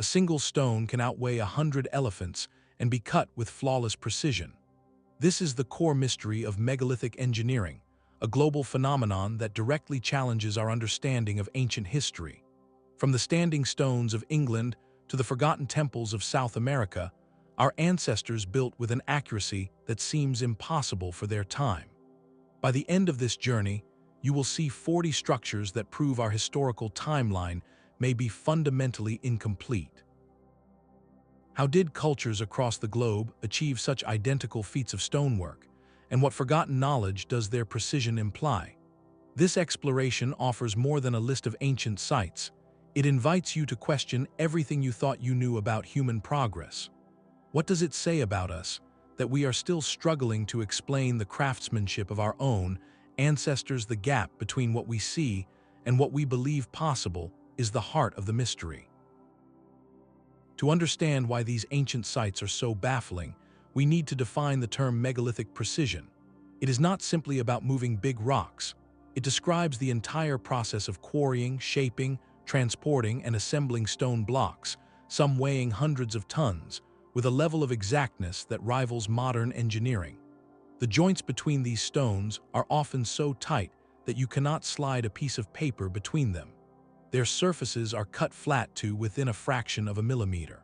single stone can outweigh 100 elephants and be cut with flawless precision. This is the core mystery of megalithic engineering, a global phenomenon that directly challenges our understanding of ancient history. From the standing stones of England to the forgotten temples of South America, our ancestors built with an accuracy that seems impossible for their time. By the end of this journey, you will see 40 structures that prove our historical timeline may be fundamentally incomplete. How did cultures across the globe achieve such identical feats of stonework, and what forgotten knowledge does their precision imply? This exploration offers more than a list of ancient sites. It invites you to question everything you thought you knew about human progress. What does it say about us that we are still struggling to explain the craftsmanship of our own ancestors? The gap between what we see and what we believe possible is the heart of the mystery. To understand why these ancient sites are so baffling, we need to define the term megalithic precision. It is not simply about moving big rocks. It describes the entire process of quarrying, shaping, transporting, and assembling stone blocks, some weighing hundreds of tons, with a level of exactness that rivals modern engineering. The joints between these stones are often so tight that you cannot slide a piece of paper between them. Their surfaces are cut flat to within a fraction of a millimeter.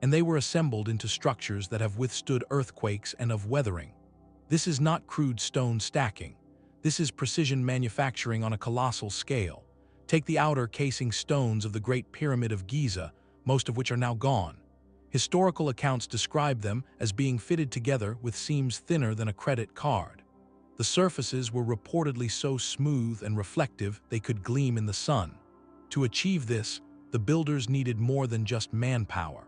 And they were assembled into structures that have withstood earthquakes and of weathering. This is not crude stone stacking. This is precision manufacturing on a colossal scale. Take the outer casing stones of the Great Pyramid of Giza, most of which are now gone. Historical accounts describe them as being fitted together with seams thinner than a credit card. The surfaces were reportedly so smooth and reflective they could gleam in the sun. To achieve this, the builders needed more than just manpower.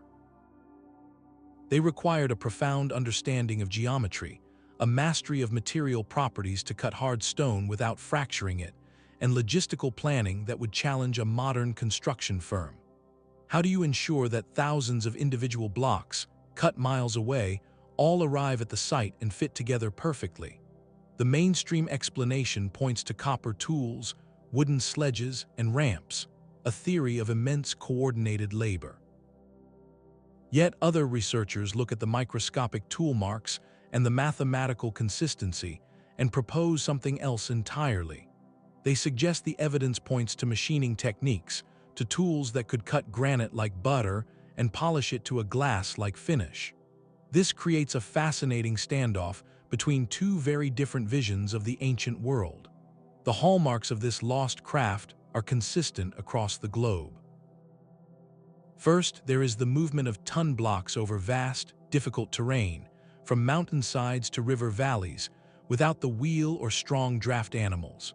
They required a profound understanding of geometry, a mastery of material properties to cut hard stone without fracturing it, and logistical planning that would challenge a modern construction firm. How do you ensure that thousands of individual blocks, cut miles away, all arrive at the site and fit together perfectly? The mainstream explanation points to copper tools, wooden sledges, and ramps, a theory of immense coordinated labor. Yet other researchers look at the microscopic tool marks and the mathematical consistency and propose something else entirely. They suggest the evidence points to machining techniques, to tools that could cut granite like butter and polish it to a glass-like finish. This creates a fascinating standoff between two very different visions of the ancient world. The hallmarks of this lost craft are consistent across the globe. First, there is the movement of ton blocks over vast, difficult terrain, from mountainsides to river valleys, without the wheel or strong draft animals.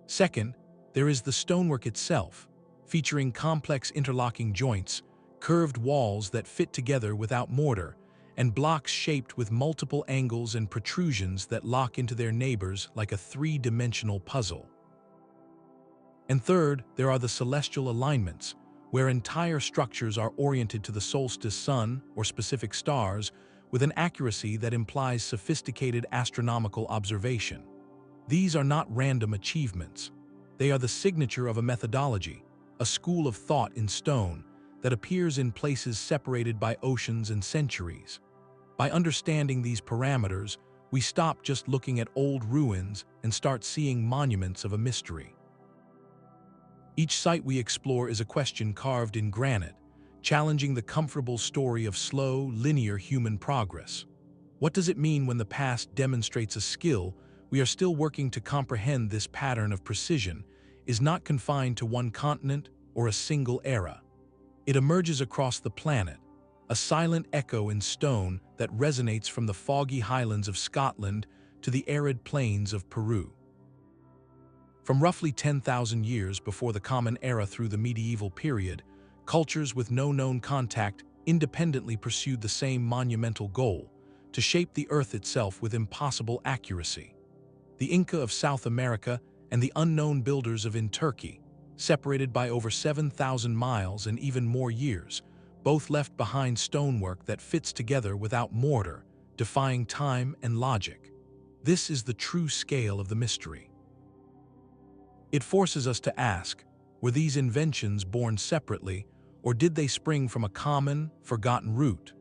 Second, there is the stonework itself, featuring complex interlocking joints, curved walls that fit together without mortar, and blocks shaped with multiple angles and protrusions that lock into their neighbors like a three-dimensional puzzle. And third, there are the celestial alignments, where entire structures are oriented to the solstice sun or specific stars with an accuracy that implies sophisticated astronomical observation. These are not random achievements. They are the signature of a methodology, a school of thought in stone that appears in places separated by oceans and centuries. By understanding these parameters, we stop just looking at old ruins and start seeing monuments of a mystery. Each site we explore is a question carved in granite, challenging the comfortable story of slow, linear human progress. What does it mean when the past demonstrates a skill we are still working to comprehend? This pattern of precision is not confined to one continent or a single era. It emerges across the planet, a silent echo in stone that resonates from the foggy highlands of Scotland to the arid plains of Peru. From roughly 10,000 years before the Common Era through the medieval period, cultures with no known contact independently pursued the same monumental goal: to shape the earth itself with impossible accuracy. The Inca of South America and the unknown builders of in Turkey, separated by over 7,000 miles and even more years, both left behind stonework that fits together without mortar, defying time and logic. This is the true scale of the mystery. It forces us to ask, were these inventions born separately, Or did they spring from a common, forgotten root?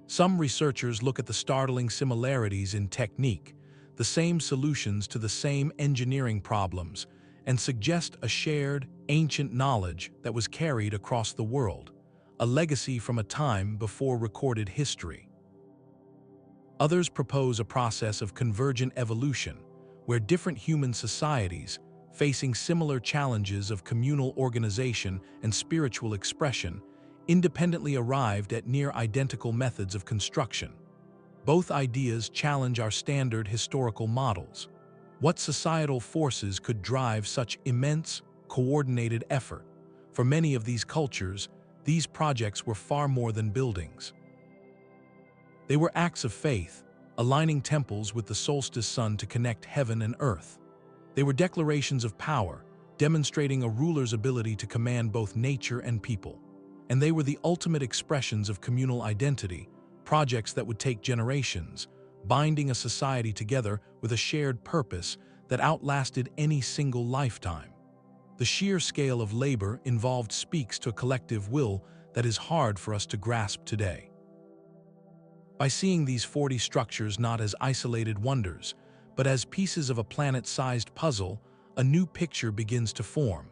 Some researchers look at the startling similarities in technique, the same solutions to the same engineering problems, and suggest a shared, ancient knowledge that was carried across the world, a legacy from a time before recorded history. Others propose a process of convergent evolution, where different human societies, facing similar challenges of communal organization and spiritual expression, independently arrived at near-identical methods of construction. Both ideas challenge our standard historical models. What societal forces could drive such immense, coordinated effort? For many of these cultures, these projects were far more than buildings. They were acts of faith, aligning temples with the solstice sun to connect heaven and earth. They were declarations of power, demonstrating a ruler's ability to command both nature and people. And they were the ultimate expressions of communal identity, projects that would take generations, binding a society together with a shared purpose that outlasted any single lifetime. The sheer scale of labor involved speaks to a collective will that is hard for us to grasp today. By seeing these 40 structures not as isolated wonders, but as pieces of a planet-sized puzzle, a new picture begins to form.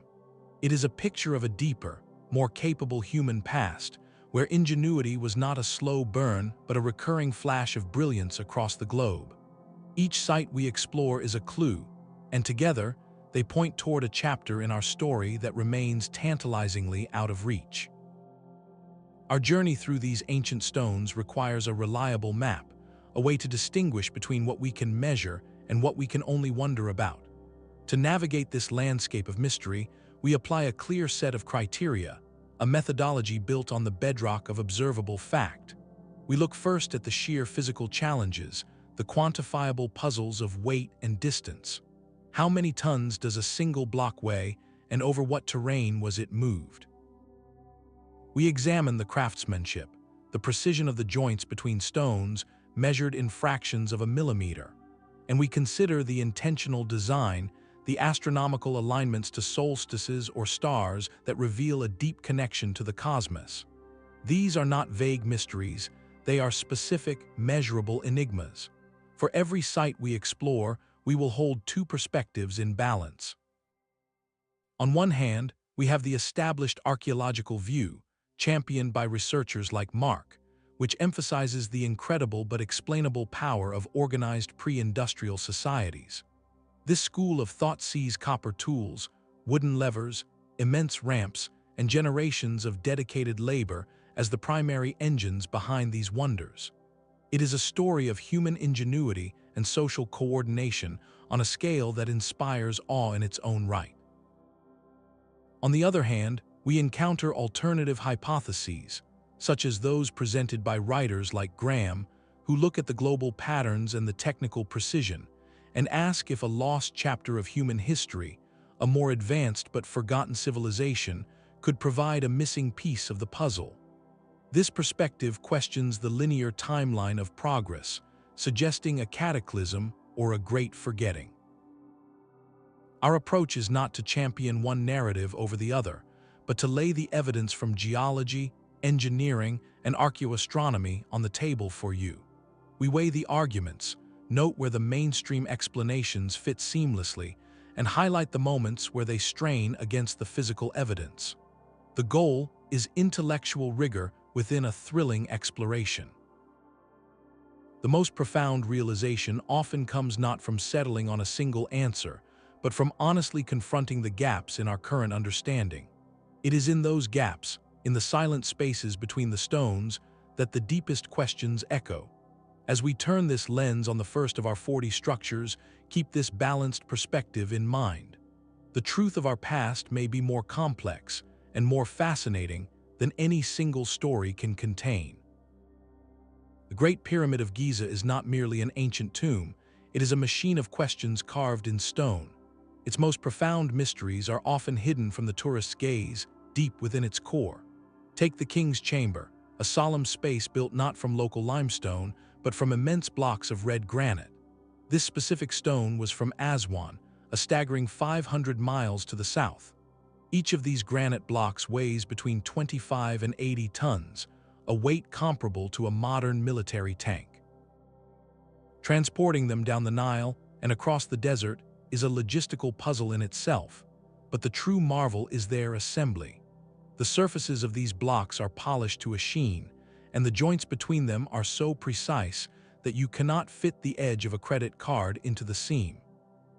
It is a picture of a deeper, more capable human past, where ingenuity was not a slow burn but a recurring flash of brilliance across the globe. Each site we explore is a clue, and together, they point toward a chapter in our story that remains tantalizingly out of reach. Our journey through these ancient stones requires a reliable map, a way to distinguish between what we can measure and what we can only wonder about. To navigate this landscape of mystery, we apply a clear set of criteria, a methodology built on the bedrock of observable fact. We look first at the sheer physical challenges, the quantifiable puzzles of weight and distance. How many tons does a single block weigh, and over what terrain was it moved? We examine the craftsmanship, the precision of the joints between stones measured in fractions of a millimeter, and we consider the intentional design, the astronomical alignments to solstices or stars that reveal a deep connection to the cosmos. These are not vague mysteries, they are specific, measurable enigmas. For every site we explore, we will hold two perspectives in balance. On one hand, we have the established archaeological view, championed by researchers like Mark, which emphasizes the incredible but explainable power of organized pre-industrial societies. This school of thought sees copper tools, wooden levers, immense ramps, and generations of dedicated labor as the primary engines behind these wonders. It is a story of human ingenuity and social coordination on a scale that inspires awe in its own right. On the other hand, we encounter alternative hypotheses, such as those presented by writers like Graham, who look at the global patterns and the technical precision, and ask if a lost chapter of human history, a more advanced but forgotten civilization, could provide a missing piece of the puzzle. This perspective questions the linear timeline of progress, suggesting a cataclysm or a great forgetting. Our approach is not to champion one narrative over the other, but to lay the evidence from geology, engineering, and archaeoastronomy on the table for you. We weigh the arguments, note where the mainstream explanations fit seamlessly, and highlight the moments where they strain against the physical evidence. The goal is intellectual rigor within a thrilling exploration. The most profound realization often comes not from settling on a single answer, but from honestly confronting the gaps in our current understanding. It is in those gaps, in the silent spaces between the stones, that the deepest questions echo. As we turn this lens on the first of our 40 structures, keep this balanced perspective in mind. The truth of our past may be more complex and more fascinating than any single story can contain. The Great Pyramid of Giza is not merely an ancient tomb, it is a machine of questions carved in stone. Its most profound mysteries are often hidden from the tourist's gaze, deep within its core. Take the King's Chamber, a solemn space built not from local limestone, but from immense blocks of red granite. This specific stone was from Aswan, a staggering 500 miles to the south. Each of these granite blocks weighs between 25 and 80 tons, a weight comparable to a modern military tank. Transporting them down the Nile and across the desert is a logistical puzzle in itself, but the true marvel is their assembly. The surfaces of these blocks are polished to a sheen, and the joints between them are so precise that you cannot fit the edge of a credit card into the seam.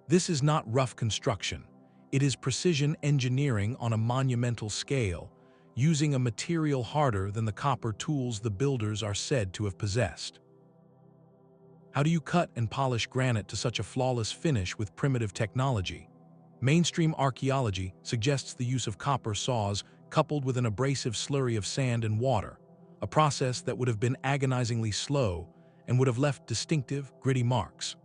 This is not rough construction. It is precision engineering on a monumental scale, using a material harder than the copper tools the builders are said to have possessed. How do you cut and polish granite to such a flawless finish with primitive technology? Mainstream archaeology suggests the use of copper saws coupled with an abrasive slurry of sand and water, a process that would have been agonizingly slow and would have left distinctive, gritty marks.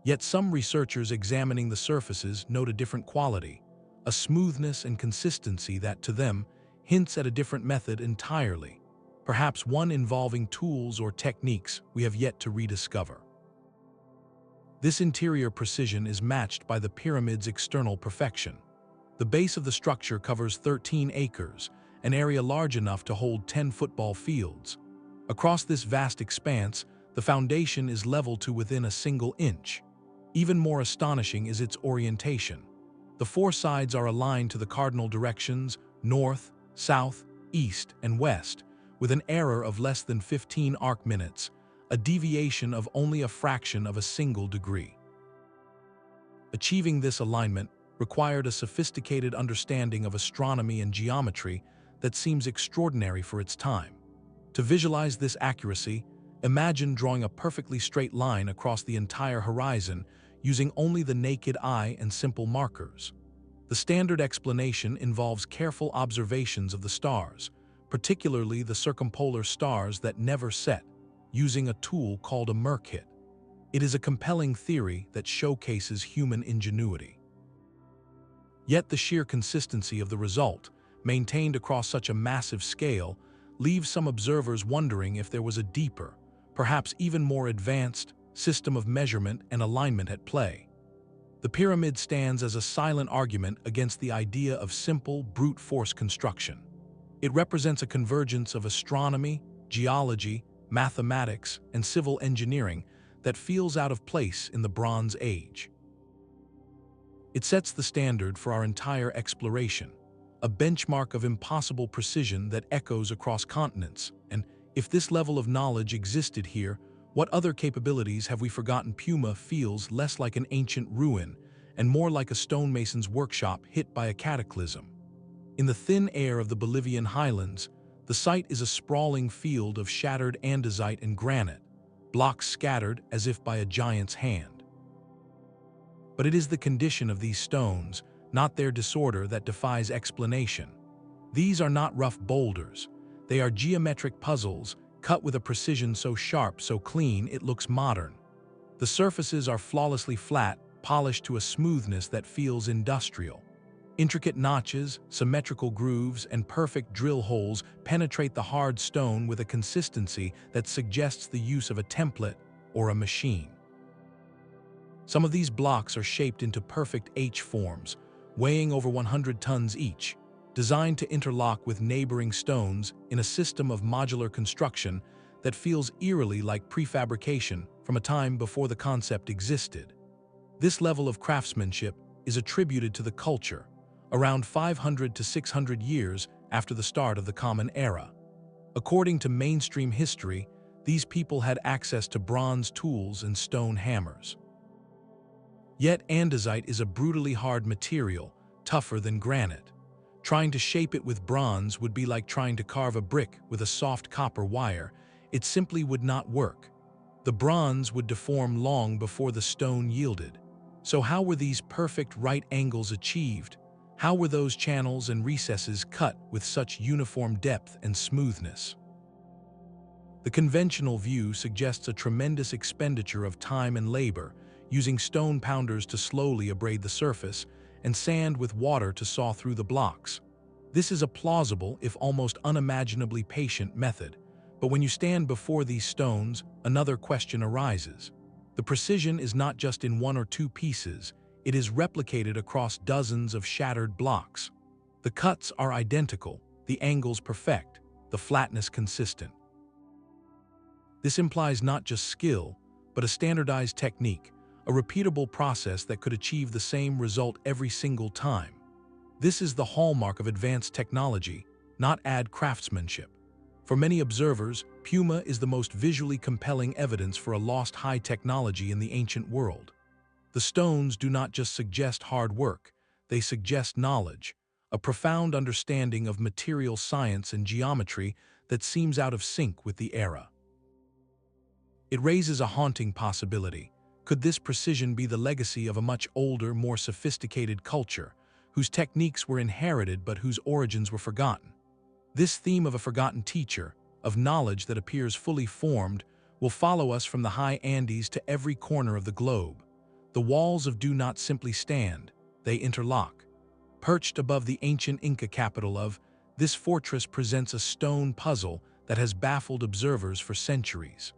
Yet some researchers examining the surfaces note a different quality, a smoothness and consistency that, to them, hints at a different method entirely, perhaps one involving tools or techniques we have yet to rediscover. This interior precision is matched by the pyramid's external perfection. The base of the structure covers 13 acres, an area large enough to hold 10 football fields. Across this vast expanse, the foundation is level to within a single inch. Even more astonishing is its orientation. The four sides are aligned to the cardinal directions, north, south, east, and west, with an error of less than 15 arc minutes, a deviation of only a fraction of a single degree. Achieving this alignment required a sophisticated understanding of astronomy and geometry that seems extraordinary for its time. To visualize this accuracy, imagine drawing a perfectly straight line across the entire horizon using only the naked eye and simple markers. The standard explanation involves careful observations of the stars, particularly the circumpolar stars that never set, using a tool called a Merkit. It is a compelling theory that showcases human ingenuity. Yet the sheer consistency of the result, maintained across such a massive scale, leaves some observers wondering if there was a deeper, perhaps even more advanced, system of measurement and alignment at play. The pyramid stands as a silent argument against the idea of simple, brute force construction. It represents a convergence of astronomy, geology, mathematics, and civil engineering that feels out of place in the Bronze Age. It sets the standard for our entire exploration, a benchmark of impossible precision that echoes across continents. And if this level of knowledge existed here, what other capabilities have we forgotten? Puma feels less like an ancient ruin and more like a stonemason's workshop hit by a cataclysm. In the thin air of the Bolivian highlands, the site is a sprawling field of shattered andesite and granite, blocks scattered as if by a giant's hand. But it is the condition of these stones, not their disorder, that defies explanation. These are not rough boulders. They are geometric puzzles, cut with a precision so sharp, so clean, it looks modern. The surfaces are flawlessly flat, polished to a smoothness that feels industrial. Intricate notches, symmetrical grooves, and perfect drill holes penetrate the hard stone with a consistency that suggests the use of a template or a machine. Some of these blocks are shaped into perfect H forms, weighing over 100 tons each, designed to interlock with neighboring stones in a system of modular construction that feels eerily like prefabrication from a time before the concept existed. This level of craftsmanship is attributed to the culture, around 500 to 600 years after the start of the Common Era. According to mainstream history, these people had access to bronze tools and stone hammers. Yet andesite is a brutally hard material, tougher than granite. Trying to shape it with bronze would be like trying to carve a brick with a soft copper wire. It simply would not work. The bronze would deform long before the stone yielded. So how were these perfect right angles achieved? How were those channels and recesses cut with such uniform depth and smoothness? The conventional view suggests a tremendous expenditure of time and labor, using stone pounders to slowly abrade the surface and sand with water to saw through the blocks. This is a plausible, if almost unimaginably patient method. But when you stand before these stones, another question arises. The precision is not just in one or two pieces, it is replicated across dozens of shattered blocks. The cuts are identical, the angles perfect, the flatness consistent. This implies not just skill, but a standardized technique, a repeatable process that could achieve the same result every single time. This is the hallmark of advanced technology, not ad craftsmanship. For many observers, Puma is the most visually compelling evidence for a lost high technology in the ancient world. The stones do not just suggest hard work, they suggest knowledge, a profound understanding of material science and geometry that seems out of sync with the era. It raises a haunting possibility. Could this precision be the legacy of a much older, more sophisticated culture, whose techniques were inherited but whose origins were forgotten? This theme of a forgotten teacher, of knowledge that appears fully formed, will follow us from the high Andes to every corner of the globe. The walls of do not simply stand, they interlock. Perched above the ancient Inca capital of, this fortress presents a stone puzzle that has baffled observers for centuries.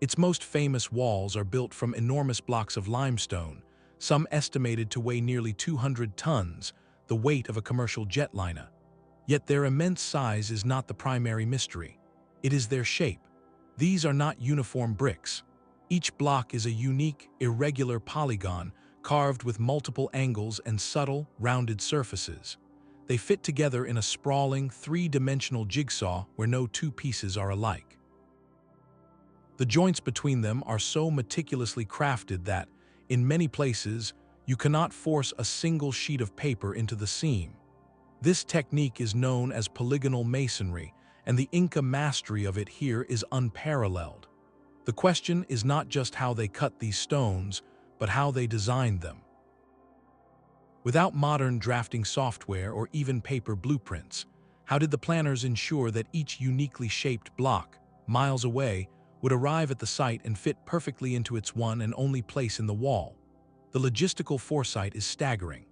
Its most famous walls are built from enormous blocks of limestone, some estimated to weigh nearly 200 tons, the weight of a commercial jetliner. Yet their immense size is not the primary mystery. It is their shape. These are not uniform bricks. Each block is a unique, irregular polygon carved with multiple angles and subtle, rounded surfaces. They fit together in a sprawling, three-dimensional jigsaw where no two pieces are alike. The joints between them are so meticulously crafted that, in many places, you cannot force a single sheet of paper into the seam. This technique is known as polygonal masonry, and the Inca mastery of it here is unparalleled. The question is not just how they cut these stones, but how they designed them. Without modern drafting software or even paper blueprints, how did the planners ensure that each uniquely shaped block, miles away, would arrive at the site and fit perfectly into its one and only place in the wall? The logistical foresight is staggering.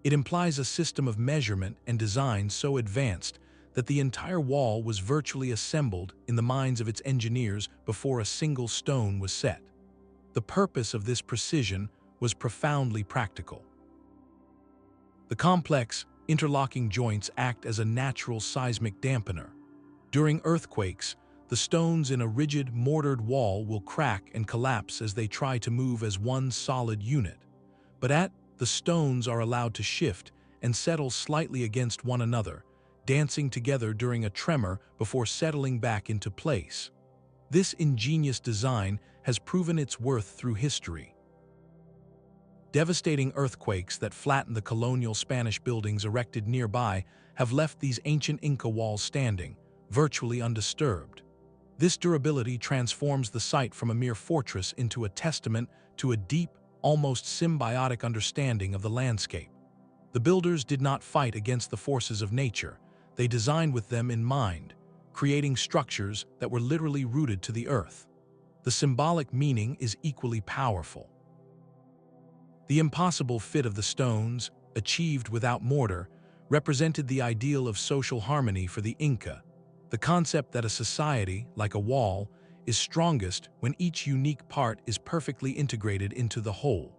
It implies a system of measurement and design so advanced that the entire wall was virtually assembled in the minds of its engineers before a single stone was set. The purpose of this precision was profoundly practical. The complex, interlocking joints act as a natural seismic dampener. During earthquakes, the stones in a rigid, mortared wall will crack and collapse as they try to move as one solid unit. But the stones are allowed to shift and settle slightly against one another, dancing together during a tremor before settling back into place. This ingenious design has proven its worth through history. Devastating earthquakes that flattened the colonial Spanish buildings erected nearby have left these ancient Inca walls standing, virtually undisturbed. This durability transforms the site from a mere fortress into a testament to a deep, almost symbiotic understanding of the landscape. The builders did not fight against the forces of nature, they designed with them in mind, creating structures that were literally rooted to the earth. The symbolic meaning is equally powerful. The impossible fit of the stones, achieved without mortar, represented the ideal of social harmony for the Inca, the concept that a society, like a wall, is strongest when each unique part is perfectly integrated into the whole.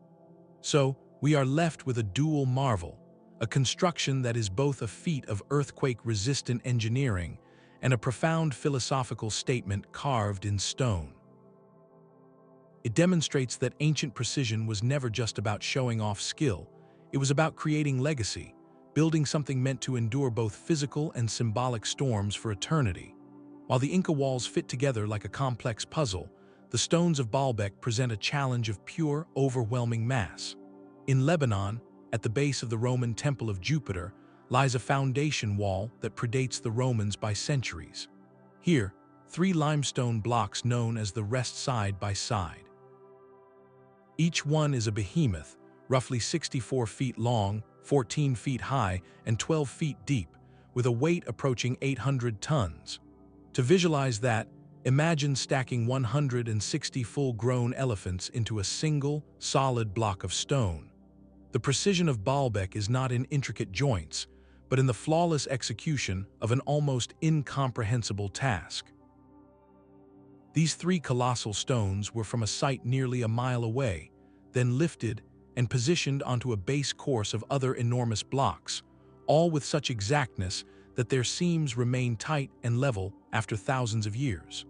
So, we are left with a dual marvel, a construction that is both a feat of earthquake-resistant engineering and a profound philosophical statement carved in stone. It demonstrates that ancient precision was never just about showing off skill, it was about creating legacy, building something meant to endure both physical and symbolic storms for eternity. While the Inca walls fit together like a complex puzzle, the stones of Baalbek present a challenge of pure, overwhelming mass. In Lebanon, at the base of the Roman Temple of Jupiter, lies a foundation wall that predates the Romans by centuries. Here, 3 limestone blocks known as the rest side by side. Each one is a behemoth, roughly 64 feet long, 14 feet high, and 12 feet deep, with a weight approaching 800 tons. To visualize that, imagine stacking 160 full-grown elephants into a single, solid block of stone. The precision of Baalbek is not in intricate joints, but in the flawless execution of an almost incomprehensible task. These 3 colossal stones were from a site nearly a mile away, then lifted and positioned onto a base course of other enormous blocks, all with such exactness that their seams remain tight and level after thousands of years.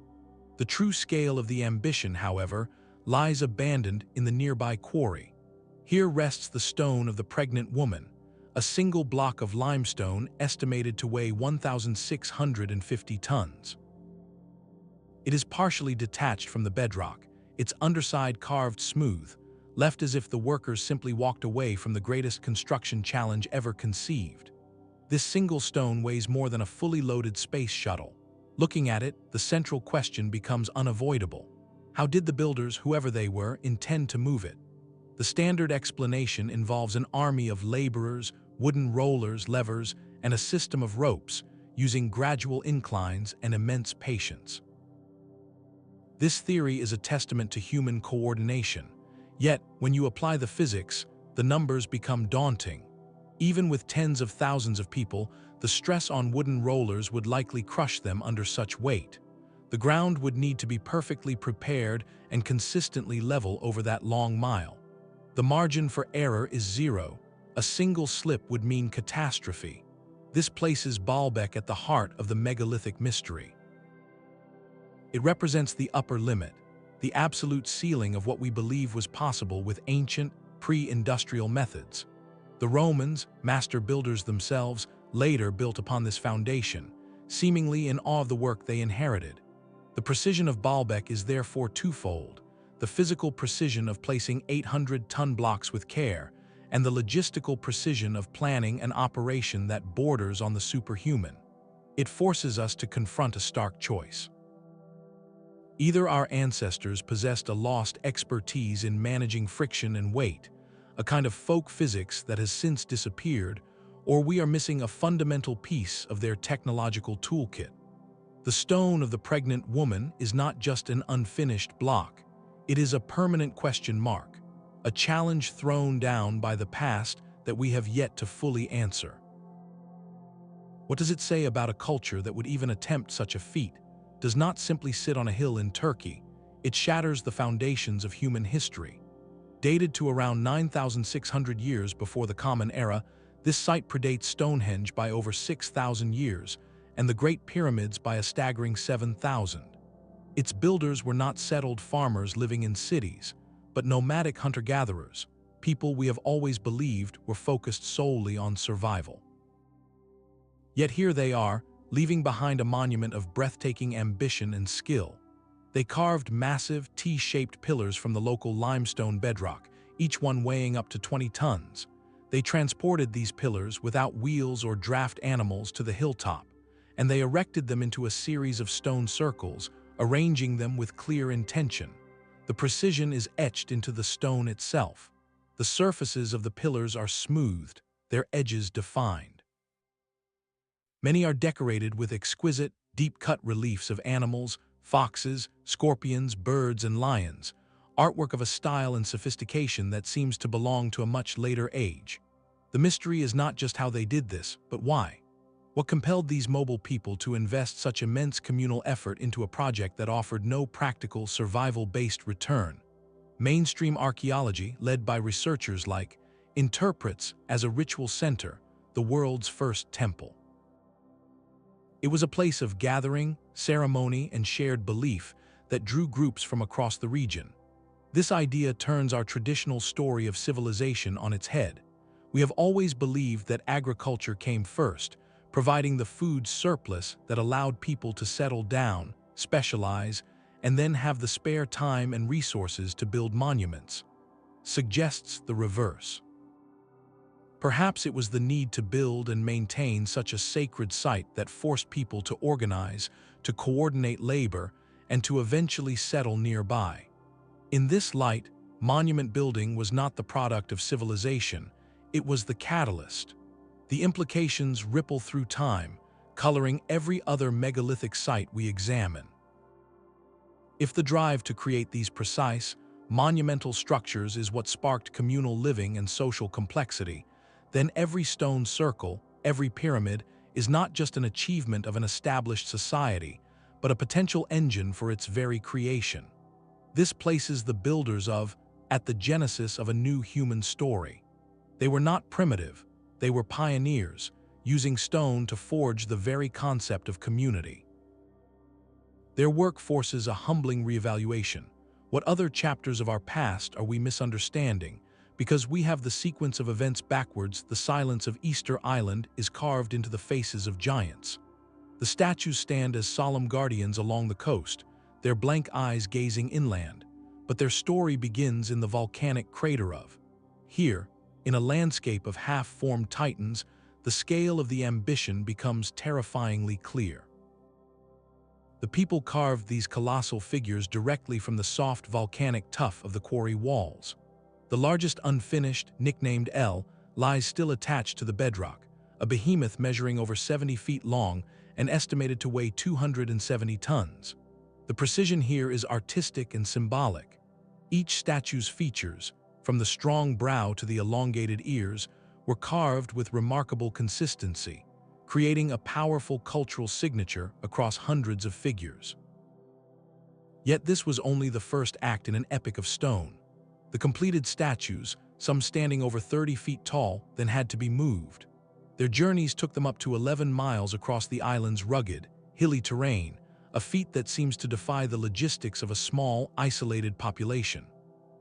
The true scale of the ambition, however, lies abandoned in the nearby quarry. Here rests the stone of the pregnant woman, a single block of limestone estimated to weigh 1,650 tons. It is partially detached from the bedrock, its underside carved smooth, left as if the workers simply walked away from the greatest construction challenge ever conceived. This single stone weighs more than a fully loaded space shuttle. Looking at it, the central question becomes unavoidable. How did the builders, whoever they were, intend to move it? The standard explanation involves an army of laborers, wooden rollers, levers, and a system of ropes, using gradual inclines and immense patience. This theory is a testament to human coordination. Yet, when you apply the physics, the numbers become daunting. Even with tens of thousands of people, the stress on wooden rollers would likely crush them under such weight. The ground would need to be perfectly prepared and consistently level over that long mile. The margin for error is zero. A single slip would mean catastrophe. This places Baalbek at the heart of the megalithic mystery. It represents the upper limit, the absolute ceiling of what we believe was possible with ancient, pre-industrial methods. The Romans, master builders themselves, later built upon this foundation, seemingly in awe of the work they inherited. The precision of Baalbek is therefore twofold: the physical precision of placing 800-ton blocks with care, and the logistical precision of planning an operation that borders on the superhuman. It forces us to confront a stark choice. Either our ancestors possessed a lost expertise in managing friction and weight, a kind of folk physics that has since disappeared, or we are missing a fundamental piece of their technological toolkit. The stone of the pregnant woman is not just an unfinished block. It is a permanent question mark, a challenge thrown down by the past that we have yet to fully answer. What does it say about a culture that would even attempt such a feat? Does not simply sit on a hill in Turkey, it shatters the foundations of human history. Dated to around 9,600 years before the Common Era, this site predates Stonehenge by over 6,000 years, and the Great Pyramids by a staggering 7,000. Its builders were not settled farmers living in cities, but nomadic hunter-gatherers, people we have always believed were focused solely on survival. Yet here they are, leaving behind a monument of breathtaking ambition and skill. They carved massive, T-shaped pillars from the local limestone bedrock, each one weighing up to 20 tons. They transported these pillars without wheels or draft animals to the hilltop, and they erected them into a series of stone circles, arranging them with clear intention. The precision is etched into the stone itself. The surfaces of the pillars are smoothed, their edges defined. Many are decorated with exquisite, deep-cut reliefs of animals, foxes, scorpions, birds, and lions, artwork of a style and sophistication that seems to belong to a much later age. The mystery is not just how they did this, but why. What compelled these mobile people to invest such immense communal effort into a project that offered no practical, survival-based return? Mainstream archaeology, led by researchers like, interprets as a ritual center the world's first temple. It was a place of gathering, ceremony, and shared belief that drew groups from across the region. This idea turns our traditional story of civilization on its head. We have always believed that agriculture came first, providing the food surplus that allowed people to settle down, specialize, and then have the spare time and resources to build monuments. Suggests the reverse. Perhaps it was the need to build and maintain such a sacred site that forced people to organize, to coordinate labor, and to eventually settle nearby. In this light, monument building was not the product of civilization, it was the catalyst. The implications ripple through time, coloring every other megalithic site we examine. If the drive to create these precise, monumental structures is what sparked communal living and social complexity, then every stone circle, every pyramid, is not just an achievement of an established society, but a potential engine for its very creation. This places the builders at the genesis of a new human story. They were not primitive, they were pioneers, using stone to forge the very concept of community. Their work forces a humbling reevaluation. What other chapters of our past are we misunderstanding? Because we have the sequence of events backwards, the silence of Easter Island is carved into the faces of giants. The statues stand as solemn guardians along the coast, their blank eyes gazing inland, but their story begins in the volcanic crater of. Here, in a landscape of half-formed titans, the scale of the ambition becomes terrifyingly clear. The people carved these colossal figures directly from the soft volcanic tuff of the quarry walls. The largest unfinished, nicknamed L, lies still attached to the bedrock, a behemoth measuring over 70 feet long and estimated to weigh 270 tons. The precision here is artistic and symbolic. Each statue's features, from the strong brow to the elongated ears, were carved with remarkable consistency, creating a powerful cultural signature across hundreds of figures. Yet this was only the first act in an epic of stone. The completed statues, some standing over 30 feet tall, then had to be moved. Their journeys took them up to 11 miles across the island's rugged, hilly terrain, a feat that seems to defy the logistics of a small, isolated population.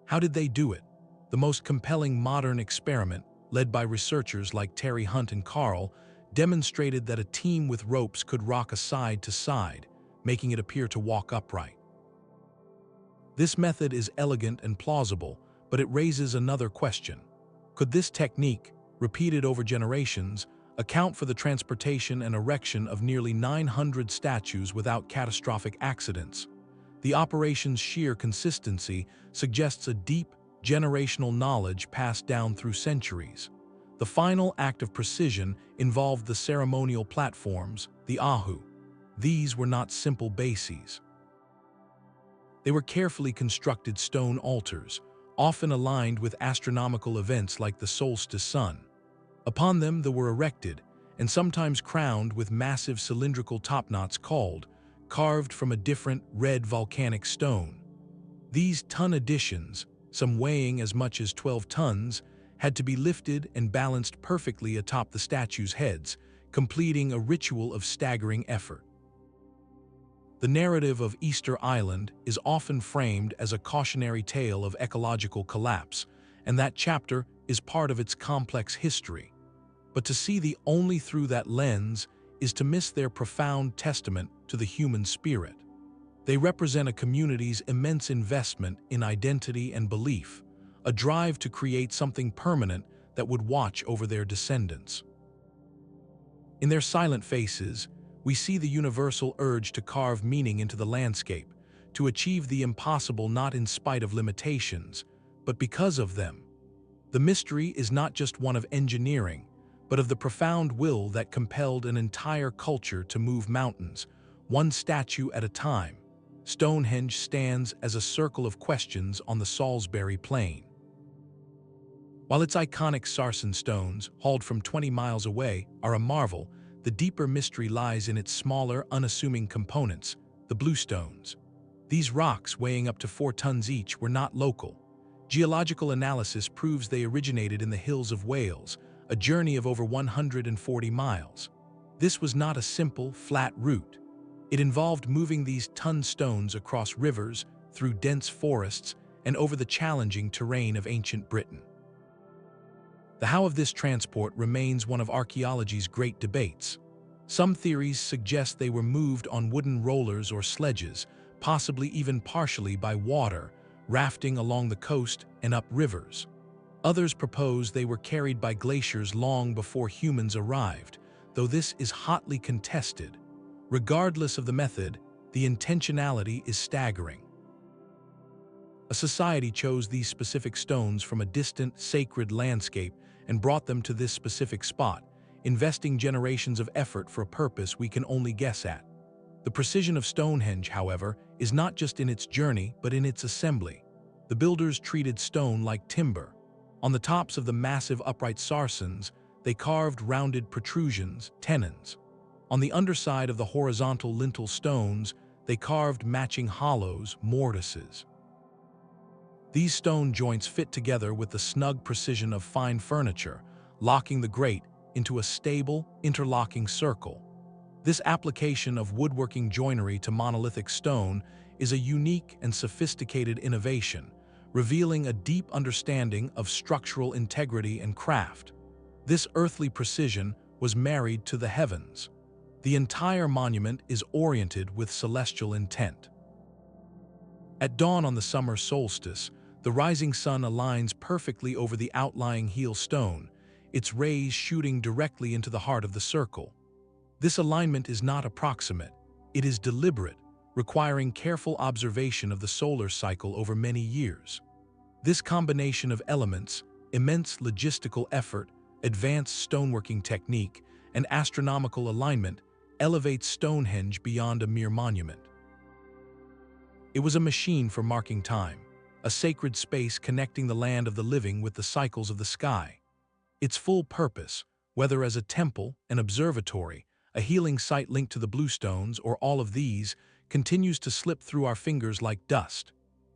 How did they do it? The most compelling modern experiment, led by researchers like Terry Hunt and Carl, demonstrated that a team with ropes could rock side to side, making it appear to walk upright. This method is elegant and plausible, but it raises another question. Could this technique, repeated over generations, account for the transportation and erection of nearly 900 statues without catastrophic accidents? The operation's sheer consistency suggests a deep, generational knowledge passed down through centuries. The final act of precision involved the ceremonial platforms, the ahu. These were not simple bases. They were carefully constructed stone altars, often aligned with astronomical events like the solstice sun. Upon them they were erected, and sometimes crowned with massive cylindrical topknots carved from a different red volcanic stone. These ton additions, some weighing as much as 12 tons, had to be lifted and balanced perfectly atop the statues' heads, completing a ritual of staggering effort. The narrative of Easter Island is often framed as a cautionary tale of ecological collapse, and that chapter is part of its complex history. But to see them only through that lens is to miss their profound testament to the human spirit. They represent a community's immense investment in identity and belief, a drive to create something permanent that would watch over their descendants. In their silent faces, we see the universal urge to carve meaning into the landscape, to achieve the impossible not in spite of limitations, but because of them. The mystery is not just one of engineering, but of the profound will that compelled an entire culture to move mountains, one statue at a time. Stonehenge stands as a circle of questions on the Salisbury Plain. While its iconic sarsen stones, hauled from 20 miles away, are a marvel, the deeper mystery lies in its smaller, unassuming components, the bluestones. These rocks, weighing up to 4 tons each, were not local. Geological analysis proves they originated in the hills of Wales, a journey of over 140 miles. This was not a simple, flat route. It involved moving these ton stones across rivers, through dense forests, and over the challenging terrain of ancient Britain. The how of this transport remains one of archaeology's great debates. Some theories suggest they were moved on wooden rollers or sledges, possibly even partially by water, rafting along the coast and up rivers. Others propose they were carried by glaciers long before humans arrived, though this is hotly contested. Regardless of the method, the intentionality is staggering. A society chose these specific stones from a distant, sacred landscape and brought them to this specific spot, investing generations of effort for a purpose we can only guess at. The precision of Stonehenge, however, is not just in its journey but in its assembly. The builders treated stone like timber. On the tops of the massive upright sarsens, they carved rounded protrusions, tenons. On the underside of the horizontal lintel stones, they carved matching hollows, mortises. These stone joints fit together with the snug precision of fine furniture, locking the grate into a stable, interlocking circle. This application of woodworking joinery to monolithic stone is a unique and sophisticated innovation, revealing a deep understanding of structural integrity and craft. This earthly precision was married to the heavens. The entire monument is oriented with celestial intent. At dawn on the summer solstice, the rising sun aligns perfectly over the outlying heel stone, its rays shooting directly into the heart of the circle. This alignment is not approximate, it is deliberate, requiring careful observation of the solar cycle over many years. This combination of elements, immense logistical effort, advanced stoneworking technique, and astronomical alignment, elevates Stonehenge beyond a mere monument. It was a machine for marking time, a sacred space connecting the land of the living with the cycles of the sky. Its full purpose, whether as a temple, an observatory, a healing site linked to the Bluestones, or all of these, continues to slip through our fingers like dust.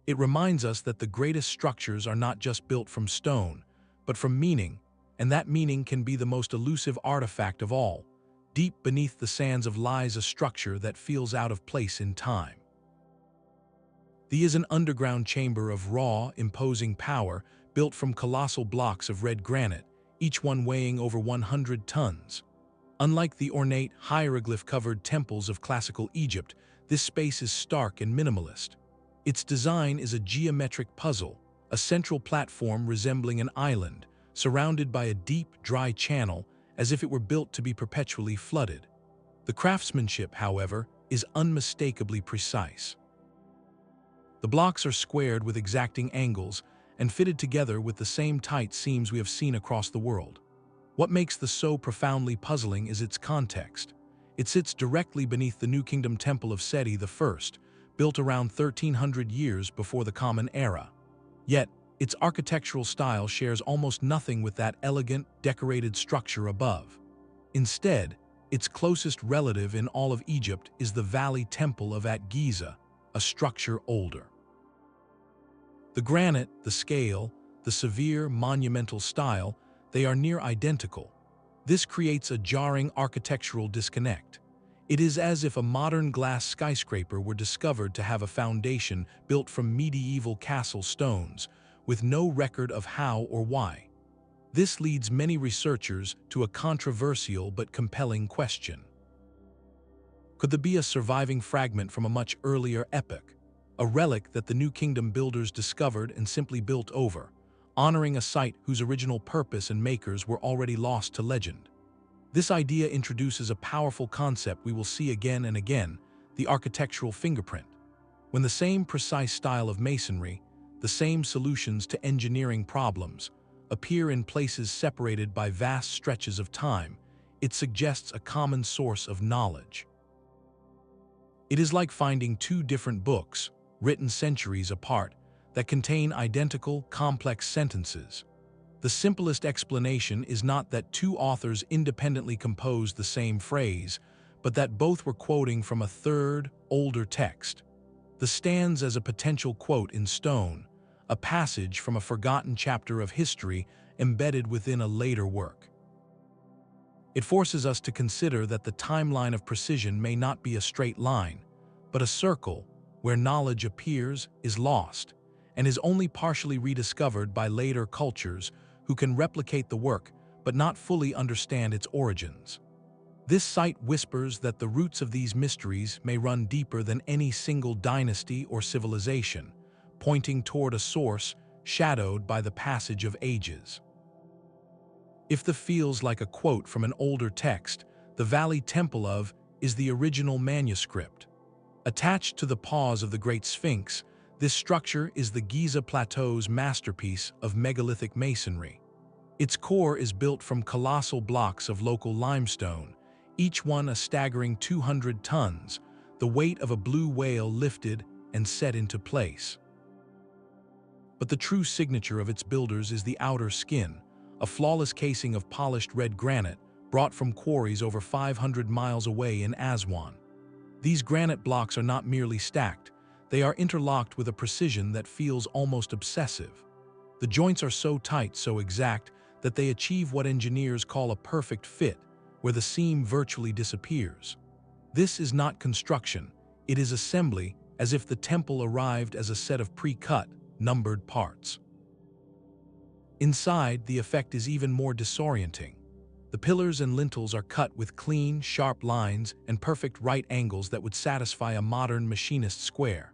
It reminds us that the greatest structures are not just built from stone, but from meaning, and that meaning can be the most elusive artifact of all. Deep beneath the sands lies a structure that feels out of place in time. There is an underground chamber of raw, imposing power built from colossal blocks of red granite, each one weighing over 100 tons. Unlike the ornate, hieroglyph-covered temples of classical Egypt, this space is stark and minimalist. Its design is a geometric puzzle, a central platform resembling an island, surrounded by a deep, dry channel, as if it were built to be perpetually flooded. The craftsmanship, however, is unmistakably precise. The blocks are squared with exacting angles and fitted together with the same tight seams we have seen across the world. What makes this so profoundly puzzling is its context. It sits directly beneath the New Kingdom Temple of Seti I, built around 1300 years before the Common Era. Yet, its architectural style shares almost nothing with that elegant, decorated structure above. Instead, its closest relative in all of Egypt is the Valley Temple of At Giza, a structure older. The granite, the scale, the severe, monumental style, they are near identical. This creates a jarring architectural disconnect. It is as if a modern glass skyscraper were discovered to have a foundation built from medieval castle stones, with no record of how or why. This leads many researchers to a controversial but compelling question. Could there be a surviving fragment from a much earlier epoch, a relic that the New Kingdom builders discovered and simply built over, honoring a site whose original purpose and makers were already lost to legend? This idea introduces a powerful concept we will see again and again, the architectural fingerprint. When the same precise style of masonry, the same solutions to engineering problems, appear in places separated by vast stretches of time, it suggests a common source of knowledge. It is like finding two different books, written centuries apart, that contain identical, complex sentences. The simplest explanation is not that two authors independently composed the same phrase, but that both were quoting from a third, older text. This stands as a potential quote in stone, a passage from a forgotten chapter of history embedded within a later work. It forces us to consider that the timeline of precision may not be a straight line, but a circle where knowledge appears, is lost, and is only partially rediscovered by later cultures who can replicate the work but not fully understand its origins. This site whispers that the roots of these mysteries may run deeper than any single dynasty or civilization, pointing toward a source shadowed by the passage of ages. If the feels like a quote from an older text, the Valley Temple of is the original manuscript. Attached to the paws of the Great Sphinx, this structure is the Giza Plateau's masterpiece of megalithic masonry. Its core is built from colossal blocks of local limestone, each one a staggering 200 tons, the weight of a blue whale lifted and set into place. But the true signature of its builders is the outer skin, a flawless casing of polished red granite brought from quarries over 500 miles away in Aswan. These granite blocks are not merely stacked, they are interlocked with a precision that feels almost obsessive. The joints are so tight, so exact, that they achieve what engineers call a perfect fit, where the seam virtually disappears. This is not construction, it is assembly, as if the temple arrived as a set of pre-cut, numbered parts. Inside, the effect is even more disorienting. The pillars and lintels are cut with clean, sharp lines and perfect right angles that would satisfy a modern machinist square.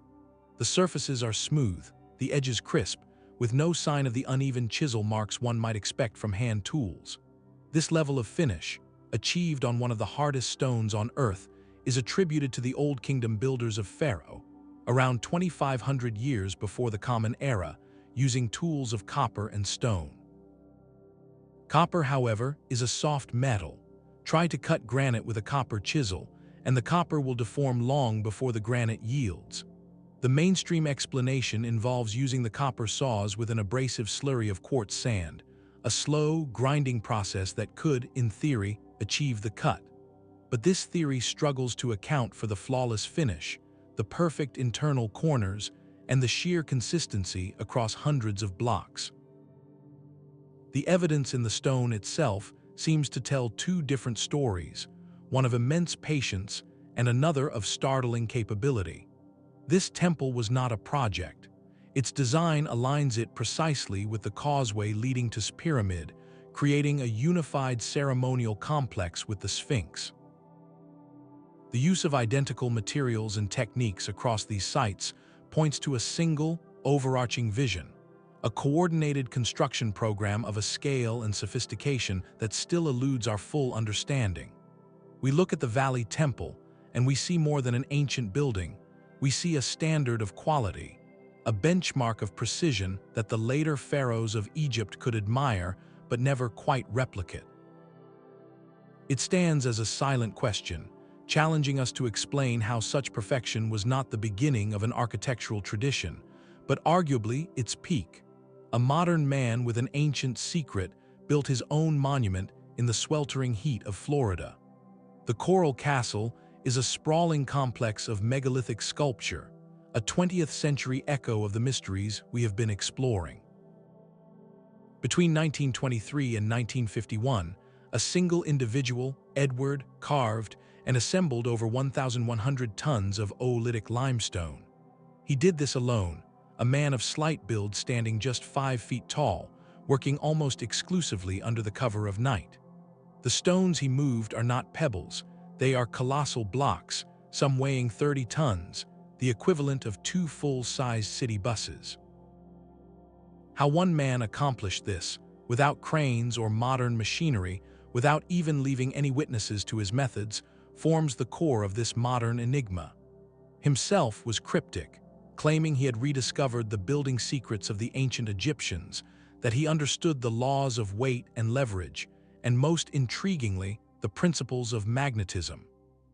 The surfaces are smooth, the edges crisp, with no sign of the uneven chisel marks one might expect from hand tools. This level of finish, achieved on one of the hardest stones on Earth, is attributed to the Old Kingdom builders of Pharaoh, around 2,500 years before the Common Era, using tools of copper and stone. Copper, however, is a soft metal. Try to cut granite with a copper chisel, and the copper will deform long before the granite yields. The mainstream explanation involves using the copper saws with an abrasive slurry of quartz sand, a slow, grinding process that could, in theory, achieve the cut. But this theory struggles to account for the flawless finish, the perfect internal corners, and the sheer consistency across hundreds of blocks. The evidence in the stone itself seems to tell two different stories, one of immense patience and another of startling capability. This temple was not a project. Its design aligns it precisely with the causeway leading to its pyramid, creating a unified ceremonial complex with the Sphinx. The use of identical materials and techniques across these sites points to a single, overarching vision, a coordinated construction program of a scale and sophistication that still eludes our full understanding. We look at the Valley Temple, and we see more than an ancient building. We see a standard of quality, a benchmark of precision that the later pharaohs of Egypt could admire but never quite replicate. It stands as a silent question, challenging us to explain how such perfection was not the beginning of an architectural tradition, but arguably its peak. A modern man with an ancient secret built his own monument in the sweltering heat of Florida. The Coral Castle is a sprawling complex of megalithic sculpture, a 20th-century echo of the mysteries we have been exploring. Between 1923 and 1951, a single individual, Edward, carved and assembled over 1,100 tons of oolitic limestone. He did this alone, a man of slight build standing just 5 feet tall, working almost exclusively under the cover of night. The stones he moved are not pebbles, they are colossal blocks, some weighing 30 tons, the equivalent of 2 full-sized city buses. How one man accomplished this, without cranes or modern machinery, without even leaving any witnesses to his methods, forms the core of this modern enigma. Himself was cryptic, claiming he had rediscovered the building secrets of the ancient Egyptians, that he understood the laws of weight and leverage, and most intriguingly, the principles of magnetism.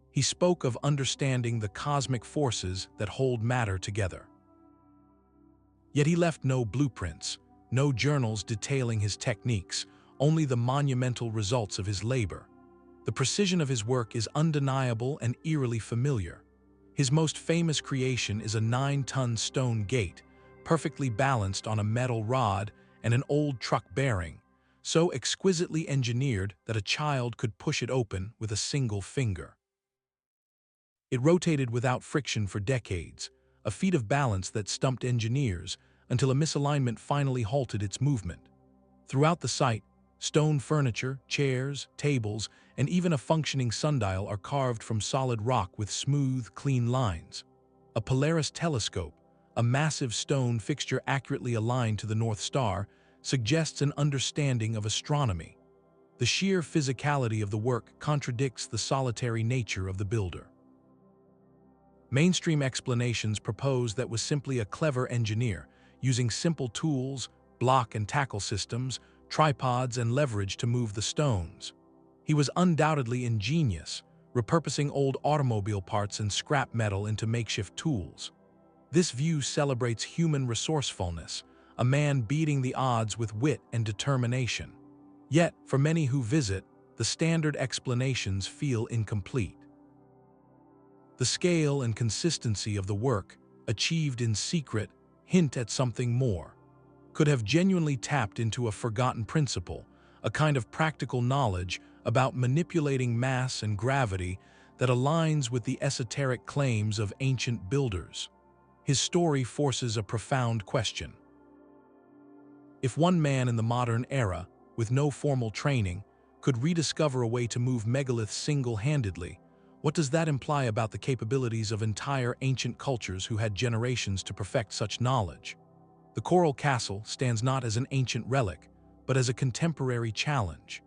He spoke of understanding the cosmic forces that hold matter together. Yet he left no blueprints, no journals detailing his techniques, only the monumental results of his labor. The precision of his work is undeniable and eerily familiar. His most famous creation is a 9-ton stone gate, perfectly balanced on a metal rod and an old truck bearing, so exquisitely engineered that a child could push it open with a single finger. It rotated without friction for decades, a feat of balance that stumped engineers until a misalignment finally halted its movement. Throughout the site, stone furniture, chairs, tables, and even a functioning sundial are carved from solid rock with smooth, clean lines. A Polaris telescope, a massive stone fixture accurately aligned to the North Star, suggests an understanding of astronomy. The sheer physicality of the work contradicts the solitary nature of the builder. Mainstream explanations propose that was simply a clever engineer, using simple tools, block and tackle systems, tripods and leverage to move the stones. He was undoubtedly ingenious, repurposing old automobile parts and scrap metal into makeshift tools. This view celebrates human resourcefulness, a man beating the odds with wit and determination. Yet, for many who visit, the standard explanations feel incomplete. The scale and consistency of the work, achieved in secret, hint at something more. Could have genuinely tapped into a forgotten principle, a kind of practical knowledge about manipulating mass and gravity that aligns with the esoteric claims of ancient builders. His story forces a profound question. If one man in the modern era, with no formal training, could rediscover a way to move megaliths single-handedly, what does that imply about the capabilities of entire ancient cultures who had generations to perfect such knowledge? The Coral Castle stands not as an ancient relic, but as a contemporary challenge.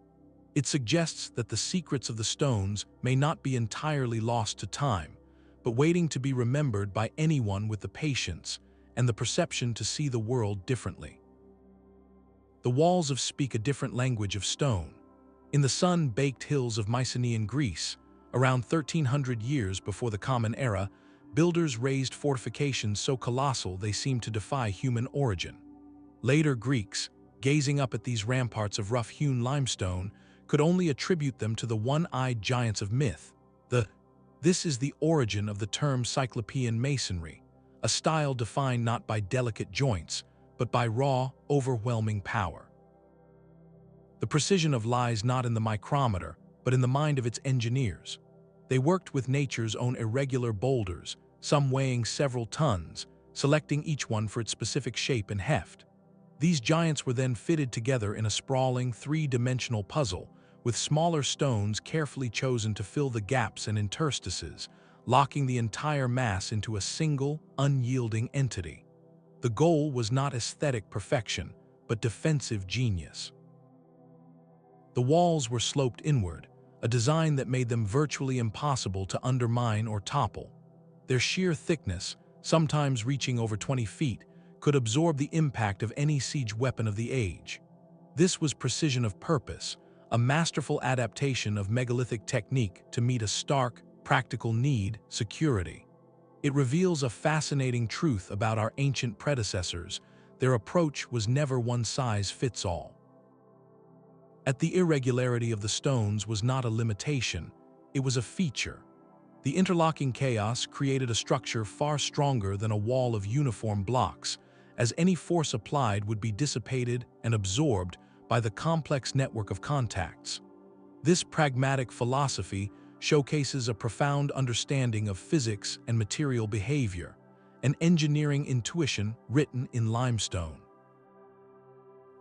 It suggests that the secrets of the stones may not be entirely lost to time, but waiting to be remembered by anyone with the patience and the perception to see the world differently. The walls speak a different language of stone. In the sun-baked hills of Mycenaean Greece, around 1300 years before the Common Era, builders raised fortifications so colossal they seemed to defy human origin. Later Greeks, gazing up at these ramparts of rough-hewn limestone, could only attribute them to the one-eyed giants of myth. This is the origin of the term Cyclopean masonry, a style defined not by delicate joints, but by raw, overwhelming power. The precision lies not in the micrometer, but in the mind of its engineers. They worked with nature's own irregular boulders, some weighing several tons, selecting each one for its specific shape and heft. These giants were then fitted together in a sprawling, three-dimensional puzzle, with smaller stones carefully chosen to fill the gaps and interstices, locking the entire mass into a single, unyielding entity. The goal was not aesthetic perfection, but defensive genius. The walls were sloped inward, a design that made them virtually impossible to undermine or topple. Their sheer thickness, sometimes reaching over 20 feet, could absorb the impact of any siege weapon of the age. This was precision of purpose, a masterful adaptation of megalithic technique to meet a stark, practical need: security. It reveals a fascinating truth about our ancient predecessors: their approach was never one size fits all. The irregularity of the stones was not a limitation, it was a feature. The interlocking chaos created a structure far stronger than a wall of uniform blocks, as any force applied would be dissipated and absorbed by the complex network of contacts. This pragmatic philosophy showcases a profound understanding of physics and material behavior, an engineering intuition written in limestone.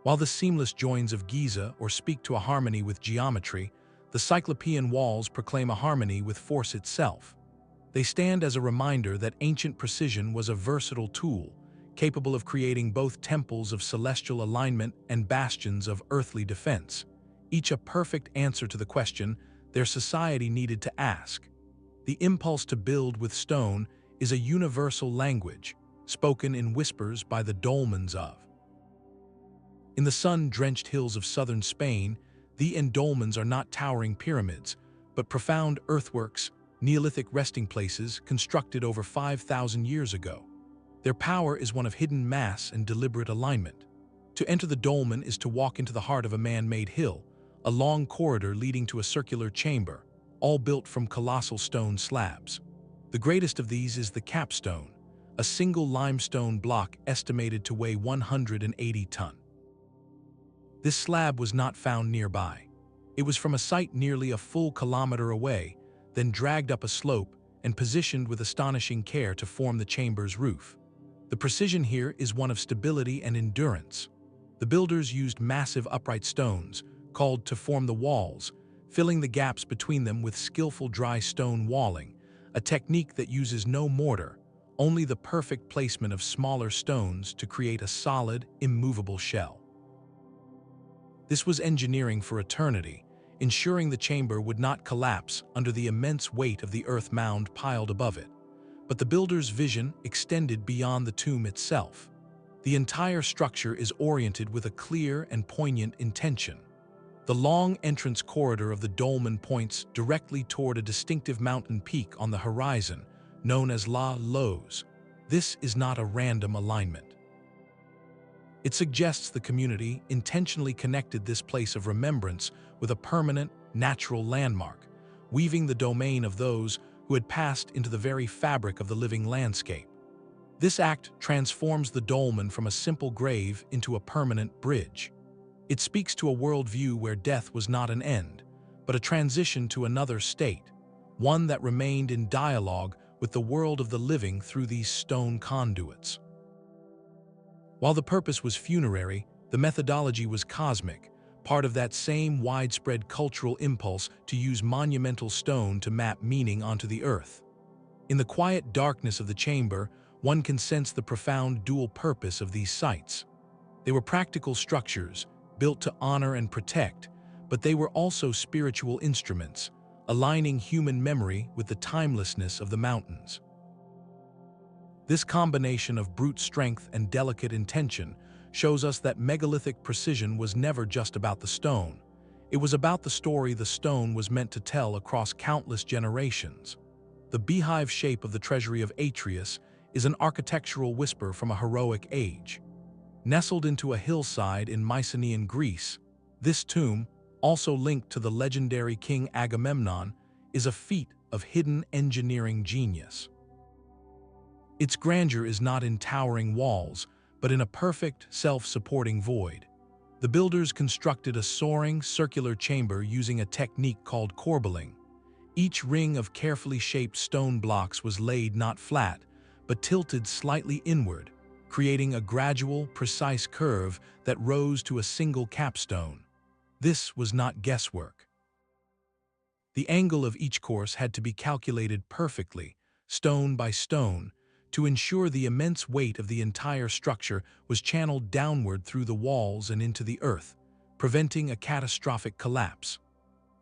While the seamless joins of Giza speak to a harmony with geometry, the Cyclopean walls proclaim a harmony with force itself. They stand as a reminder that ancient precision was a versatile tool, capable of creating both temples of celestial alignment and bastions of earthly defense, each a perfect answer to the question their society needed to ask. The impulse to build with stone is a universal language, spoken in whispers by the dolmens of. In the sun-drenched hills of southern Spain, the dolmens are not towering pyramids, but profound earthworks, Neolithic resting places constructed over 5,000 years ago. Their power is one of hidden mass and deliberate alignment. To enter the dolmen is to walk into the heart of a man-made hill, a long corridor leading to a circular chamber, all built from colossal stone slabs. The greatest of these is the capstone, a single limestone block estimated to weigh 180 tons. This slab was not found nearby. It was from a site nearly a full kilometer away, then dragged up a slope and positioned with astonishing care to form the chamber's roof. The precision here is one of stability and endurance. The builders used massive upright stones, called to form the walls, filling the gaps between them with skillful dry stone walling, a technique that uses no mortar, only the perfect placement of smaller stones to create a solid, immovable shell. This was engineering for eternity, ensuring the chamber would not collapse under the immense weight of the earth mound piled above it. But the builder's vision extended beyond the tomb itself. The entire structure is oriented with a clear and poignant intention. The long entrance corridor of the dolmen points directly toward a distinctive mountain peak on the horizon, known as La Loze. This is not a random alignment. It suggests the community intentionally connected this place of remembrance with a permanent, natural landmark, weaving the domain of those who had passed into the very fabric of the living landscape. This act transforms the dolmen from a simple grave into a permanent bridge. It speaks to a worldview where death was not an end, but a transition to another state, one that remained in dialogue with the world of the living through these stone conduits. While the purpose was funerary, the methodology was cosmic, part of that same widespread cultural impulse to use monumental stone to map meaning onto the earth. In the quiet darkness of the chamber, one can sense the profound dual purpose of these sites. They were practical structures, built to honor and protect, but they were also spiritual instruments, aligning human memory with the timelessness of the mountains. This combination of brute strength and delicate intention shows us that megalithic precision was never just about the stone. It was about the story the stone was meant to tell across countless generations. The beehive shape of the treasury of Atreus is an architectural whisper from a heroic age. Nestled into a hillside in Mycenaean Greece, this tomb, also linked to the legendary king Agamemnon, is a feat of hidden engineering genius. Its grandeur is not in towering walls, but in a perfect, self-supporting void. The builders constructed a soaring, circular chamber using a technique called corbelling. Each ring of carefully shaped stone blocks was laid not flat, but tilted slightly inward, creating a gradual, precise curve that rose to a single capstone. This was not guesswork. The angle of each course had to be calculated perfectly, stone by stone, to ensure the immense weight of the entire structure was channeled downward through the walls and into the earth, preventing a catastrophic collapse.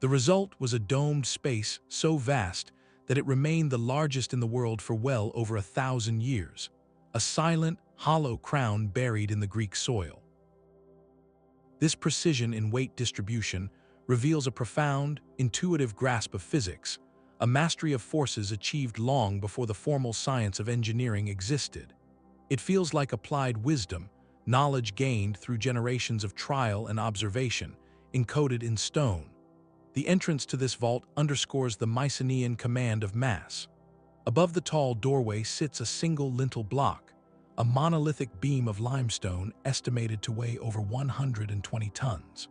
The result was a domed space so vast that it remained the largest in the world for well over 1,000 years, a silent, hollow crown buried in the Greek soil. This precision in weight distribution reveals a profound, intuitive grasp of physics, a mastery of forces achieved long before the formal science of engineering existed. It feels like applied wisdom, knowledge gained through generations of trial and observation, encoded in stone. The entrance to this vault underscores the Mycenaean command of mass. Above the tall doorway sits a single lintel block, a monolithic beam of limestone estimated to weigh over 120 tons.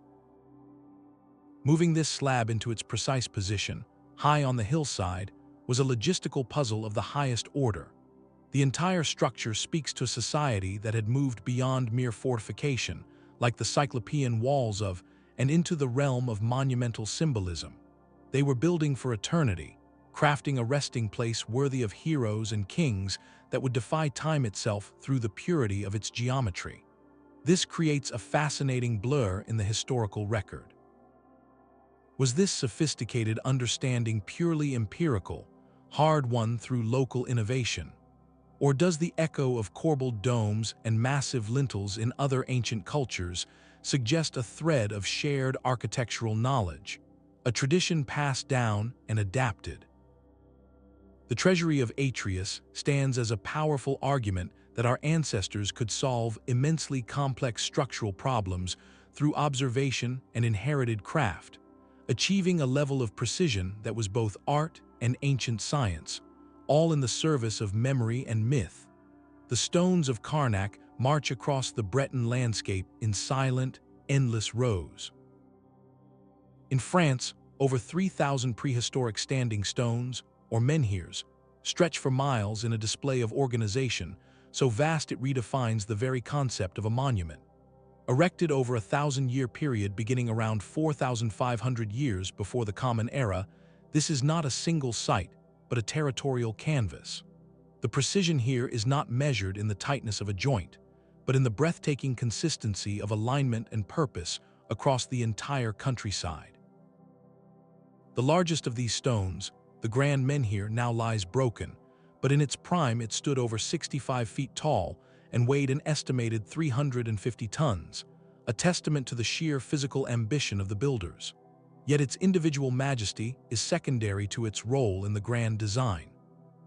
Moving this slab into its precise position, high on the hillside, was a logistical puzzle of the highest order. The entire structure speaks to a society that had moved beyond mere fortification, like the Cyclopean walls of, and into the realm of monumental symbolism. They were building for eternity, crafting a resting place worthy of heroes and kings that would defy time itself through the purity of its geometry. This creates a fascinating blur in the historical record. Was this sophisticated understanding purely empirical, hard-won through local innovation? Or does the echo of corbelled domes and massive lintels in other ancient cultures suggest a thread of shared architectural knowledge, a tradition passed down and adapted? The treasury of Atreus stands as a powerful argument that our ancestors could solve immensely complex structural problems through observation and inherited craft, achieving a level of precision that was both art and ancient science, all in the service of memory and myth. The stones of Karnak march across the Breton landscape in silent, endless rows. In France, over 3,000 prehistoric standing stones, or menhirs, stretch for miles in a display of organization so vast it redefines the very concept of a monument. Erected over a 1,000-year period beginning around 4,500 years before the Common Era, this is not a single site, but a territorial canvas. The precision here is not measured in the tightness of a joint, but in the breathtaking consistency of alignment and purpose across the entire countryside. The largest of these stones, the Grand Menhir, now lies broken, but in its prime it stood over 65 feet tall and weighed an estimated 350 tons, a testament to the sheer physical ambition of the builders. Yet its individual majesty is secondary to its role in the grand design.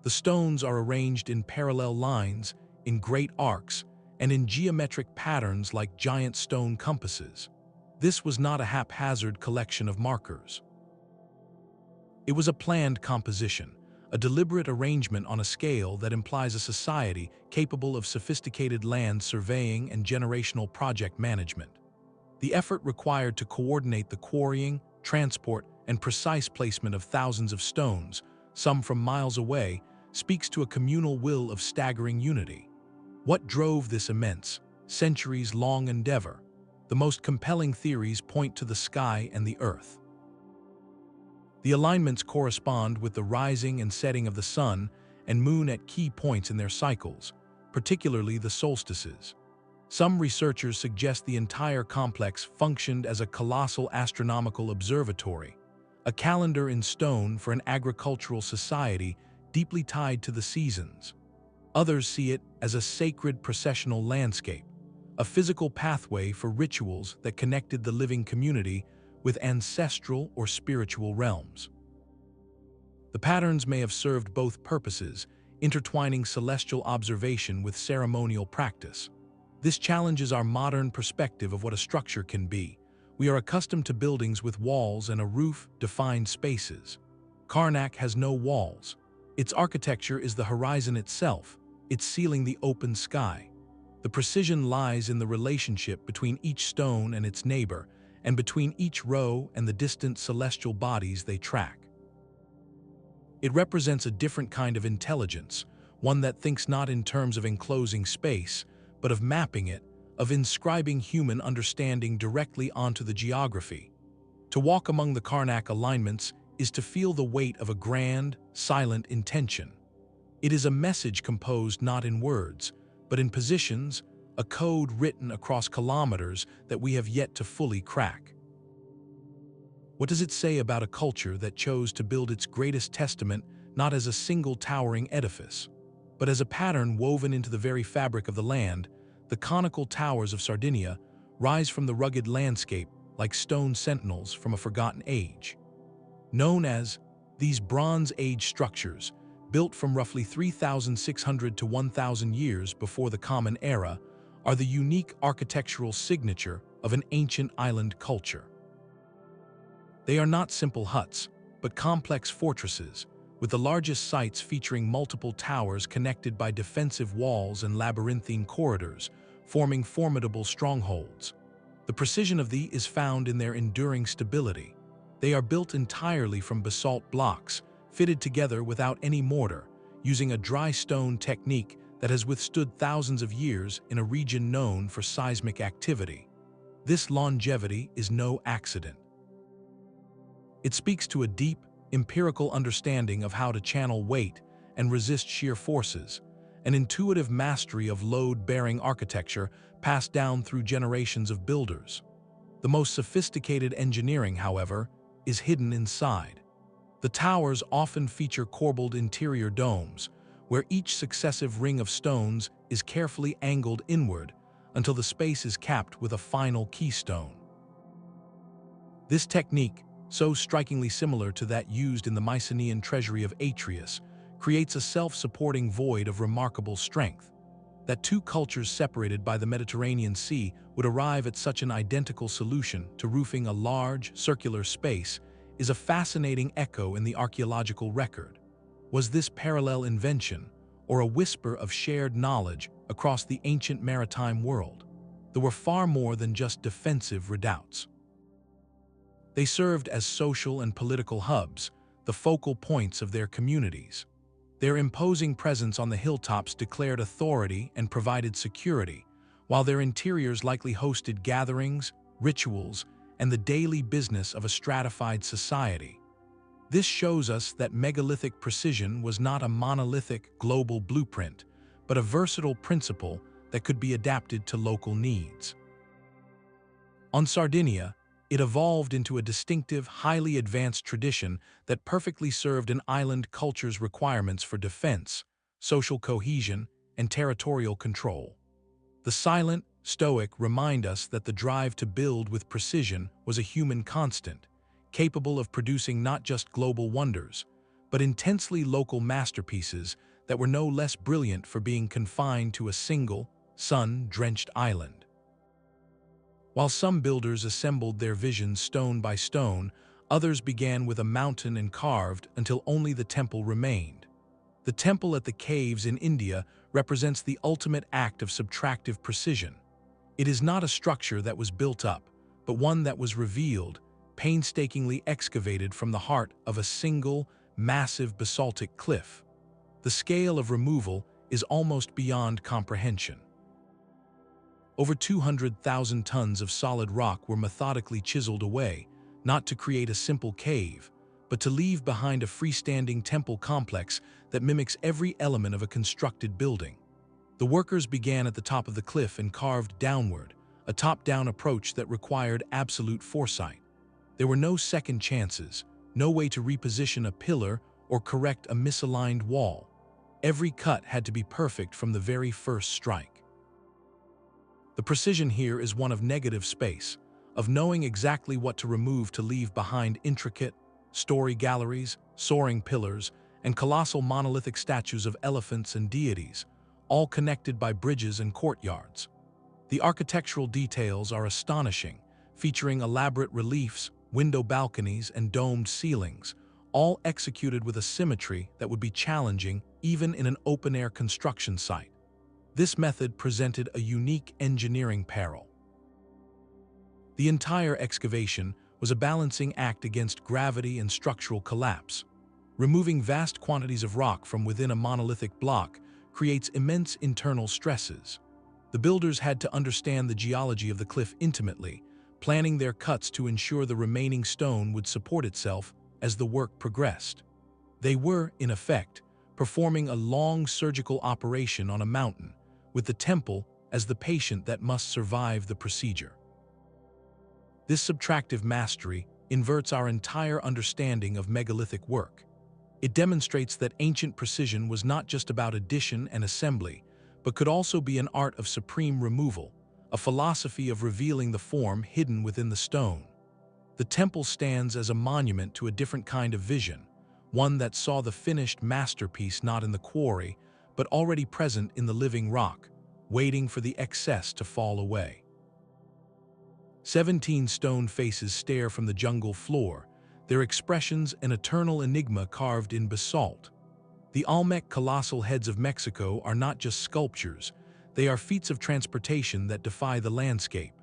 The stones are arranged in parallel lines, in great arcs, and in geometric patterns like giant stone compasses. This was not a haphazard collection of markers. It was a planned composition, a deliberate arrangement on a scale that implies a society capable of sophisticated land surveying and generational project management. The effort required to coordinate the quarrying, transport, and precise placement of thousands of stones, some from miles away, speaks to a communal will of staggering unity. What drove this immense, centuries-long endeavor? The most compelling theories point to the sky and the earth. The alignments correspond with the rising and setting of the sun and moon at key points in their cycles, particularly the solstices. Some researchers suggest the entire complex functioned as a colossal astronomical observatory, a calendar in stone for an agricultural society deeply tied to the seasons. Others see it as a sacred processional landscape, a physical pathway for rituals that connected the living community with ancestral or spiritual realms. The patterns may have served both purposes, intertwining celestial observation with ceremonial practice. This challenges our modern perspective of what a structure can be. We are accustomed to buildings with walls and a roof-defined spaces. Karnak has no walls. Its architecture is the horizon itself, its ceiling the open sky. The precision lies in the relationship between each stone and its neighbor, and between each row and the distant celestial bodies they track. It represents a different kind of intelligence, one that thinks not in terms of enclosing space, but of mapping it, of inscribing human understanding directly onto the geography. To walk among the Karnak alignments is to feel the weight of a grand, silent intention. It is a message composed not in words, but in positions, a code written across kilometers that we have yet to fully crack. What does it say about a culture that chose to build its greatest testament not as a single towering edifice, but as a pattern woven into the very fabric of the land? The conical towers of Sardinia rise from the rugged landscape like stone sentinels from a forgotten age. Known as these Bronze Age structures, built from roughly 3,600 to 1,000 years before the Common Era, are the unique architectural signature of an ancient island culture. They are not simple huts, but complex fortresses, with the largest sites featuring multiple towers connected by defensive walls and labyrinthine corridors, forming formidable strongholds. The precision of these is found in their enduring stability. They are built entirely from basalt blocks, fitted together without any mortar, using a dry stone technique that has withstood thousands of years in a region known for seismic activity. This longevity is no accident. It speaks to a deep, empirical understanding of how to channel weight and resist shear forces, an intuitive mastery of load-bearing architecture passed down through generations of builders. The most sophisticated engineering, however, is hidden inside. The towers often feature corbelled interior domes, where each successive ring of stones is carefully angled inward until the space is capped with a final keystone. This technique, so strikingly similar to that used in the Mycenaean treasury of Atreus, creates a self-supporting void of remarkable strength. That two cultures separated by the Mediterranean Sea would arrive at such an identical solution to roofing a large, circular space is a fascinating echo in the archaeological record. Was this parallel invention, or a whisper of shared knowledge across the ancient maritime world? There were far more than just defensive redoubts. They served as social and political hubs, the focal points of their communities. Their imposing presence on the hilltops declared authority and provided security, while their interiors likely hosted gatherings, rituals, and the daily business of a stratified society. This shows us that megalithic precision was not a monolithic global blueprint, but a versatile principle that could be adapted to local needs. On Sardinia, it evolved into a distinctive, highly advanced tradition that perfectly served an island culture's requirements for defense, social cohesion, and territorial control. The silent, stoic remind us that the drive to build with precision was a human constant, capable of producing not just global wonders, but intensely local masterpieces that were no less brilliant for being confined to a single, sun-drenched island. While some builders assembled their visions stone by stone, others began with a mountain and carved until only the temple remained. The temple at the caves in India represents the ultimate act of subtractive precision. It is not a structure that was built up, but one that was revealed, painstakingly excavated from the heart of a single, massive basaltic cliff. The scale of removal is almost beyond comprehension. Over 200,000 tons of solid rock were methodically chiseled away, not to create a simple cave, but to leave behind a freestanding temple complex that mimics every element of a constructed building. The workers began at the top of the cliff and carved downward, a top-down approach that required absolute foresight. There were no second chances, no way to reposition a pillar or correct a misaligned wall. Every cut had to be perfect from the very first strike. The precision here is one of negative space, of knowing exactly what to remove to leave behind intricate, story galleries, soaring pillars, and colossal monolithic statues of elephants and deities, all connected by bridges and courtyards. The architectural details are astonishing, featuring elaborate reliefs, window balconies, and domed ceilings, all executed with a symmetry that would be challenging even in an open-air construction site. This method presented a unique engineering peril. The entire excavation was a balancing act against gravity and structural collapse. Removing vast quantities of rock from within a monolithic block creates immense internal stresses. The builders had to understand the geology of the cliff intimately, planning their cuts to ensure the remaining stone would support itself as the work progressed. They were, in effect, performing a long surgical operation on a mountain, with the temple as the patient that must survive the procedure. This subtractive mastery inverts our entire understanding of megalithic work. It demonstrates that ancient precision was not just about addition and assembly, but could also be an art of supreme removal, a philosophy of revealing the form hidden within the stone. The temple stands as a monument to a different kind of vision, one that saw the finished masterpiece not in the quarry, but already present in the living rock, waiting for the excess to fall away. 17 stone faces stare from the jungle floor, their expressions an eternal enigma carved in basalt. The Olmec colossal heads of Mexico are not just sculptures, they are feats of transportation that defy the landscape.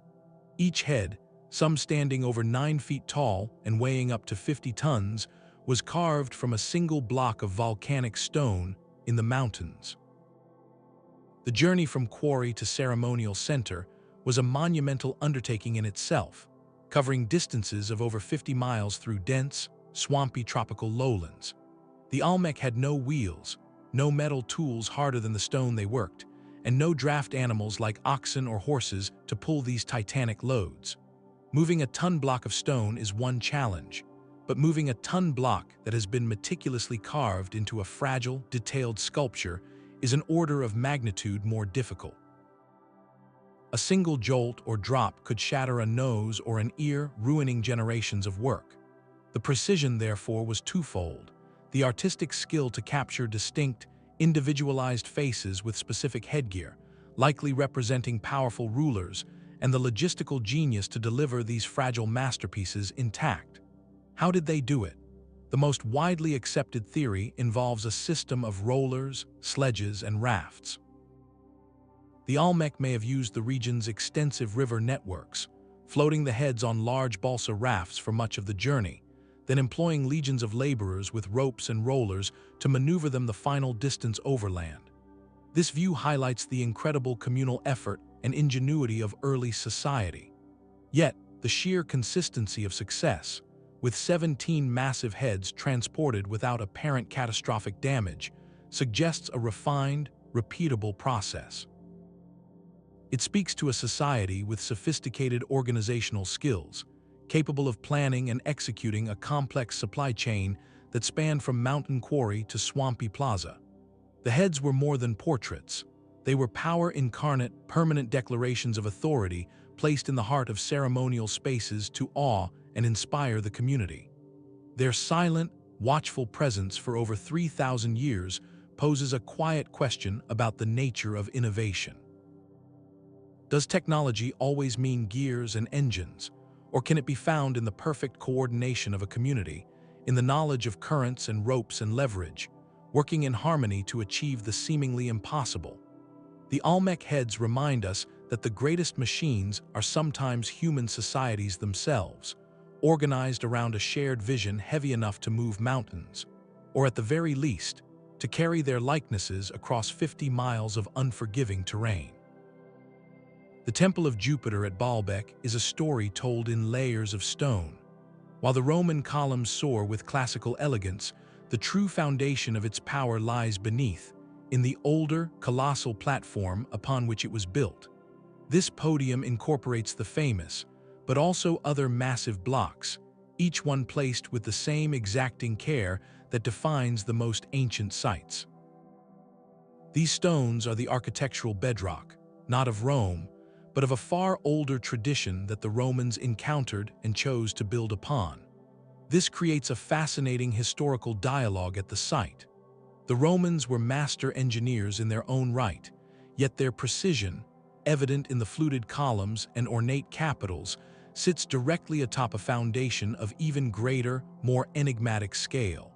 Each head, some standing over 9 feet tall and weighing up to 50 tons, was carved from a single block of volcanic stone in the mountains. The journey from quarry to ceremonial center was a monumental undertaking in itself, covering distances of over 50 miles through dense, swampy tropical lowlands. The Olmec had no wheels, no metal tools harder than the stone they worked, and no draft animals like oxen or horses to pull these titanic loads. Moving a ton block of stone is one challenge, but moving a ton block that has been meticulously carved into a fragile, detailed sculpture is an order of magnitude more difficult. A single jolt or drop could shatter a nose or an ear, ruining generations of work. The precision, therefore, was twofold: the artistic skill to capture distinct, individualized faces with specific headgear, likely representing powerful rulers, and the logistical genius to deliver these fragile masterpieces intact. How did they do it? The most widely accepted theory involves a system of rollers, sledges, and rafts. The Olmec may have used the region's extensive river networks, floating the heads on large balsa rafts for much of the journey, then employing legions of laborers with ropes and rollers to maneuver them the final distance overland. This view highlights the incredible communal effort and ingenuity of early society. Yet, the sheer consistency of success, with 17 massive heads transported without apparent catastrophic damage, suggests a refined, repeatable process. It speaks to a society with sophisticated organizational skills, capable of planning and executing a complex supply chain that spanned from mountain quarry to swampy plaza. The heads were more than portraits. They were power incarnate, permanent declarations of authority placed in the heart of ceremonial spaces to awe and inspire the community. Their silent, watchful presence for over 3,000 years poses a quiet question about the nature of innovation. Does technology always mean gears and engines, or can it be found in the perfect coordination of a community, in the knowledge of currents and ropes and leverage, working in harmony to achieve the seemingly impossible? The Olmec heads remind us that the greatest machines are sometimes human societies themselves, organized around a shared vision heavy enough to move mountains, or at the very least, to carry their likenesses across 50 miles of unforgiving terrain. The Temple of Jupiter at Baalbek is a story told in layers of stone. While the Roman columns soar with classical elegance, the true foundation of its power lies beneath, in the older, colossal platform upon which it was built. This podium incorporates the famous, but also other massive blocks, each one placed with the same exacting care that defines the most ancient sites. These stones are the architectural bedrock, not of Rome, but of a far older tradition that the Romans encountered and chose to build upon. This creates a fascinating historical dialogue at the site. The Romans were master engineers in their own right, yet their precision, evident in the fluted columns and ornate capitals, sits directly atop a foundation of even greater, more enigmatic scale.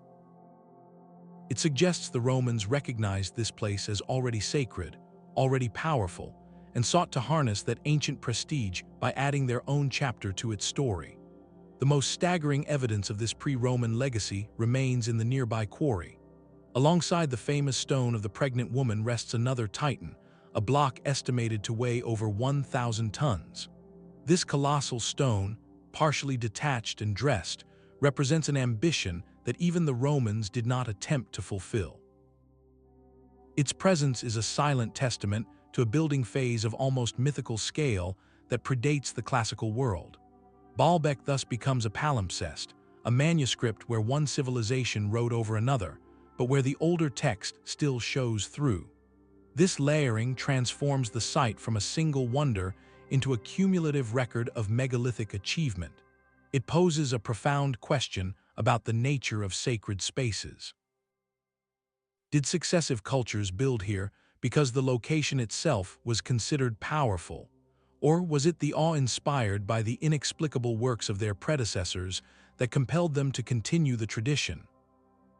It suggests the Romans recognized this place as already sacred, already powerful, and sought to harness that ancient prestige by adding their own chapter to its story. The most staggering evidence of this pre-Roman legacy remains in the nearby Quarry. Alongside the famous stone of the pregnant woman rests another titan, a block estimated to weigh over 1,000 tons. This colossal stone, partially detached and dressed, represents an ambition that even the Romans did not attempt to fulfill. Its presence is a silent testament to a building phase of almost mythical scale that predates the classical world. Baalbek thus becomes a palimpsest, a manuscript where one civilization wrote over another, but where the older text still shows through. This layering transforms the site from a single wonder into a cumulative record of megalithic achievement. It poses a profound question about the nature of sacred spaces. Did successive cultures build here because the location itself was considered powerful, or was it the awe inspired by the inexplicable works of their predecessors that compelled them to continue the tradition?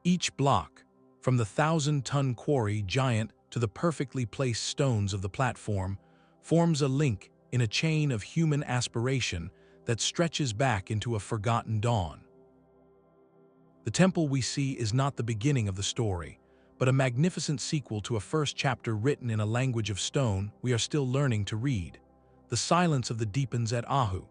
Each block, from the 1,000-ton quarry giant to the perfectly placed stones of the platform, forms a link in a chain of human aspiration that stretches back into a forgotten dawn. The temple we see is not the beginning of the story, but a magnificent sequel to a first chapter written in a language of stone we are still learning to read. The silence of the deepens at Ahu.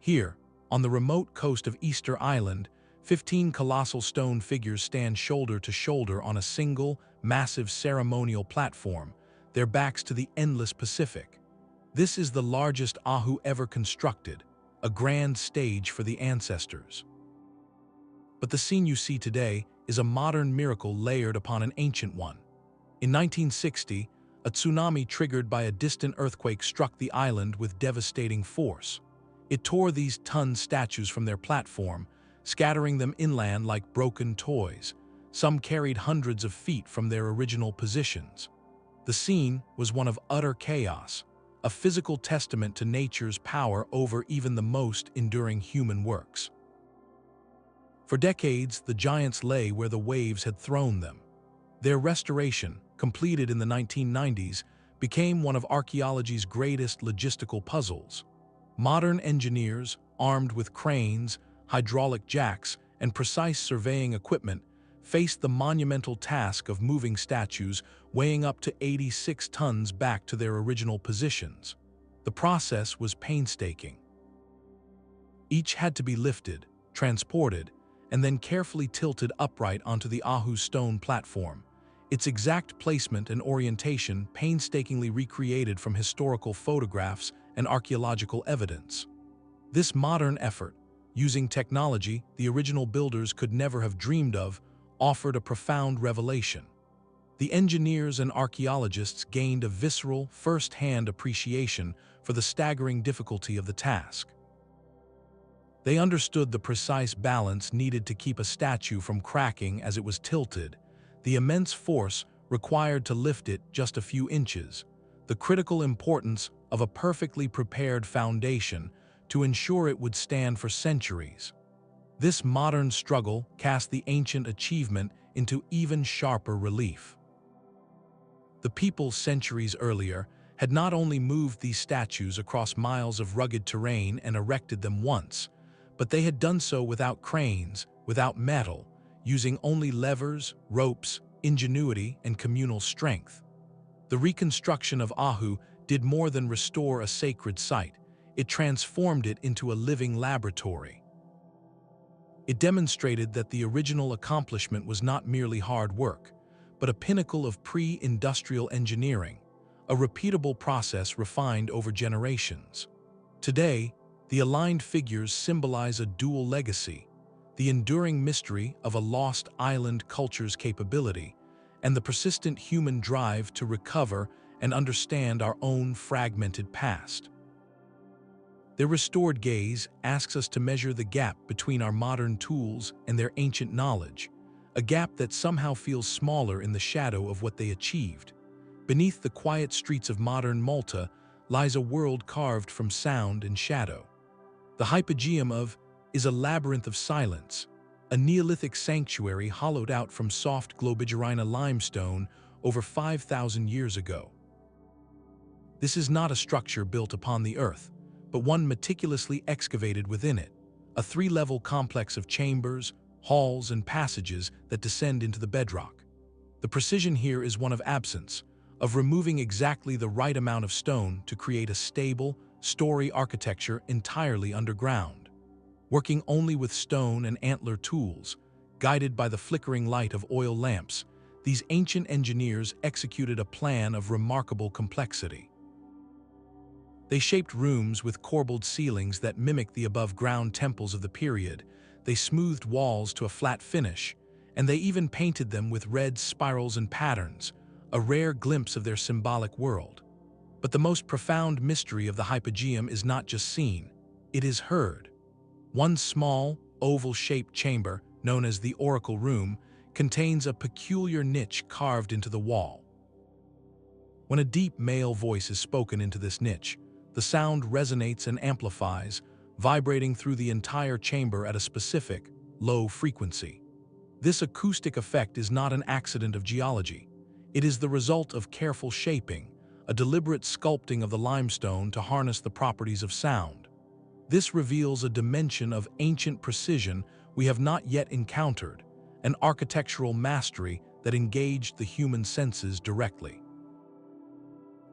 Here, on the remote coast of Easter Island, 15 colossal stone figures stand shoulder to shoulder on a single, massive ceremonial platform, their backs to the endless Pacific. This is the largest Ahu ever constructed, a grand stage for the ancestors. But the scene you see today is a modern miracle layered upon an ancient one. In 1960, a tsunami triggered by a distant earthquake struck the island with devastating force. It tore these ton statues from their platform, scattering them inland like broken toys. Some carried hundreds of feet from their original positions. The scene was one of utter chaos, a physical testament to nature's power over even the most enduring human works. For decades, the giants lay where the waves had thrown them. Their restoration, completed in the 1990s, became one of archaeology's greatest logistical puzzles. Modern engineers, armed with cranes, hydraulic jacks, and precise surveying equipment, faced the monumental task of moving statues weighing up to 86 tons back to their original positions. The process was painstaking. Each had to be lifted, transported, and then carefully tilted upright onto the Ahu stone platform, its exact placement and orientation painstakingly recreated from historical photographs and archaeological evidence. This modern effort, using technology the original builders could never have dreamed of, offered a profound revelation. The engineers and archaeologists gained a visceral, first-hand appreciation for the staggering difficulty of the task. They understood the precise balance needed to keep a statue from cracking as it was tilted, the immense force required to lift it just a few inches, the critical importance of a perfectly prepared foundation to ensure it would stand for centuries. This modern struggle cast the ancient achievement into even sharper relief. The people centuries earlier had not only moved these statues across miles of rugged terrain and erected them once, but they had done so without cranes, without metal, using only levers, ropes, ingenuity, and communal strength. The reconstruction of Ahu did more than restore a sacred site. It transformed it into a living laboratory. It demonstrated that the original accomplishment was not merely hard work, but a pinnacle of pre-industrial engineering, a repeatable process refined over generations. Today, the aligned figures symbolize a dual legacy: the enduring mystery of a lost island culture's capability, and the persistent human drive to recover and understand our own fragmented past. Their restored gaze asks us to measure the gap between our modern tools and their ancient knowledge, a gap that somehow feels smaller in the shadow of what they achieved. Beneath the quiet streets of modern Malta lies a world carved from sound and shadow. The hypogeum of is a labyrinth of silence, a Neolithic sanctuary hollowed out from soft Globigerina limestone over 5,000 years ago. This is not a structure built upon the earth, but one meticulously excavated within it, a three-level complex of chambers, halls, and passages that descend into the bedrock. The precision here is one of absence, of removing exactly the right amount of stone to create a stable, story architecture entirely underground. Working only with stone and antler tools, guided by the flickering light of oil lamps, these ancient engineers executed a plan of remarkable complexity. They shaped rooms with corbelled ceilings that mimicked the above-ground temples of the period. They smoothed walls to a flat finish, and they even painted them with red spirals and patterns, a rare glimpse of their symbolic world. But the most profound mystery of the hypogeum is not just seen, it is heard. One small, oval-shaped chamber, known as the Oracle Room, contains a peculiar niche carved into the wall. When a deep male voice is spoken into this niche, the sound resonates and amplifies, vibrating through the entire chamber at a specific, low frequency. This acoustic effect is not an accident of geology. It is the result of careful shaping, a deliberate sculpting of the limestone to harness the properties of sound. This reveals a dimension of ancient precision we have not yet encountered, an architectural mastery that engaged the human senses directly.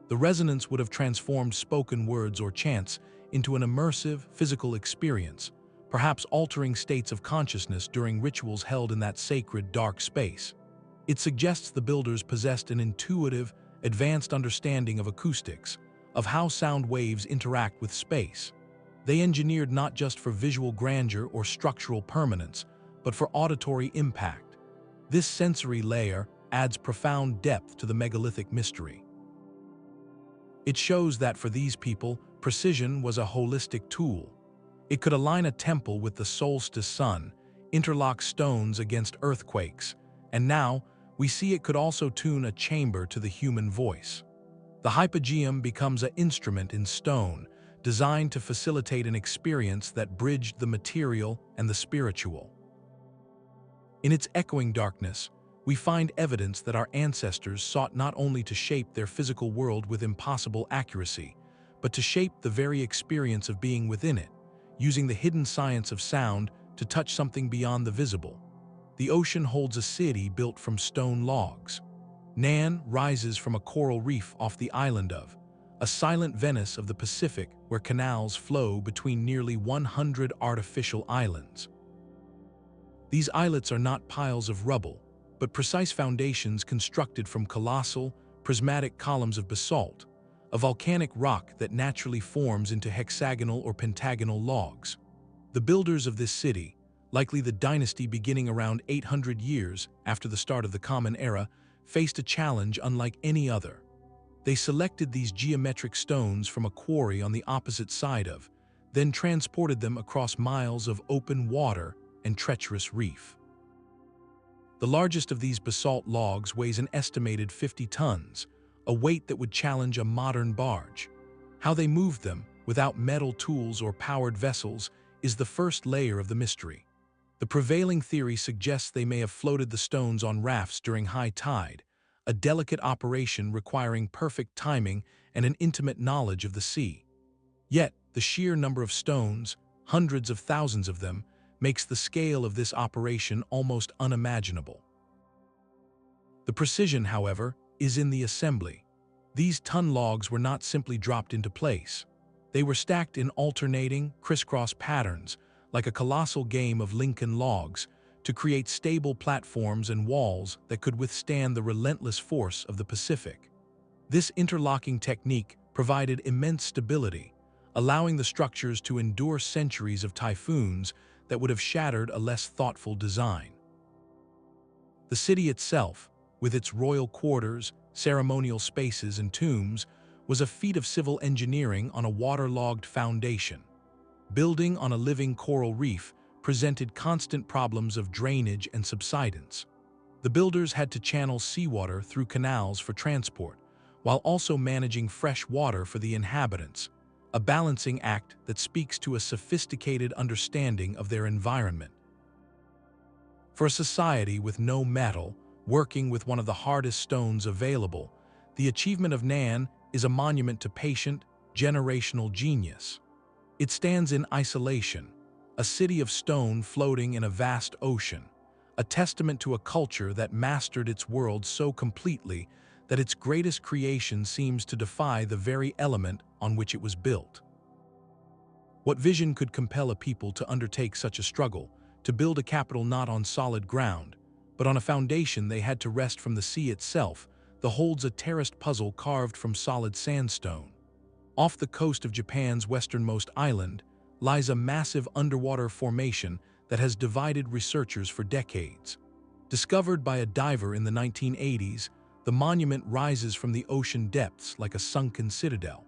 The resonance would have transformed spoken words or chants into an immersive, physical experience, perhaps altering states of consciousness during rituals held in that sacred, dark space. It suggests the builders possessed an intuitive, advanced understanding of acoustics, of how sound waves interact with space. They engineered not just for visual grandeur or structural permanence, but for auditory impact. This sensory layer adds profound depth to the megalithic mystery. It shows that for these people, precision was a holistic tool. It could align a temple with the solstice sun, interlock stones against earthquakes, and now we see it could also tune a chamber to the human voice. The hypogeum becomes an instrument in stone, designed to facilitate an experience that bridged the material and the spiritual. In its echoing darkness, we find evidence that our ancestors sought not only to shape their physical world with impossible accuracy, but to shape the very experience of being within it, using the hidden science of sound to touch something beyond the visible. The ocean holds a city built from stone logs. Nan rises from a coral reef off the island of, a silent Venice of the Pacific where canals flow between nearly 100 artificial islands. These islets are not piles of rubble, but precise foundations constructed from colossal, prismatic columns of basalt, a volcanic rock that naturally forms into hexagonal or pentagonal logs. The builders of this city, likely the dynasty beginning around 800 years after the start of the Common Era, faced a challenge unlike any other. They selected these geometric stones from a quarry on the opposite side of, then transported them across miles of open water and treacherous reef. The largest of these basalt logs weighs an estimated 50 tons, a weight that would challenge a modern barge. How they moved them, without metal tools or powered vessels, is the first layer of the mystery. The prevailing theory suggests they may have floated the stones on rafts during high tide, a delicate operation requiring perfect timing and an intimate knowledge of the sea. Yet, the sheer number of stones, hundreds of thousands of them, makes the scale of this operation almost unimaginable. The precision, however, is in the assembly. These ton logs were not simply dropped into place. They were stacked in alternating, crisscross patterns, like a colossal game of Lincoln logs, to create stable platforms and walls that could withstand the relentless force of the Pacific. This interlocking technique provided immense stability, allowing the structures to endure centuries of typhoons that would have shattered a less thoughtful design. The city itself, with its royal quarters, ceremonial spaces, and tombs, was a feat of civil engineering on a waterlogged foundation. Building on a living coral reef presented constant problems of drainage and subsidence. The builders had to channel seawater through canals for transport, while also managing fresh water for the inhabitants, a balancing act that speaks to a sophisticated understanding of their environment. For a society with no metal, working with one of the hardest stones available, the achievement of Nan is a monument to patient, generational genius. It stands in isolation, a city of stone floating in a vast ocean, a testament to a culture that mastered its world so completely that its greatest creation seems to defy the very element on which it was built. What vision could compel a people to undertake such a struggle, to build a capital not on solid ground, but on a foundation they had to wrest from the sea itself, that holds a terraced puzzle carved from solid sandstone? Off the coast of Japan's westernmost island lies a massive underwater formation that has divided researchers for decades. Discovered by a diver in the 1980s, the monument rises from the ocean depths like a sunken citadel.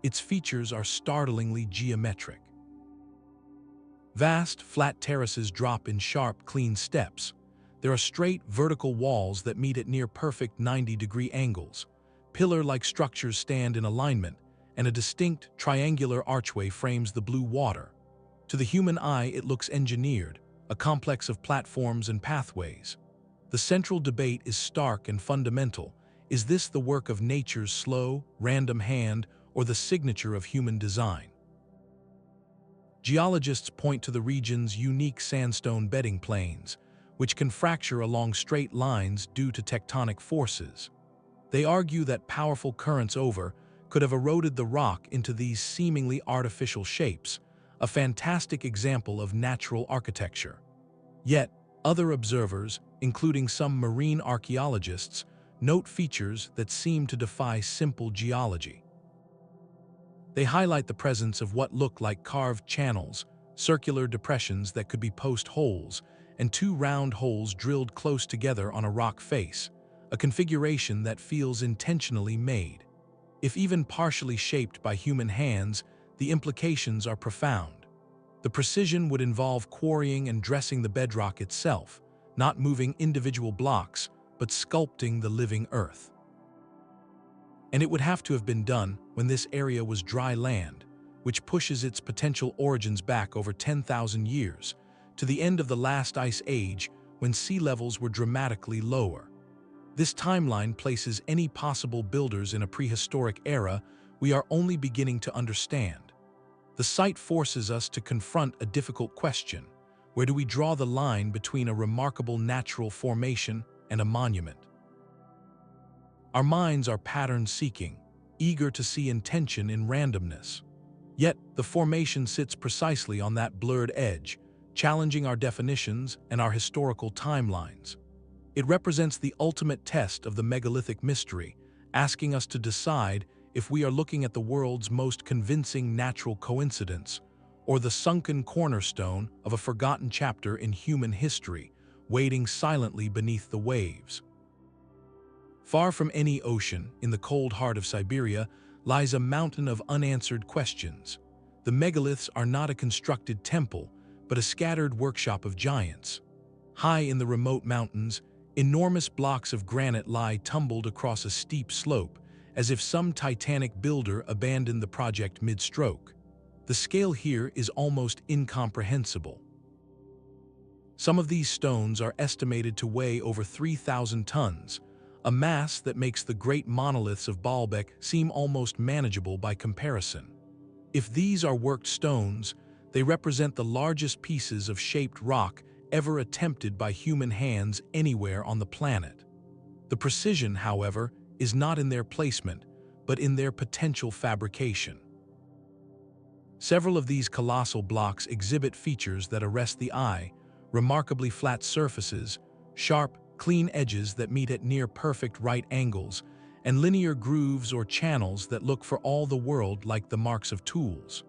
Its features are startlingly geometric. Vast, flat terraces drop in sharp, clean steps. There are straight, vertical walls that meet at near-perfect 90-degree angles. Pillar-like structures stand in alignment, and a distinct, triangular archway frames the blue water. To the human eye, it looks engineered, a complex of platforms and pathways. The central debate is stark and fundamental. Is this the work of nature's slow, random hand, or the signature of human design? Geologists point to the region's unique sandstone bedding plains, which can fracture along straight lines due to tectonic forces. They argue that powerful currents could have eroded the rock into these seemingly artificial shapes, a fantastic example of natural architecture. Yet, other observers, including some marine archaeologists, note features that seem to defy simple geology. They highlight the presence of what look like carved channels, circular depressions that could be post holes, and two round holes drilled close together on a rock face, a configuration that feels intentionally made. If even partially shaped by human hands, the implications are profound. The precision would involve quarrying and dressing the bedrock itself, not moving individual blocks, but sculpting the living earth. And it would have to have been done when this area was dry land, which pushes its potential origins back over 10,000 years, to the end of the last ice age when sea levels were dramatically lower. This timeline places any possible builders in a prehistoric era we are only beginning to understand. The site forces us to confront a difficult question: where do we draw the line between a remarkable natural formation and a monument? Our minds are pattern-seeking, eager to see intention in randomness. Yet, the formation sits precisely on that blurred edge, challenging our definitions and our historical timelines. It represents the ultimate test of the megalithic mystery, asking us to decide if we are looking at the world's most convincing natural coincidence, or the sunken cornerstone of a forgotten chapter in human history, waiting silently beneath the waves. Far from any ocean, in the cold heart of Siberia, lies a mountain of unanswered questions. The megaliths are not a constructed temple, but a scattered workshop of giants. High in the remote mountains, enormous blocks of granite lie tumbled across a steep slope, as if some titanic builder abandoned the project mid-stroke. The scale here is almost incomprehensible. Some of these stones are estimated to weigh over 3,000 tons, a mass that makes the great monoliths of Baalbek seem almost manageable by comparison. If these are worked stones, they represent the largest pieces of shaped rock ever attempted by human hands anywhere on the planet. The precision, however, is not in their placement, but in their potential fabrication. Several of these colossal blocks exhibit features that arrest the eye: remarkably flat surfaces, sharp, clean edges that meet at near-perfect right angles, and linear grooves or channels that look for all the world like the marks of tools.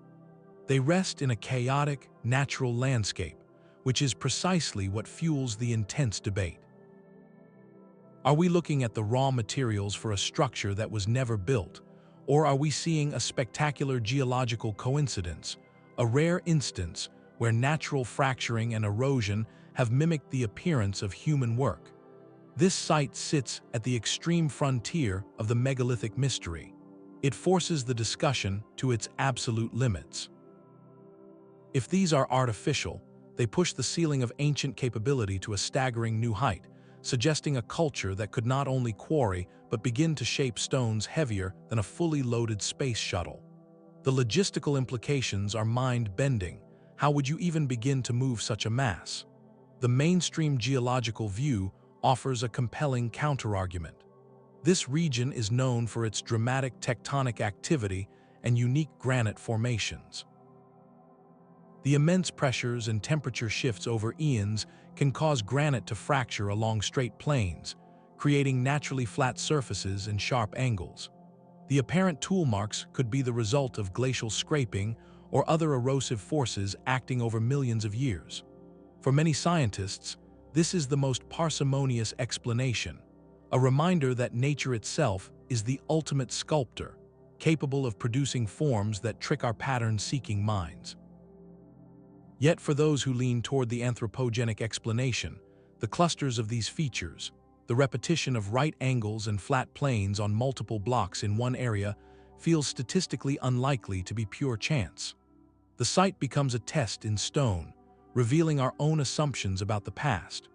They rest in a chaotic, natural landscape, which is precisely what fuels the intense debate. Are we looking at the raw materials for a structure that was never built, or are we seeing a spectacular geological coincidence, a rare instance where natural fracturing and erosion have mimicked the appearance of human work? This site sits at the extreme frontier of the megalithic mystery. It forces the discussion to its absolute limits. If these are artificial, they push the ceiling of ancient capability to a staggering new height, suggesting a culture that could not only quarry but begin to shape stones heavier than a fully loaded space shuttle. The logistical implications are mind-bending. How would you even begin to move such a mass? The mainstream geological view offers a compelling counterargument. This region is known for its dramatic tectonic activity and unique granite formations. The immense pressures and temperature shifts over eons can cause granite to fracture along straight planes, creating naturally flat surfaces and sharp angles. The apparent tool marks could be the result of glacial scraping or other erosive forces acting over millions of years. For many scientists, this is the most parsimonious explanation, a reminder that nature itself is the ultimate sculptor, capable of producing forms that trick our pattern-seeking minds. Yet for those who lean toward the anthropogenic explanation, the clusters of these features, the repetition of right angles and flat planes on multiple blocks in one area, feels statistically unlikely to be pure chance. The site becomes a test in stone, revealing our own assumptions about the past.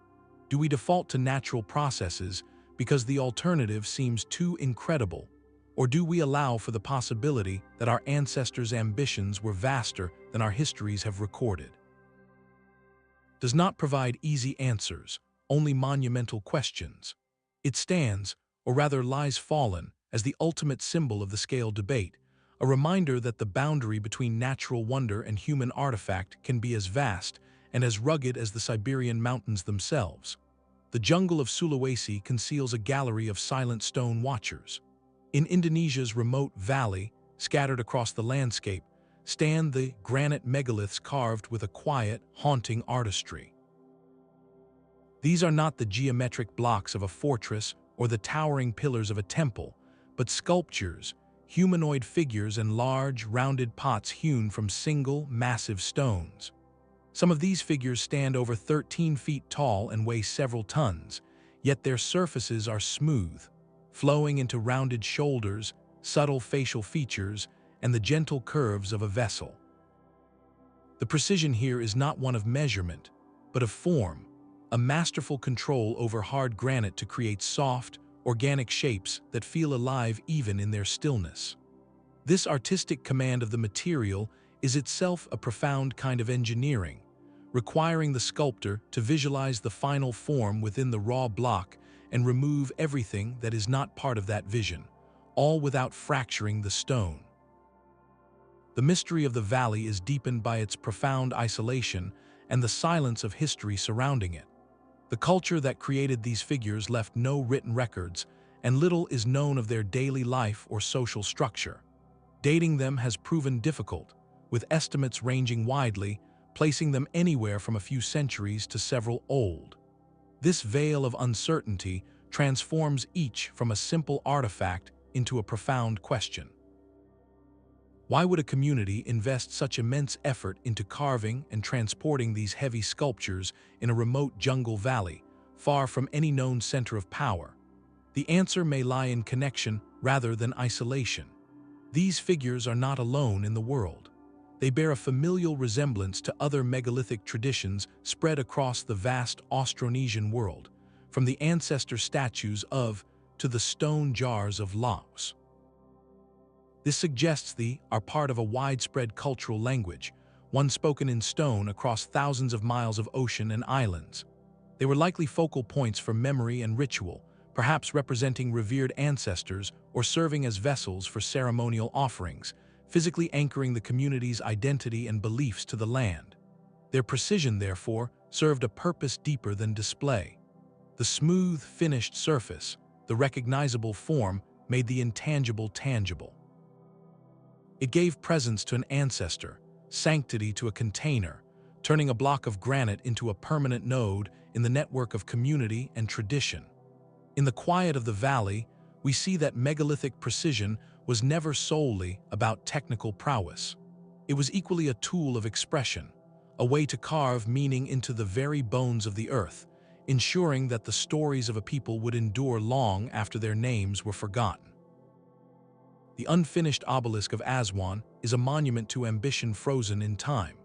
Do we default to natural processes because the alternative seems too incredible, or do we allow for the possibility that our ancestors' ambitions were vaster than our histories have recorded? Does not provide easy answers, only monumental questions. It stands, or rather lies fallen, as the ultimate symbol of the scale debate, a reminder that the boundary between natural wonder and human artifact can be as vast and as rugged as the Siberian mountains themselves. The jungle of Sulawesi conceals a gallery of silent stone watchers. In Indonesia's remote valley, scattered across the landscape, stand the granite megaliths carved with a quiet, haunting artistry. These are not the geometric blocks of a fortress or the towering pillars of a temple, but sculptures, humanoid figures and large, rounded pots hewn from single, massive stones. Some of these figures stand over 13 feet tall and weigh several tons, yet their surfaces are smooth, flowing into rounded shoulders, subtle facial features, and the gentle curves of a vessel. The precision here is not one of measurement, but of form, a masterful control over hard granite to create soft, organic shapes that feel alive even in their stillness. This artistic command of the material is itself a profound kind of engineering, requiring the sculptor to visualize the final form within the raw block and remove everything that is not part of that vision, all without fracturing the stone. The mystery of the valley is deepened by its profound isolation and the silence of history surrounding it. The culture that created these figures left no written records, and little is known of their daily life or social structure. Dating them has proven difficult, with estimates ranging widely, placing them anywhere from a few centuries to several old. This veil of uncertainty transforms each from a simple artifact into a profound question. Why would a community invest such immense effort into carving and transporting these heavy sculptures in a remote jungle valley, far from any known center of power? The answer may lie in connection rather than isolation. These figures are not alone in the world. They bear a familial resemblance to other megalithic traditions spread across the vast Austronesian world, from the ancestor statues of to the stone jars of Laos. This suggests they are part of a widespread cultural language, one spoken in stone across thousands of miles of ocean and islands. They were likely focal points for memory and ritual, perhaps representing revered ancestors or serving as vessels for ceremonial offerings, physically anchoring the community's identity and beliefs to the land. Their precision, therefore, served a purpose deeper than display. The smooth, finished surface, the recognizable form, made the intangible tangible. It gave presence to an ancestor, sanctity to a container, turning a block of granite into a permanent node in the network of community and tradition. In the quiet of the valley, we see that megalithic precision was never solely about technical prowess. It was equally a tool of expression, a way to carve meaning into the very bones of the earth, ensuring that the stories of a people would endure long after their names were forgotten. The unfinished obelisk of Aswan is a monument to ambition frozen in time.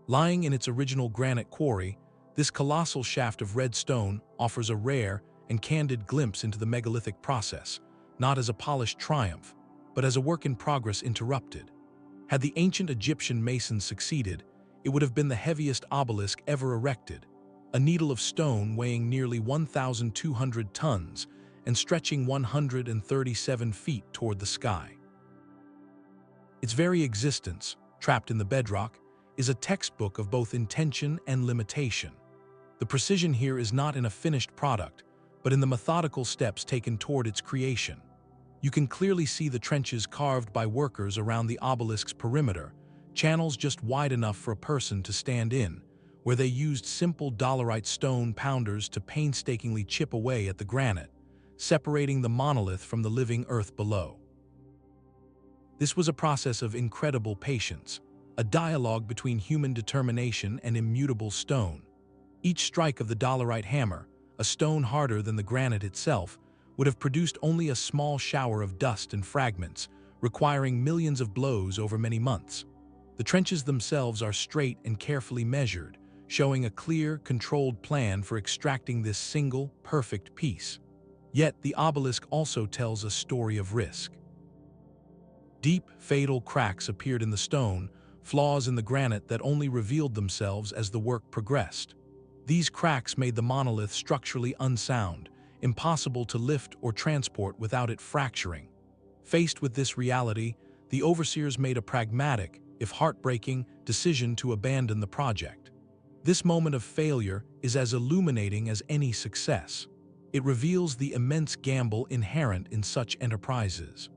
Lying in its original granite quarry, this colossal shaft of red stone offers a rare and candid glimpse into the megalithic process, not as a polished triumph, but as a work in progress interrupted. Had the ancient Egyptian masons succeeded, it would have been the heaviest obelisk ever erected, a needle of stone weighing nearly 1,200 tons and stretching 137 feet toward the sky. Its very existence, trapped in the bedrock, is a textbook of both intention and limitation. The precision here is not in a finished product, but in the methodical steps taken toward its creation. You can clearly see the trenches carved by workers around the obelisk's perimeter, channels just wide enough for a person to stand in, where they used simple dolerite stone pounders to painstakingly chip away at the granite, separating the monolith from the living earth below. This was a process of incredible patience, a dialogue between human determination and immutable stone. Each strike of the dolerite hammer, a stone harder than the granite itself, would have produced only a small shower of dust and fragments, requiring millions of blows over many months. The trenches themselves are straight and carefully measured, showing a clear, controlled plan for extracting this single, perfect piece. Yet the obelisk also tells a story of risk. Deep, fatal cracks appeared in the stone, flaws in the granite that only revealed themselves as the work progressed. These cracks made the monolith structurally unsound, impossible to lift or transport without it fracturing. Faced with this reality, the overseers made a pragmatic, if heartbreaking, decision to abandon the project. This moment of failure is as illuminating as any success. It reveals the immense gamble inherent in such enterprises.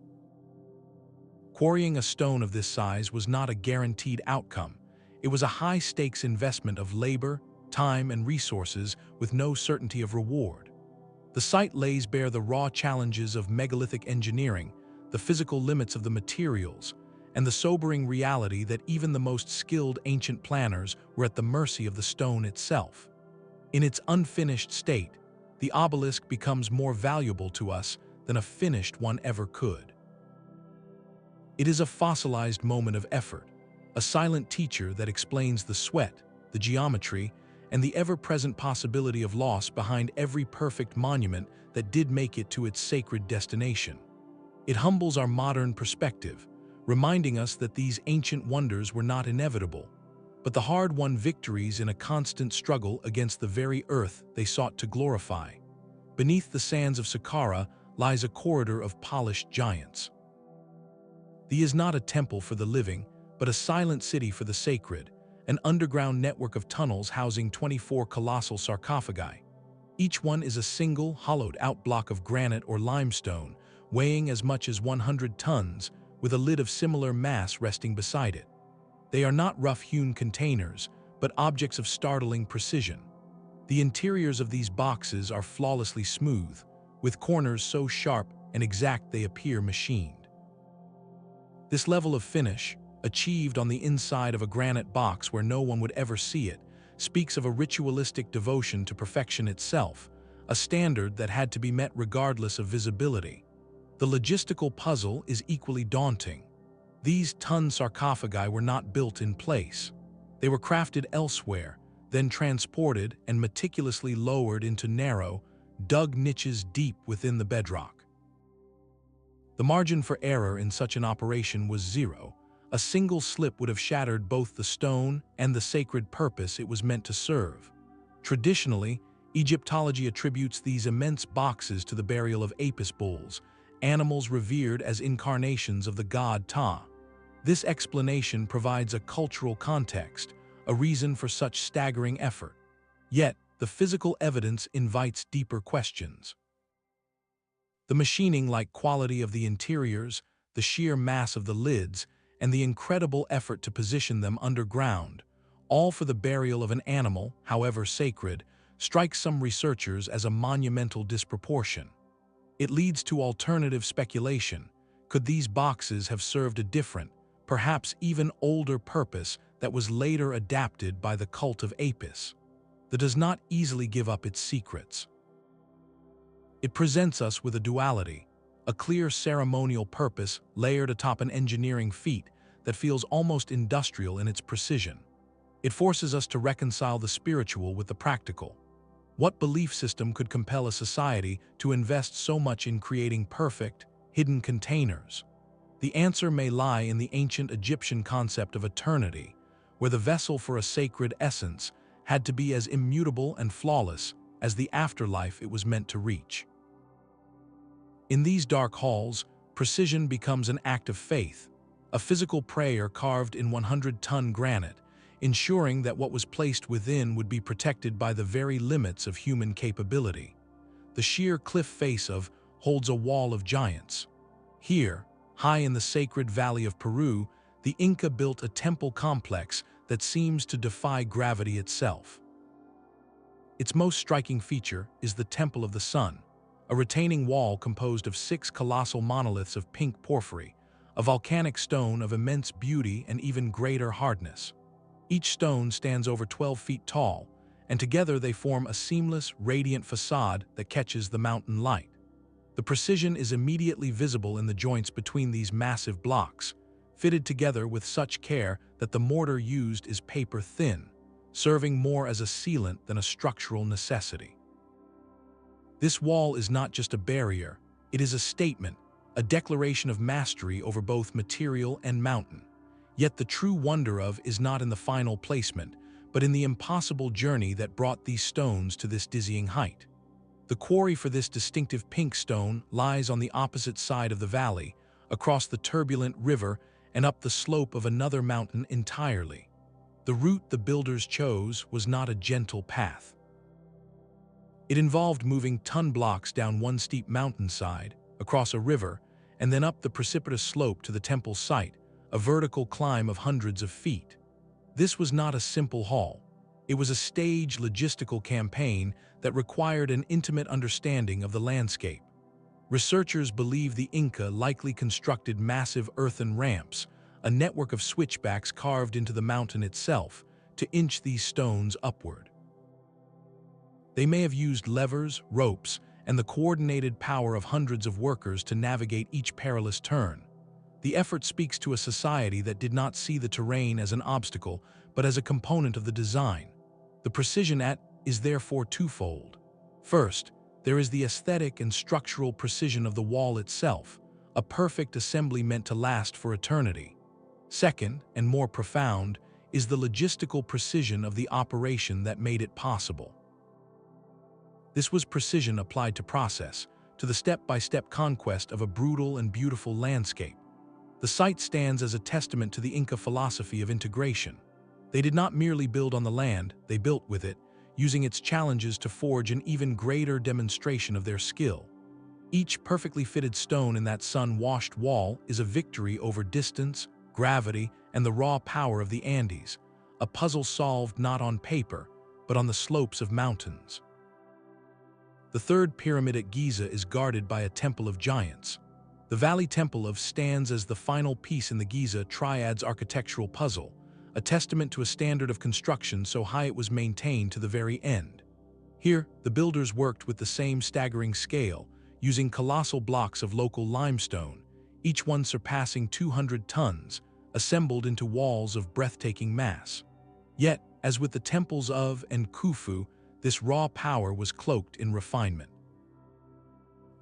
Quarrying a stone of this size was not a guaranteed outcome. It was a high-stakes investment of labor, time, and resources with no certainty of reward. The site lays bare the raw challenges of megalithic engineering, the physical limits of the materials, and the sobering reality that even the most skilled ancient planners were at the mercy of the stone itself. In its unfinished state, the obelisk becomes more valuable to us than a finished one ever could. It is a fossilized moment of effort, a silent teacher that explains the sweat, the geometry, and the ever-present possibility of loss behind every perfect monument that did make it to its sacred destination. It humbles our modern perspective, reminding us that these ancient wonders were not inevitable, but the hard-won victories in a constant struggle against the very earth they sought to glorify. Beneath the sands of Saqqara lies a corridor of polished giants. These is not a temple for the living, but a silent city for the sacred, an underground network of tunnels housing 24 colossal sarcophagi. Each one is a single, hollowed-out block of granite or limestone, weighing as much as 100 tons, with a lid of similar mass resting beside it. They are not rough-hewn containers, but objects of startling precision. The interiors of these boxes are flawlessly smooth, with corners so sharp and exact they appear machined. This level of finish, achieved on the inside of a granite box where no one would ever see it, speaks of a ritualistic devotion to perfection itself, a standard that had to be met regardless of visibility. The logistical puzzle is equally daunting. These ton sarcophagi were not built in place. They were crafted elsewhere, then transported and meticulously lowered into narrow, dug niches deep within the bedrock. The margin for error in such an operation was zero. A single slip would have shattered both the stone and the sacred purpose it was meant to serve. Traditionally, Egyptology attributes these immense boxes to the burial of Apis bulls, animals revered as incarnations of the god Ptah. This explanation provides a cultural context, a reason for such staggering effort. Yet, the physical evidence invites deeper questions. The machining-like quality of the interiors, the sheer mass of the lids, and the incredible effort to position them underground, all for the burial of an animal, however sacred, strikes some researchers as a monumental disproportion. It leads to alternative speculation. Could these boxes have served a different, perhaps even older purpose that was later adapted by the cult of Apis, that does not easily give up its secrets? It presents us with a duality, a clear ceremonial purpose layered atop an engineering feat that feels almost industrial in its precision. It forces us to reconcile the spiritual with the practical. What belief system could compel a society to invest so much in creating perfect, hidden containers? The answer may lie in the ancient Egyptian concept of eternity, where the vessel for a sacred essence had to be as immutable and flawless as the afterlife it was meant to reach. In these dark halls, precision becomes an act of faith, a physical prayer carved in 100-ton granite, ensuring that what was placed within would be protected by the very limits of human capability. The sheer cliff face of holds a wall of giants. Here, high in the sacred valley of Peru, the Inca built a temple complex that seems to defy gravity itself. Its most striking feature is the Temple of the Sun, a retaining wall composed of 6 colossal monoliths of pink porphyry, a volcanic stone of immense beauty and even greater hardness. Each stone stands over 12 feet tall, and together they form a seamless, radiant facade that catches the mountain light. The precision is immediately visible in the joints between these massive blocks, fitted together with such care that the mortar used is paper-thin, serving more as a sealant than a structural necessity. This wall is not just a barrier, it is a statement, a declaration of mastery over both material and mountain. Yet the true wonder of is not in the final placement, but in the impossible journey that brought these stones to this dizzying height. The quarry for this distinctive pink stone lies on the opposite side of the valley, across the turbulent river and up the slope of another mountain entirely. The route the builders chose was not a gentle path. It involved moving ton blocks down one steep mountainside, across a river, and then up the precipitous slope to the temple site, a vertical climb of hundreds of feet. This was not a simple haul. It was a staged logistical campaign that required an intimate understanding of the landscape. Researchers believe the Inca likely constructed massive earthen ramps, a network of switchbacks carved into the mountain itself, to inch these stones upward. They may have used levers, ropes, and the coordinated power of hundreds of workers to navigate each perilous turn. The effort speaks to a society that did not see the terrain as an obstacle, but as a component of the design. The precision is therefore twofold. First, there is the aesthetic and structural precision of the wall itself, a perfect assembly meant to last for eternity. Second, and more profound, is the logistical precision of the operation that made it possible. This was precision applied to process, to the step-by-step conquest of a brutal and beautiful landscape. The site stands as a testament to the Inca philosophy of integration. They did not merely build on the land, they built with it, using its challenges to forge an even greater demonstration of their skill. Each perfectly fitted stone in that sun-washed wall is a victory over distance, gravity, and the raw power of the Andes, a puzzle solved not on paper, but on the slopes of mountains. The third pyramid at Giza is guarded by a temple of giants. The Valley Temple of stands as the final piece in the Giza triad's architectural puzzle, a testament to a standard of construction so high it was maintained to the very end. Here, the builders worked with the same staggering scale, using colossal blocks of local limestone, each one surpassing 200 tons, assembled into walls of breathtaking mass. Yet, as with the temples of and Khufu, this raw power was cloaked in refinement.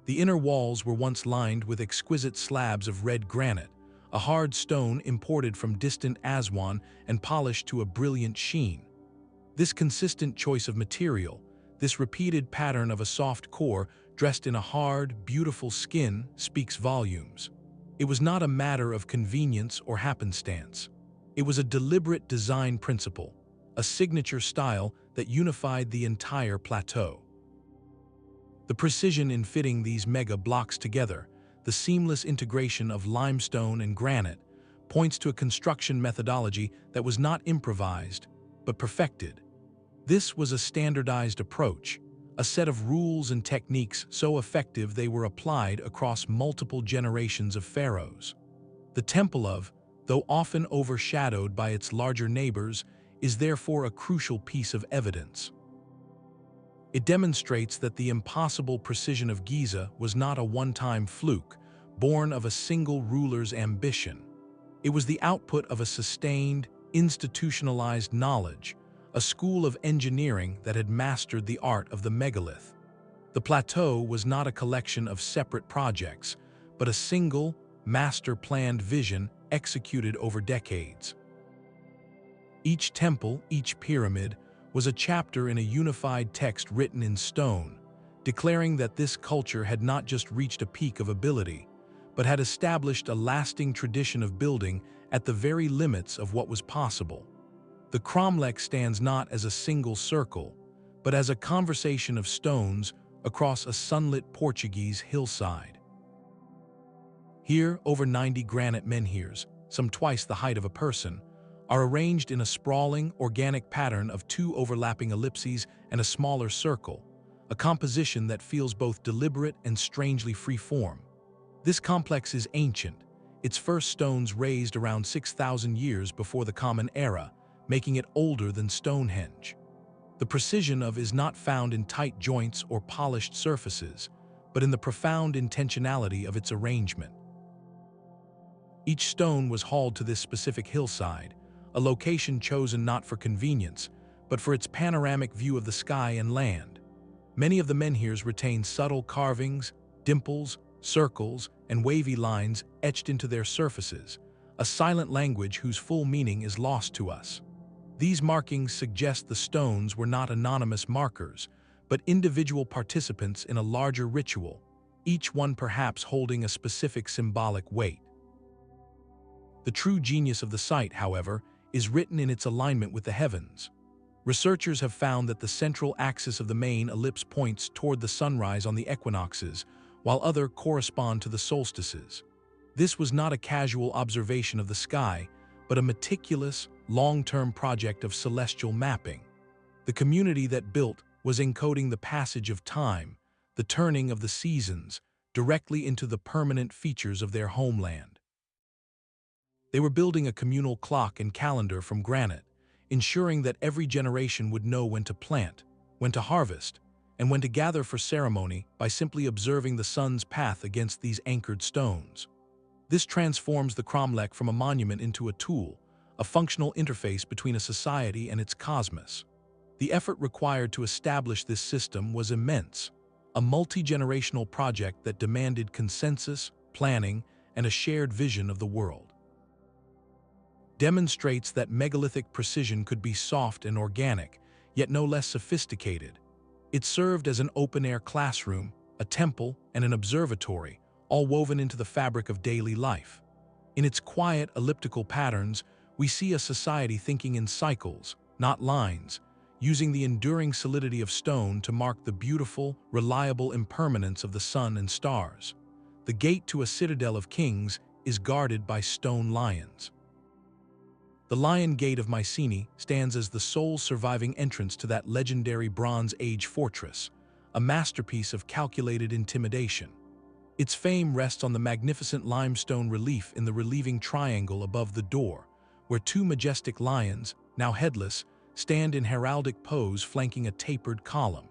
The inner walls were once lined with exquisite slabs of red granite, a hard stone imported from distant Aswan and polished to a brilliant sheen. This consistent choice of material, this repeated pattern of a soft core dressed in a hard, beautiful skin, speaks volumes. It was not a matter of convenience or happenstance. It was a deliberate design principle, a signature style that unified the entire plateau. The precision in fitting these mega blocks together, the seamless integration of limestone and granite, points to a construction methodology that was not improvised, but perfected. This was a standardized approach, a set of rules and techniques so effective they were applied across multiple generations of pharaohs. The Temple of, though often overshadowed by its larger neighbors, is therefore a crucial piece of evidence. It demonstrates that the impossible precision of Giza was not a one-time fluke, born of a single ruler's ambition. It was the output of a sustained, institutionalized knowledge, a school of engineering that had mastered the art of the megalith. The plateau was not a collection of separate projects, but a single, master-planned vision executed over decades. Each temple, each pyramid, was a chapter in a unified text written in stone, declaring that this culture had not just reached a peak of ability, but had established a lasting tradition of building at the very limits of what was possible. The cromlech stands not as a single circle, but as a conversation of stones across a sunlit Portuguese hillside. Here, over 90 granite menhirs, some twice the height of a person, are arranged in a sprawling, organic pattern of two overlapping ellipses and a smaller circle, a composition that feels both deliberate and strangely free-form. This complex is ancient, its first stones raised around 6,000 years before the Common Era, making it older than Stonehenge. The precision of is not found in tight joints or polished surfaces, but in the profound intentionality of its arrangement. Each stone was hauled to this specific hillside, a location chosen not for convenience, but for its panoramic view of the sky and land. Many of the menhirs retain subtle carvings, dimples, circles, and wavy lines etched into their surfaces, a silent language whose full meaning is lost to us. These markings suggest the stones were not anonymous markers, but individual participants in a larger ritual, each one perhaps holding a specific symbolic weight. The true genius of the site, however, is written in its alignment with the heavens. Researchers have found that the central axis of the main ellipse points toward the sunrise on the equinoxes, while others correspond to the solstices. This was not a casual observation of the sky, but a meticulous, long-term project of celestial mapping. The community that built was encoding the passage of time, the turning of the seasons, directly into the permanent features of their homeland. They were building a communal clock and calendar from granite, ensuring that every generation would know when to plant, when to harvest, and when to gather for ceremony by simply observing the sun's path against these anchored stones. This transforms the cromlech from a monument into a tool, a functional interface between a society and its cosmos. The effort required to establish this system was immense, a multi-generational project that demanded consensus, planning, and a shared vision of the world. Demonstrates that megalithic precision could be soft and organic, yet no less sophisticated. It served as an open-air classroom, a temple, and an observatory, all woven into the fabric of daily life. In its quiet, elliptical patterns, we see a society thinking in cycles, not lines, using the enduring solidity of stone to mark the beautiful, reliable impermanence of the sun and stars. The gate to a citadel of kings is guarded by stone lions. The Lion Gate of Mycenae stands as the sole surviving entrance to that legendary Bronze Age fortress, a masterpiece of calculated intimidation. Its fame rests on the magnificent limestone relief in the relieving triangle above the door, where two majestic lions, now headless, stand in heraldic pose flanking a tapered column.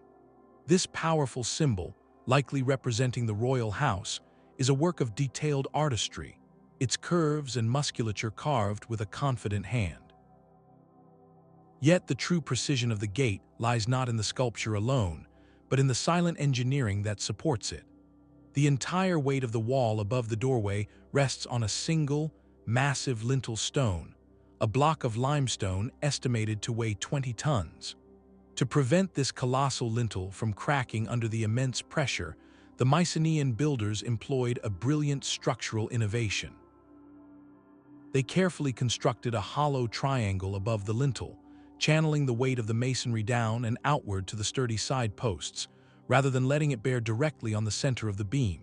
This powerful symbol, likely representing the royal house, is a work of detailed artistry, its curves and musculature carved with a confident hand. Yet the true precision of the gate lies not in the sculpture alone, but in the silent engineering that supports it. The entire weight of the wall above the doorway rests on a single, massive lintel stone, a block of limestone estimated to weigh 20 tons. To prevent this colossal lintel from cracking under the immense pressure, the Mycenaean builders employed a brilliant structural innovation. They carefully constructed a hollow triangle above the lintel, channeling the weight of the masonry down and outward to the sturdy side posts, rather than letting it bear directly on the center of the beam.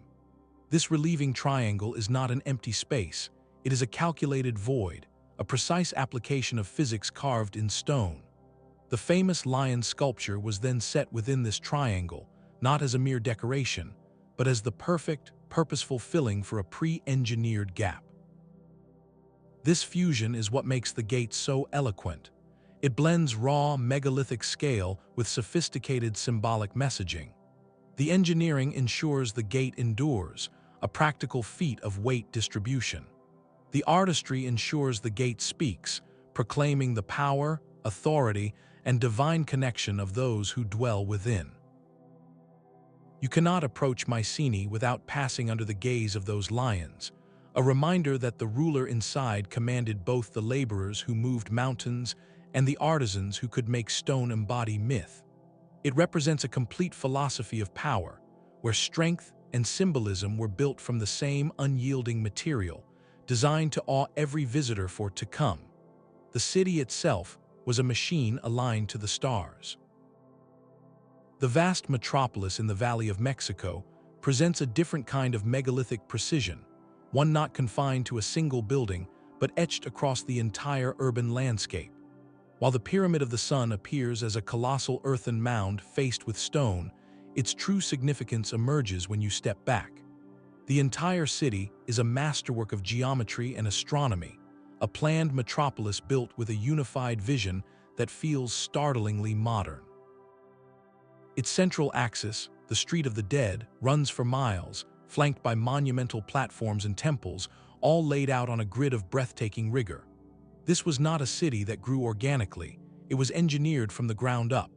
This relieving triangle is not an empty space, it is a calculated void, a precise application of physics carved in stone. The famous lion sculpture was then set within this triangle, not as a mere decoration, but as the perfect, purposeful filling for a pre-engineered gap. This fusion is what makes the gate so eloquent. It blends raw megalithic scale with sophisticated symbolic messaging. The engineering ensures the gate endures, a practical feat of weight distribution. The artistry ensures the gate speaks, proclaiming the power, authority, and divine connection of those who dwell within. You cannot approach Mycenae without passing under the gaze of those lions, a reminder that the ruler inside commanded both the laborers who moved mountains and the artisans who could make stone embody myth. It represents a complete philosophy of power, where strength and symbolism were built from the same unyielding material, designed to awe every visitor for to come. The city itself was a machine aligned to the stars. The vast metropolis in the Valley of Mexico presents a different kind of megalithic precision, one not confined to a single building, but etched across the entire urban landscape. While the Pyramid of the Sun appears as a colossal earthen mound faced with stone, its true significance emerges when you step back. The entire city is a masterwork of geometry and astronomy, a planned metropolis built with a unified vision that feels startlingly modern. Its central axis, the Street of the Dead, runs for miles, flanked by monumental platforms and temples, all laid out on a grid of breathtaking rigor. This was not a city that grew organically, it was engineered from the ground up.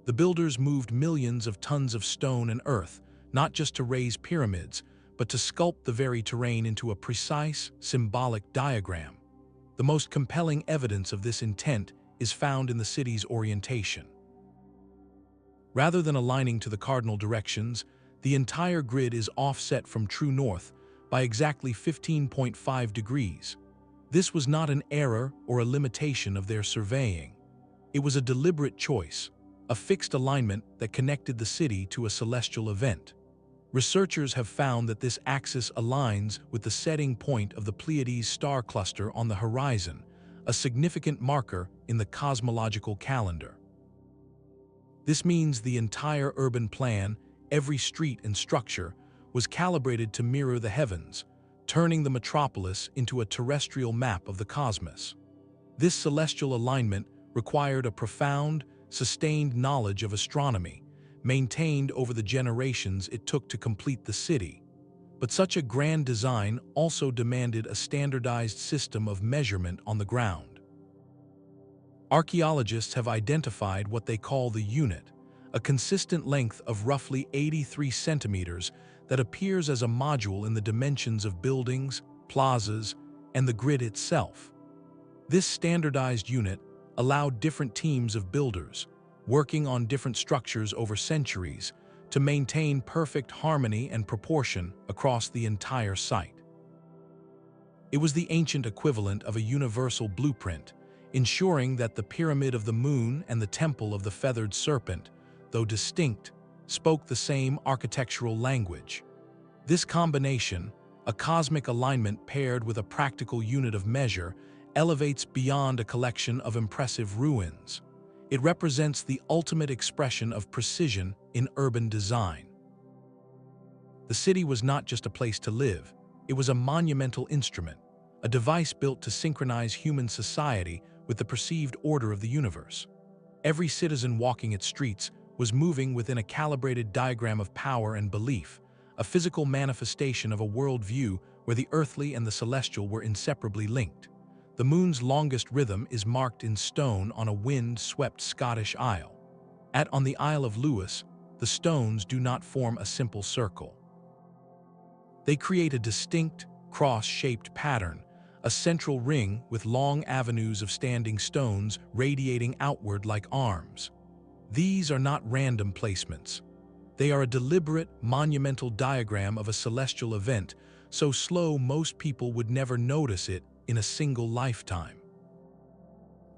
The builders moved millions of tons of stone and earth, not just to raise pyramids, but to sculpt the very terrain into a precise, symbolic diagram. The most compelling evidence of this intent is found in the city's orientation. Rather than aligning to the cardinal directions, the entire grid is offset from true north by exactly 15.5 degrees. This was not an error or a limitation of their surveying. It was a deliberate choice, a fixed alignment that connected the city to a celestial event. Researchers have found that this axis aligns with the setting point of the Pleiades star cluster on the horizon, a significant marker in the cosmological calendar. This means the entire urban plan, every street and structure, was calibrated to mirror the heavens, turning the metropolis into a terrestrial map of the cosmos. This celestial alignment required a profound, sustained knowledge of astronomy, maintained over the generations it took to complete the city. But such a grand design also demanded a standardized system of measurement on the ground. Archaeologists have identified what they call the unit, a consistent length of roughly 83 centimeters that appears as a module in the dimensions of buildings, plazas, and the grid itself. This standardized unit allowed different teams of builders, working on different structures over centuries, to maintain perfect harmony and proportion across the entire site. It was the ancient equivalent of a universal blueprint, ensuring that the Pyramid of the Moon and the Temple of the Feathered Serpent, though distinct, spoke the same architectural language. This combination, a cosmic alignment paired with a practical unit of measure, elevates beyond a collection of impressive ruins. It represents the ultimate expression of precision in urban design. The city was not just a place to live, it was a monumental instrument, a device built to synchronize human society with the perceived order of the universe. Every citizen walking its streets was moving within a calibrated diagram of power and belief, a physical manifestation of a worldview where the earthly and the celestial were inseparably linked. The moon's longest rhythm is marked in stone on a wind-swept Scottish isle. On the Isle of Lewis, the stones do not form a simple circle. They create a distinct, cross-shaped pattern, a central ring with long avenues of standing stones radiating outward like arms. These are not random placements. They are a deliberate, monumental diagram of a celestial event, so slow most people would never notice it in a single lifetime.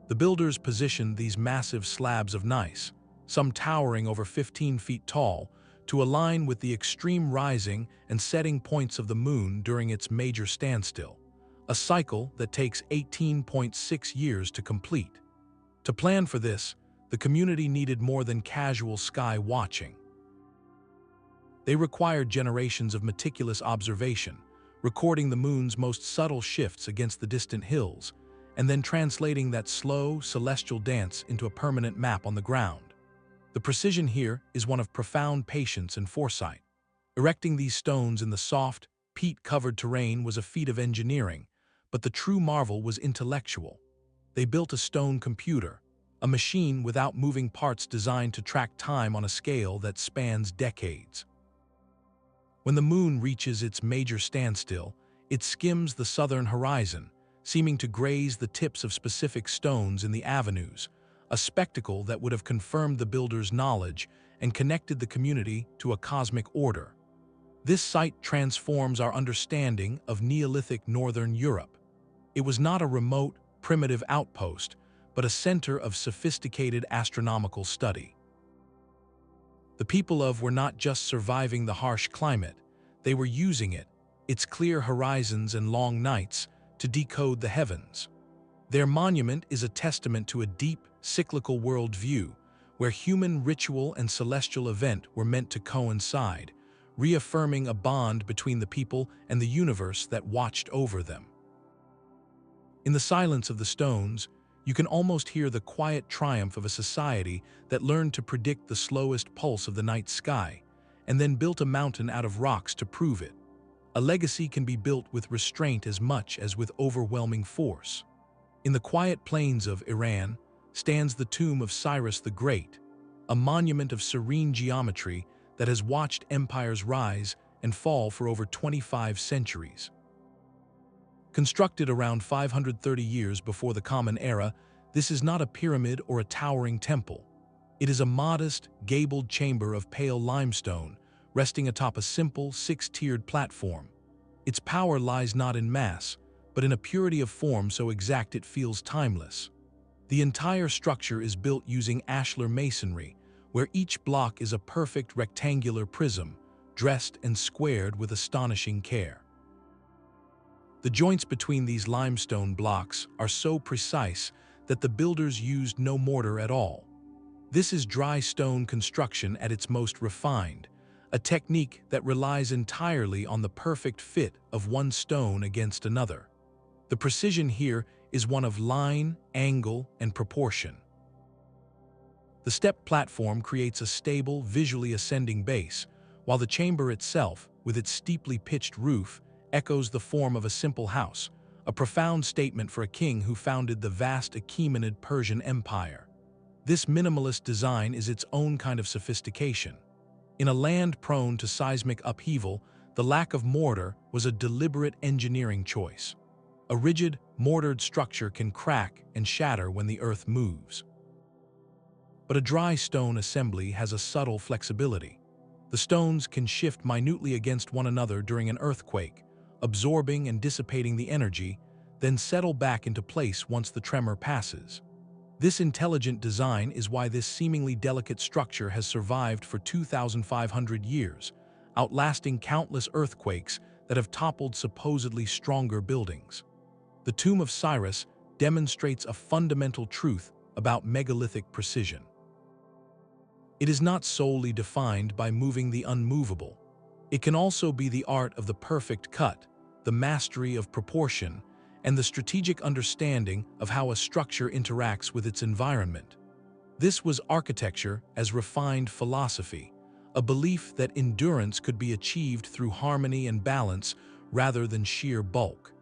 The builders positioned these massive slabs of gneiss, some towering over 15 feet tall, to align with the extreme rising and setting points of the moon during its major standstill, a cycle that takes 18.6 years to complete. To plan for this, the community needed more than casual sky watching. They required generations of meticulous observation, recording the moon's most subtle shifts against the distant hills, and then translating that slow, celestial dance into a permanent map on the ground. The precision here is one of profound patience and foresight. Erecting these stones in the soft, peat-covered terrain was a feat of engineering, but the true marvel was intellectual. They built a stone computer, a machine without moving parts designed to track time on a scale that spans decades. When the moon reaches its major standstill, it skims the southern horizon, seeming to graze the tips of specific stones in the avenues, a spectacle that would have confirmed the builder's knowledge and connected the community to a cosmic order. This sight transforms our understanding of Neolithic Northern Europe. It was not a remote, primitive outpost, but a center of sophisticated astronomical study. The people were not just surviving the harsh climate, they were using it, its clear horizons and long nights, to decode the heavens. Their monument is a testament to a deep, cyclical worldview, where human ritual and celestial event were meant to coincide, reaffirming a bond between the people and the universe that watched over them. In the silence of the stones, you can almost hear the quiet triumph of a society that learned to predict the slowest pulse of the night sky, and then built a mountain out of rocks to prove it. A legacy can be built with restraint as much as with overwhelming force. In the quiet plains of Iran stands the tomb of Cyrus the Great, a monument of serene geometry that has watched empires rise and fall for over 25 centuries. Constructed around 530 years before the Common Era, this is not a pyramid or a towering temple. It is a modest, gabled chamber of pale limestone, resting atop a simple, six-tiered platform. Its power lies not in mass, but in a purity of form so exact it feels timeless. The entire structure is built using ashlar masonry, where each block is a perfect rectangular prism, dressed and squared with astonishing care. The joints between these limestone blocks are so precise that the builders used no mortar at all. This is dry stone construction at its most refined, a technique that relies entirely on the perfect fit of one stone against another. The precision here is one of line, angle, and proportion. The step platform creates a stable, visually ascending base, while the chamber itself, with its steeply pitched roof, echoes the form of a simple house, a profound statement for a king who founded the vast Achaemenid Persian Empire. This minimalist design is its own kind of sophistication. In a land prone to seismic upheaval, the lack of mortar was a deliberate engineering choice. A rigid, mortared structure can crack and shatter when the earth moves. But a dry stone assembly has a subtle flexibility. The stones can shift minutely against one another during an earthquake, absorbing and dissipating the energy, then settle back into place once the tremor passes. This intelligent design is why this seemingly delicate structure has survived for 2,500 years, outlasting countless earthquakes that have toppled supposedly stronger buildings. The Tomb of Cyrus demonstrates a fundamental truth about megalithic precision. It is not solely defined by moving the unmovable. It can also be the art of the perfect cut, the mastery of proportion, and the strategic understanding of how a structure interacts with its environment. This was architecture as refined philosophy, a belief that endurance could be achieved through harmony and balance rather than sheer bulk.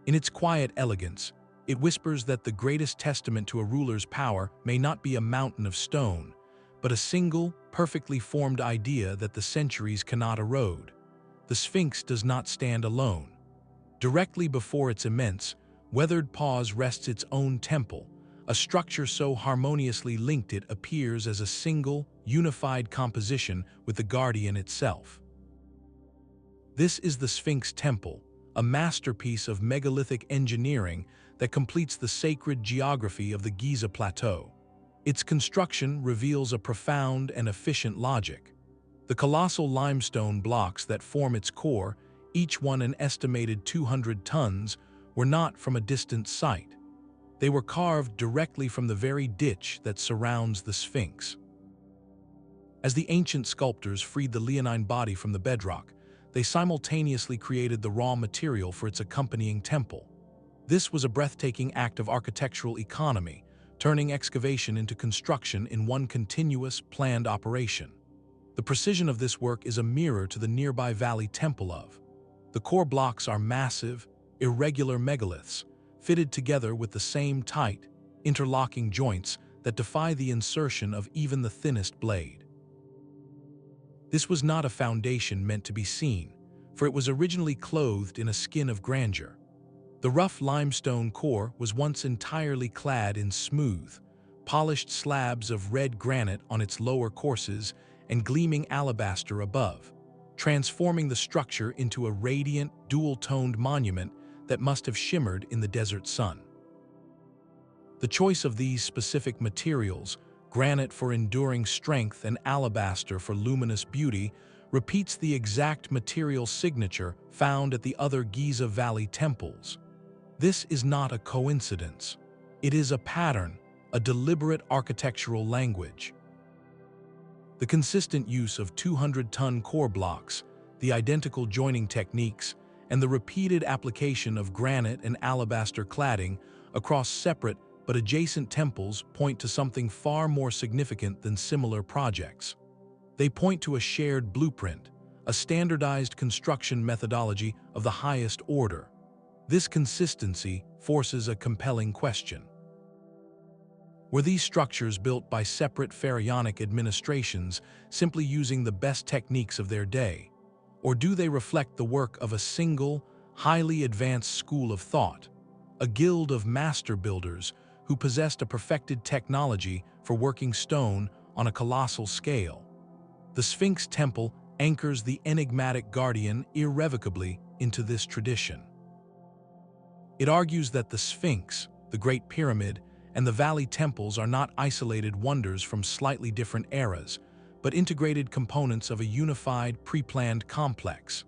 In its quiet elegance, it whispers that the greatest testament to a ruler's power may not be a mountain of stone, but a single, perfectly formed idea that the centuries cannot erode. the Sphinx does not stand alone. Directly before its immense, weathered paws rests its own temple, a structure so harmoniously linked it appears as a single, unified composition with the guardian itself. This is the Sphinx Temple, a masterpiece of megalithic engineering that completes the sacred geography of the Giza Plateau. Its construction reveals a profound and efficient logic. The colossal limestone blocks that form its core, each one an estimated 200 tons, were not from a distant site. They were carved directly from the very ditch that surrounds the Sphinx. As the ancient sculptors freed the leonine body from the bedrock, they simultaneously created the raw material for its accompanying temple. This was a breathtaking act of architectural economy, turning excavation into construction in one continuous, planned operation. The precision of this work is a mirror to the nearby valley temple of. The core blocks are massive, irregular megaliths, fitted together with the same tight, interlocking joints that defy the insertion of even the thinnest blade. This was not a foundation meant to be seen, for it was originally clothed in a skin of grandeur. The rough limestone core was once entirely clad in smooth, polished slabs of red granite on its lower courses and gleaming alabaster above, transforming the structure into a radiant, dual-toned monument that must have shimmered in the desert sun. The choice of these specific materials, granite for enduring strength and alabaster for luminous beauty, repeats the exact material signature found at the other Giza Valley temples. This is not a coincidence. It is a pattern, a deliberate architectural language. The consistent use of 200-ton core blocks, the identical joining techniques, and the repeated application of granite and alabaster cladding across separate but adjacent temples point to something far more significant than similar projects. They point to a shared blueprint, a standardized construction methodology of the highest order. This consistency forces a compelling question. Were these structures built by separate pharaonic administrations simply using the best techniques of their day? Or do they reflect the work of a single, highly advanced school of thought, a guild of master builders who possessed a perfected technology for working stone on a colossal scale? The Sphinx Temple anchors the enigmatic guardian irrevocably into this tradition. It argues that the Sphinx, the Great Pyramid, and the Valley Temples are not isolated wonders from slightly different eras, but integrated components of a unified, pre-planned complex.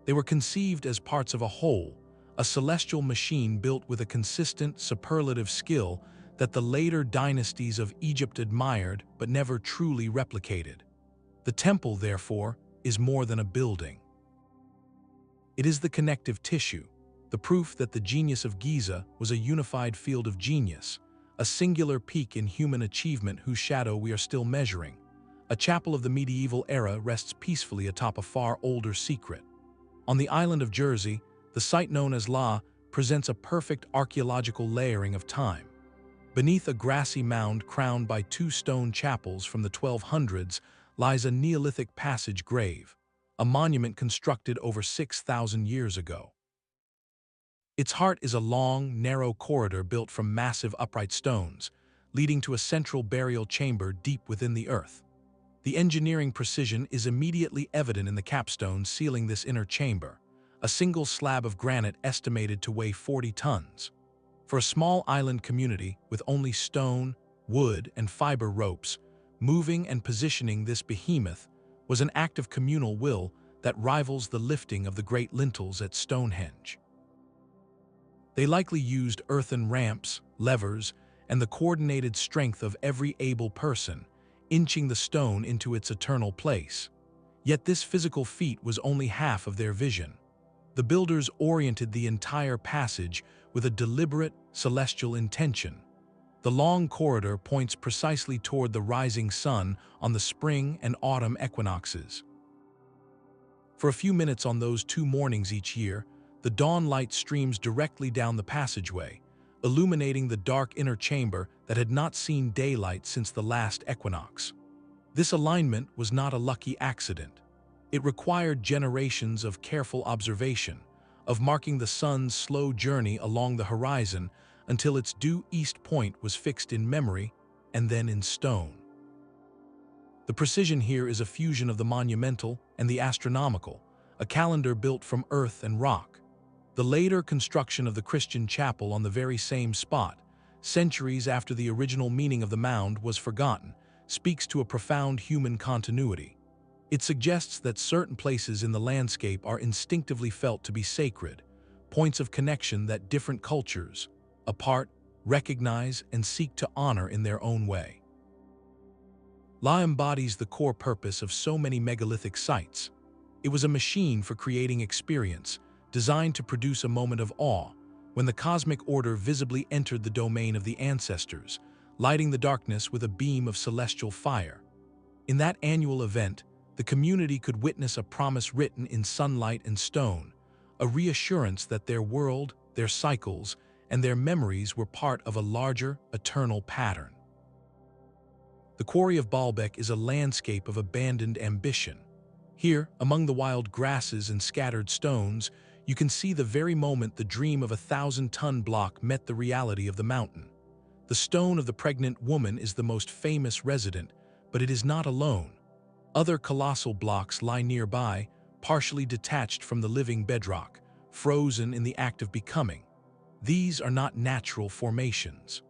They were conceived as parts of a whole, a celestial machine built with a consistent, superlative skill that the later dynasties of Egypt admired but never truly replicated. The temple, therefore, is more than a building. It is the connective tissue, the proof that the genius of Giza was a unified field of genius, a singular peak in human achievement whose shadow we are still measuring. A chapel of the medieval era rests peacefully atop a far older secret. On the island of Jersey, the site known as La presents a perfect archaeological layering of time. Beneath a grassy mound crowned by two stone chapels from the 1200s lies a Neolithic passage grave, a monument constructed over 6,000 years ago. Its heart is a long, narrow corridor built from massive upright stones, leading to a central burial chamber deep within the earth. The engineering precision is immediately evident in the capstone sealing this inner chamber, a single slab of granite estimated to weigh 40 tons. For a small island community with only stone, wood, and fiber ropes, moving and positioning this behemoth was an act of communal will that rivals the lifting of the great lintels at Stonehenge. They likely used earthen ramps, levers, and the coordinated strength of every able person, inching the stone into its eternal place. Yet this physical feat was only half of their vision. The builders oriented the entire passage with a deliberate, celestial intention. The long corridor points precisely toward the rising sun on the spring and autumn equinoxes. For a few minutes on those 2 mornings each year, the dawn light streams directly down the passageway, illuminating the dark inner chamber that had not seen daylight since the last equinox. This alignment was not a lucky accident. It required generations of careful observation, of marking the sun's slow journey along the horizon until its due east point was fixed in memory and then in stone. The precision here is a fusion of the monumental and the astronomical, a calendar built from earth and rock. The later construction of the Christian chapel on the very same spot, centuries after the original meaning of the mound was forgotten, speaks to a profound human continuity. It suggests that certain places in the landscape are instinctively felt to be sacred, points of connection that different cultures, apart, recognize and seek to honor in their own way. La embodies the core purpose of so many megalithic sites. It was a machine for creating experience, designed to produce a moment of awe, when the cosmic order visibly entered the domain of the ancestors, lighting the darkness with a beam of celestial fire. In that annual event, the community could witness a promise written in sunlight and stone, a reassurance that their world, their cycles, and their memories were part of a larger, eternal pattern. The Quarry of Baalbek is a landscape of abandoned ambition. Here, among the wild grasses and scattered stones, you can see the very moment the dream of a 1,000-ton block met the reality of the mountain. The stone of the pregnant woman is the most famous resident, but it is not alone. Other colossal blocks lie nearby, partially detached from the living bedrock, frozen in the act of becoming. These are not natural formations.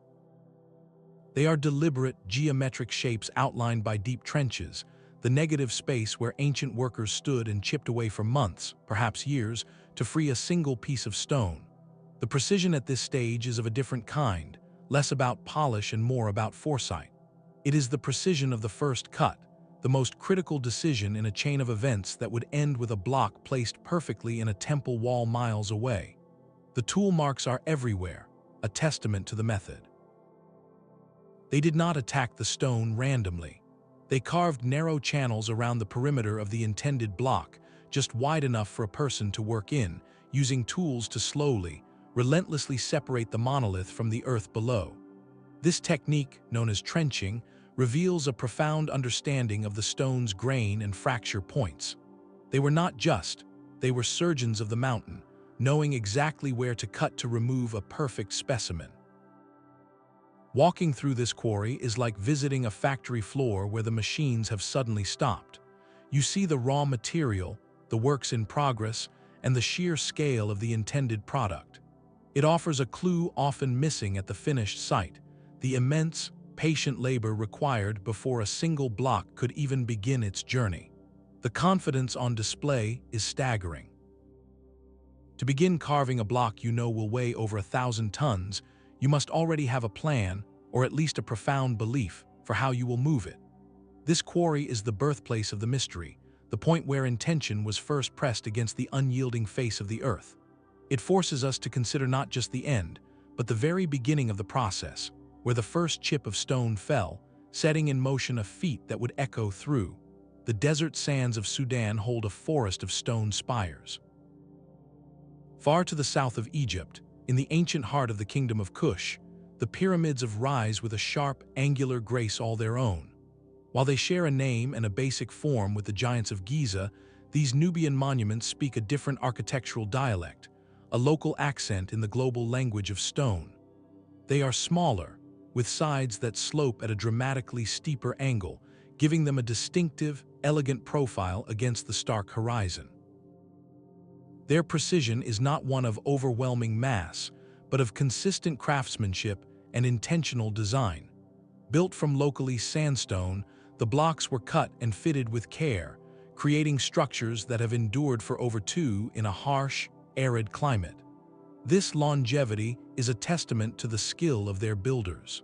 They are deliberate, geometric shapes outlined by deep trenches, the negative space where ancient workers stood and chipped away for months, perhaps years, to free a single piece of stone. The precision at this stage is of a different kind, less about polish and more about foresight. It is the precision of the first cut, the most critical decision in a chain of events that would end with a block placed perfectly in a temple wall miles away. The tool marks are everywhere, a testament to the method. They did not attack the stone randomly. They carved narrow channels around the perimeter of the intended block, just wide enough for a person to work in, using tools to slowly, relentlessly separate the monolith from the earth below. This technique, known as trenching, reveals a profound understanding of the stone's grain and fracture points. They were not just, they were surgeons of the mountain, knowing exactly where to cut to remove a perfect specimen. Walking through this quarry is like visiting a factory floor where the machines have suddenly stopped. You see the raw material, the works in progress, and the sheer scale of the intended product. It offers a clue often missing at the finished site, the immense, patient labor required before a single block could even begin its journey. The confidence on display is staggering. To begin carving a block you know will weigh over 1,000 tons, you must already have a plan, or at least a profound belief, for how you will move it. This quarry is the birthplace of the mystery, the point where intention was first pressed against the unyielding face of the earth. It forces us to consider not just the end, but the very beginning of the process, where the first chip of stone fell, setting in motion a feat that would echo through. The desert sands of Sudan hold a forest of stone spires. Far to the south of Egypt, in the ancient heart of the kingdom of Kush, the pyramids rise with a sharp, angular grace all their own. While they share a name and a basic form with the giants of Giza, these Nubian monuments speak a different architectural dialect, a local accent in the global language of stone. They are smaller, with sides that slope at a dramatically steeper angle, giving them a distinctive, elegant profile against the stark horizon. Their precision is not one of overwhelming mass, but of consistent craftsmanship and intentional design. Built from locally sandstone, the blocks were cut and fitted with care, creating structures that have endured for over in a harsh, arid climate. This longevity is a testament to the skill of their builders.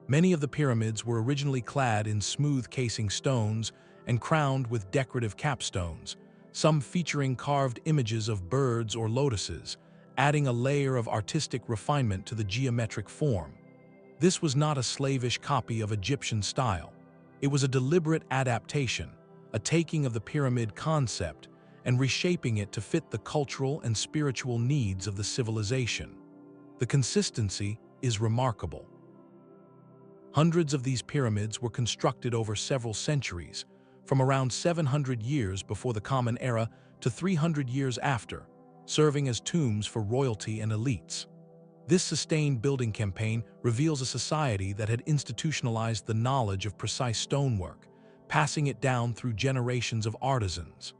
Many of the pyramids were originally clad in smooth casing stones and crowned with decorative capstones, some featuring carved images of birds or lotuses, adding a layer of artistic refinement to the geometric form. This was not a slavish copy of Egyptian style. It was a deliberate adaptation, a taking of the pyramid concept and reshaping it to fit the cultural and spiritual needs of the civilization. The consistency is remarkable. Hundreds of these pyramids were constructed over several centuries, from around 700 years before the Common Era to 300 years after, serving as tombs for royalty and elites. This sustained building campaign reveals a society that had institutionalized the knowledge of precise stonework, passing it down through generations of artisans.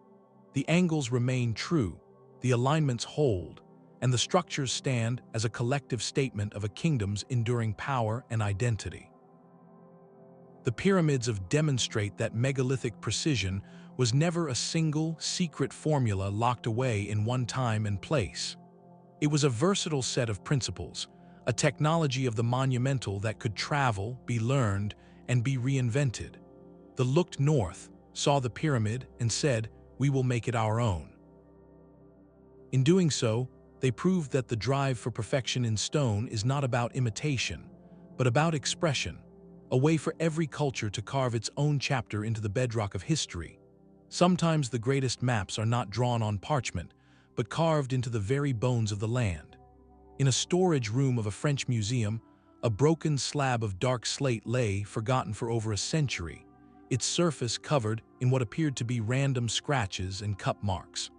The angles remain true, the alignments hold, and the structures stand as a collective statement of a kingdom's enduring power and identity. The pyramids demonstrate that megalithic precision was never a single, secret formula locked away in one time and place. It was a versatile set of principles, a technology of the monumental that could travel, be learned, and be reinvented. They looked north, saw the pyramid, and said, "We will make it our own." In doing so, they proved that the drive for perfection in stone is not about imitation, but about expression, a way for every culture to carve its own chapter into the bedrock of history. Sometimes the greatest maps are not drawn on parchment, but carved into the very bones of the land. In a storage room of a French museum, a broken slab of dark slate lay forgotten for over a century, its surface covered in what appeared to be random scratches and cut marks.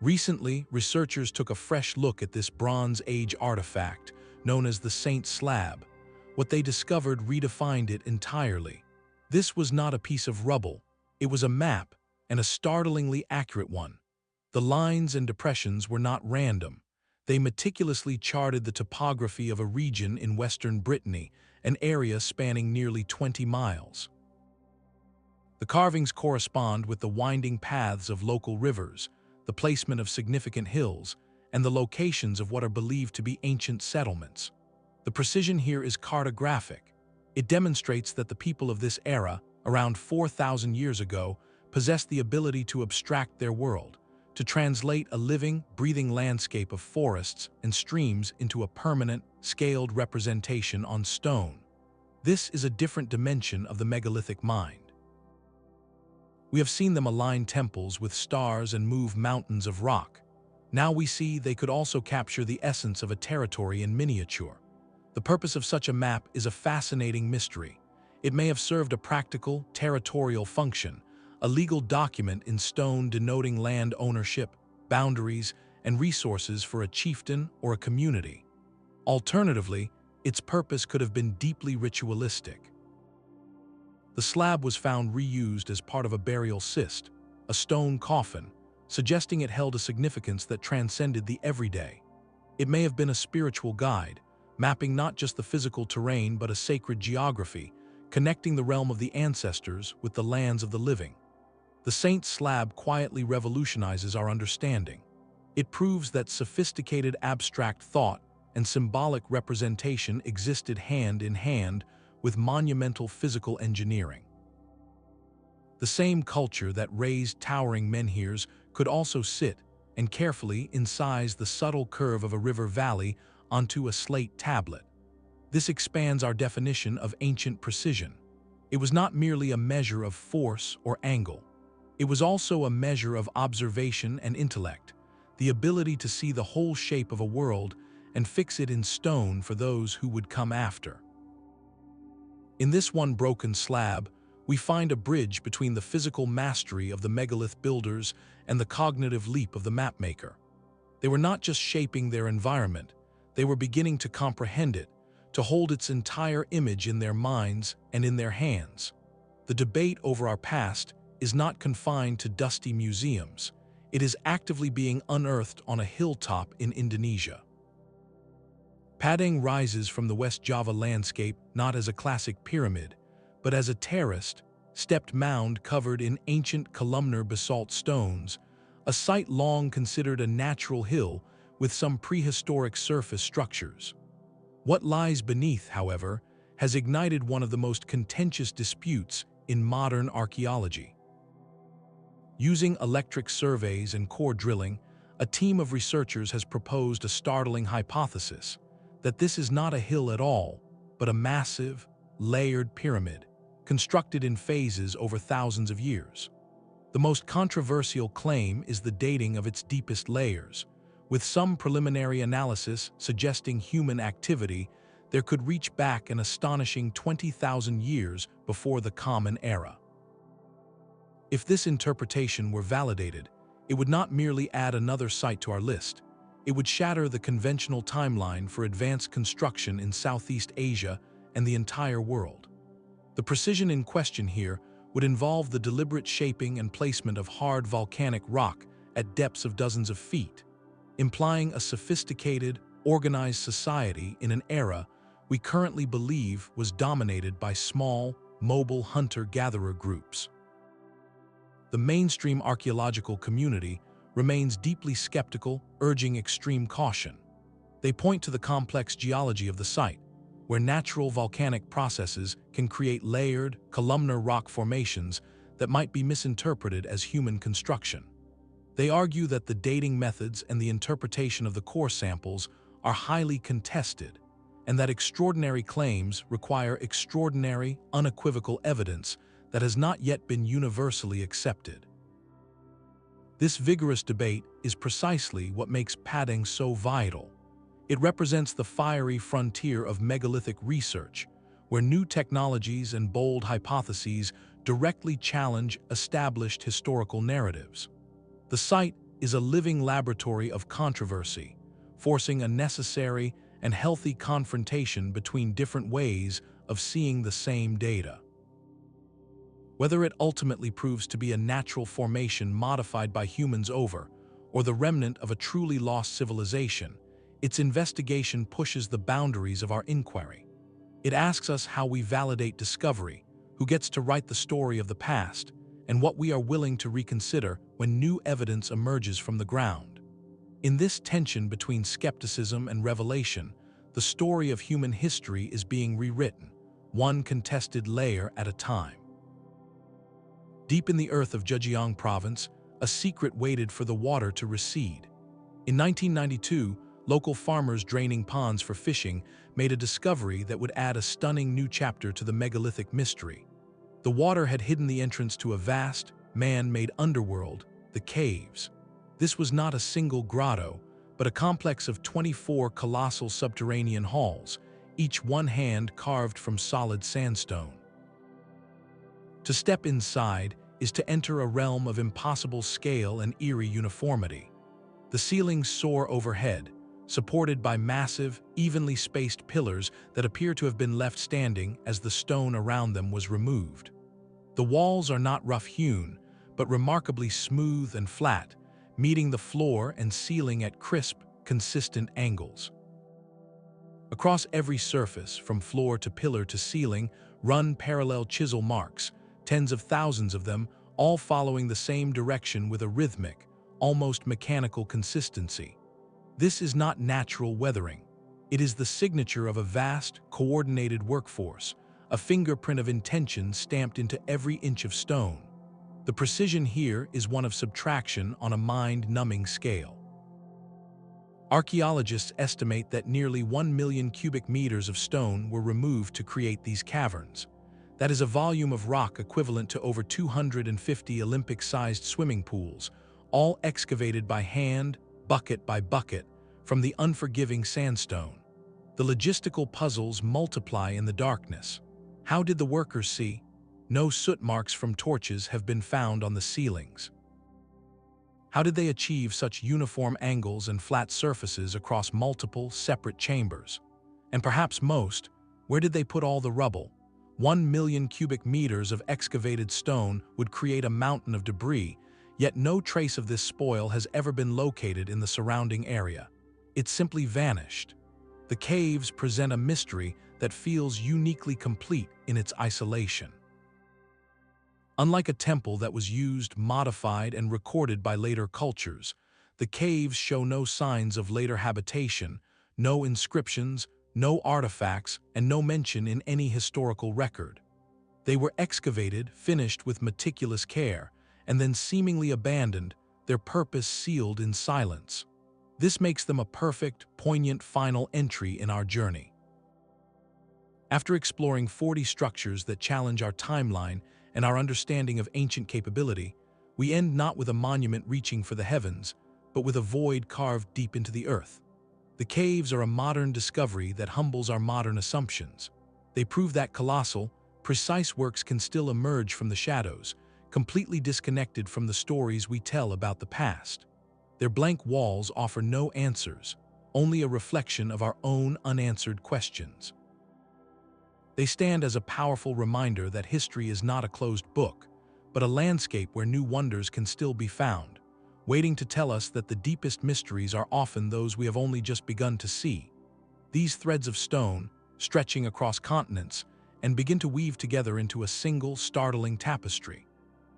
Recently, researchers took a fresh look at this Bronze Age artifact, known as the Saint Slab. What they discovered redefined it entirely. This was not a piece of rubble, it was a map, and a startlingly accurate one. The lines and depressions were not random. They meticulously charted the topography of a region in western Brittany, an area spanning nearly 20 miles. The carvings correspond with the winding paths of local rivers, the placement of significant hills, and the locations of what are believed to be ancient settlements. The precision here is cartographic. It demonstrates that the people of this era, around 4,000 years ago, possessed the ability to abstract their world, to translate a living, breathing landscape of forests and streams into a permanent, scaled representation on stone. This is a different dimension of the megalithic mind. We have seen them align temples with stars and move mountains of rock. Now we see they could also capture the essence of a territory in miniature. The purpose of such a map is a fascinating mystery. It may have served a practical, territorial function, a legal document in stone denoting land ownership, boundaries, and resources for a chieftain or a community. Alternatively, its purpose could have been deeply ritualistic. The slab was found reused as part of a burial cist, a stone coffin, suggesting it held a significance that transcended the everyday. It may have been a spiritual guide, mapping not just the physical terrain but a sacred geography, connecting the realm of the ancestors with the lands of the living. The Saint Slab quietly revolutionizes our understanding. It proves that sophisticated abstract thought and symbolic representation existed hand in hand with monumental physical engineering. The same culture that raised towering menhirs could also sit and carefully incise the subtle curve of a river valley onto a slate tablet. This expands our definition of ancient precision. It was not merely a measure of force or angle. It was also a measure of observation and intellect, the ability to see the whole shape of a world and fix it in stone for those who would come after. In this one broken slab, we find a bridge between the physical mastery of the megalith builders and the cognitive leap of the mapmaker. They were not just shaping their environment, they were beginning to comprehend it, to hold its entire image in their minds and in their hands. The debate over our past is not confined to dusty museums. It is actively being unearthed on a hilltop in Indonesia. Padang rises from the West Java landscape not as a classic pyramid, but as a terraced, stepped mound covered in ancient columnar basalt stones, a site long considered a natural hill with some prehistoric surface structures. What lies beneath, however, has ignited one of the most contentious disputes in modern archaeology. Using electric surveys and core drilling, a team of researchers has proposed a startling hypothesis that this is not a hill at all, but a massive, layered pyramid, constructed in phases over thousands of years. The most controversial claim is the dating of its deepest layers. With some preliminary analysis suggesting human activity, there could reach back an astonishing 20,000 years before the Common Era. If this interpretation were validated, it would not merely add another site to our list. It would shatter the conventional timeline for advanced construction in Southeast Asia and the entire world. The precision in question here would involve the deliberate shaping and placement of hard volcanic rock at depths of dozens of feet, implying a sophisticated, organized society in an era we currently believe was dominated by small, mobile hunter-gatherer groups. The mainstream archaeological community remains deeply skeptical, urging extreme caution. They point to the complex geology of the site, where natural volcanic processes can create layered, columnar rock formations that might be misinterpreted as human construction. They argue that the dating methods and the interpretation of the core samples are highly contested, and that extraordinary claims require extraordinary, unequivocal evidence that has not yet been universally accepted. This vigorous debate is precisely what makes Padang so vital. It represents the fiery frontier of megalithic research, where new technologies and bold hypotheses directly challenge established historical narratives. The site is a living laboratory of controversy, forcing a necessary and healthy confrontation between different ways of seeing the same data. Whether it ultimately proves to be a natural formation modified by humans or the remnant of a truly lost civilization, its investigation pushes the boundaries of our inquiry. It asks us how we validate discovery, who gets to write the story of the past, and what we are willing to reconsider when new evidence emerges from the ground. In this tension between skepticism and revelation, the story of human history is being rewritten, one contested layer at a time. Deep in the earth of Zhejiang province, a secret waited for the water to recede. In 1992, local farmers draining ponds for fishing made a discovery that would add a stunning new chapter to the megalithic mystery. The water had hidden the entrance to a vast, man-made underworld, the caves. This was not a single grotto, but a complex of 24 colossal subterranean halls, each one hand carved from solid sandstone. To step inside is to enter a realm of impossible scale and eerie uniformity. The ceilings soar overhead, supported by massive, evenly spaced pillars that appear to have been left standing as the stone around them was removed. The walls are not rough-hewn, but remarkably smooth and flat, meeting the floor and ceiling at crisp, consistent angles. Across every surface, from floor to pillar to ceiling, run parallel chisel marks, tens of thousands of them, all following the same direction with a rhythmic, almost mechanical consistency. This is not natural weathering. It is the signature of a vast, coordinated workforce, a fingerprint of intention stamped into every inch of stone. The precision here is one of subtraction on a mind-numbing scale. Archaeologists estimate that nearly 1 million cubic meters of stone were removed to create these caverns. That is a volume of rock equivalent to over 250 Olympic-sized swimming pools, all excavated by hand, bucket by bucket, from the unforgiving sandstone. The logistical puzzles multiply in the darkness. How did the workers see? No soot marks from torches have been found on the ceilings. How did they achieve such uniform angles and flat surfaces across multiple, separate chambers? And perhaps most, where did they put all the rubble? 1 million cubic meters of excavated stone would create a mountain of debris, yet no trace of this spoil has ever been located in the surrounding area. It simply vanished. The caves present a mystery that feels uniquely complete in its isolation. Unlike a temple that was used, modified, and recorded by later cultures, the caves show no signs of later habitation, no inscriptions, no artifacts, and no mention in any historical record. They were excavated, finished with meticulous care, and then seemingly abandoned, their purpose sealed in silence. This makes them a perfect, poignant final entry in our journey. After exploring 40 structures that challenge our timeline and our understanding of ancient capability, we end not with a monument reaching for the heavens, but with a void carved deep into the earth. The caves are a modern discovery that humbles our modern assumptions. They prove that colossal, precise works can still emerge from the shadows, completely disconnected from the stories we tell about the past. Their blank walls offer no answers, only a reflection of our own unanswered questions. They stand as a powerful reminder that history is not a closed book, but a landscape where new wonders can still be found, waiting to tell us that the deepest mysteries are often those we have only just begun to see. These threads of stone, stretching across continents, and begin to weave together into a single, startling tapestry.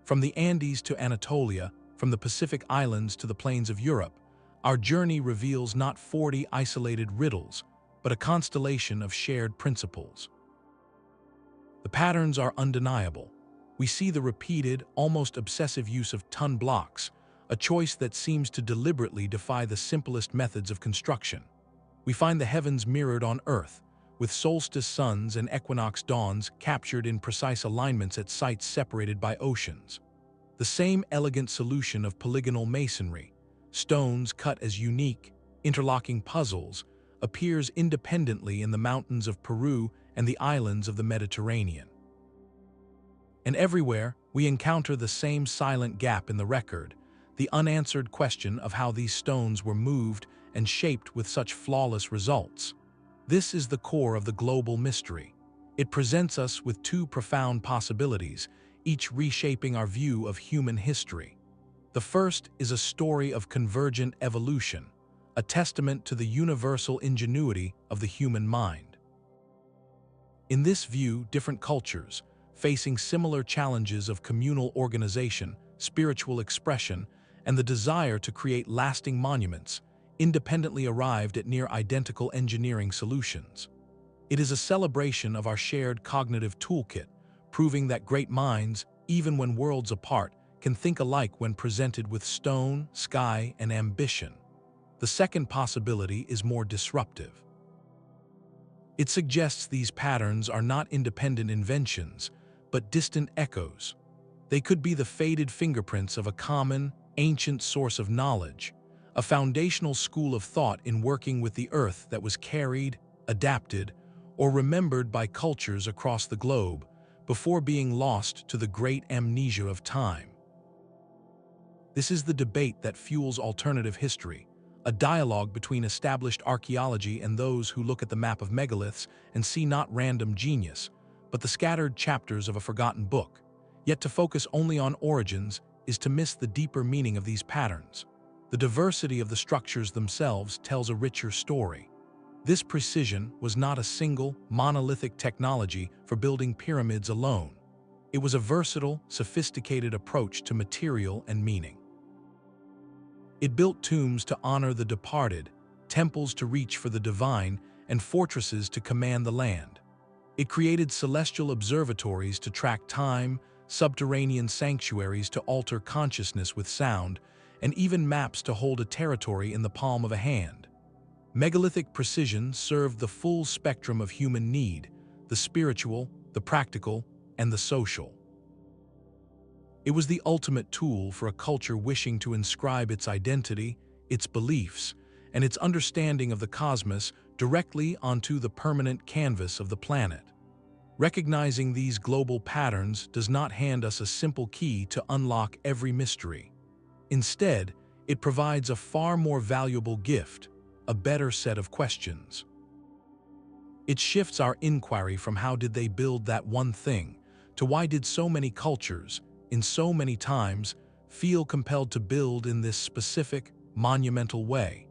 From the Andes to Anatolia, from the Pacific Islands to the plains of Europe, our journey reveals not 40 isolated riddles, but a constellation of shared principles. The patterns are undeniable. We see the repeated, almost obsessive use of ton blocks, a choice that seems to deliberately defy the simplest methods of construction. We find the heavens mirrored on Earth, with solstice suns and equinox dawns captured in precise alignments at sites separated by oceans. The same elegant solution of polygonal masonry, stones cut as unique, interlocking puzzles, appears independently in the mountains of Peru and the islands of the Mediterranean. And everywhere, we encounter the same silent gap in the record, the unanswered question of how these stones were moved and shaped with such flawless results. This is the core of the global mystery. It presents us with two profound possibilities, each reshaping our view of human history. The first is a story of convergent evolution, a testament to the universal ingenuity of the human mind. In this view, different cultures, facing similar challenges of communal organization, spiritual expression, and the desire to create lasting monuments, independently arrived at near-identical engineering solutions. It is a celebration of our shared cognitive toolkit, proving that great minds, even when worlds apart, can think alike when presented with stone, sky, and ambition. The second possibility is more disruptive. It suggests these patterns are not independent inventions, but distant echoes. They could be the faded fingerprints of a common, ancient source of knowledge, a foundational school of thought in working with the earth that was carried, adapted, or remembered by cultures across the globe before being lost to the great amnesia of time. This is the debate that fuels alternative history, a dialogue between established archaeology and those who look at the map of megaliths and see not random genius, but the scattered chapters of a forgotten book. Yet to focus only on origins is to miss the deeper meaning of these patterns. The diversity of the structures themselves tells a richer story. This precision was not a single, monolithic technology for building pyramids alone. It was a versatile, sophisticated approach to material and meaning. It built tombs to honor the departed, temples to reach for the divine, and fortresses to command the land. It created celestial observatories to track time, subterranean sanctuaries to alter consciousness with sound, and even maps to hold a territory in the palm of a hand. Megalithic precision served the full spectrum of human need, the spiritual, the practical, and the social. It was the ultimate tool for a culture wishing to inscribe its identity, its beliefs, and its understanding of the cosmos directly onto the permanent canvas of the planet. Recognizing these global patterns does not hand us a simple key to unlock every mystery. Instead, it provides a far more valuable gift, a better set of questions. It shifts our inquiry from how did they build that one thing to why did so many cultures, in so many times, feel compelled to build in this specific, monumental way.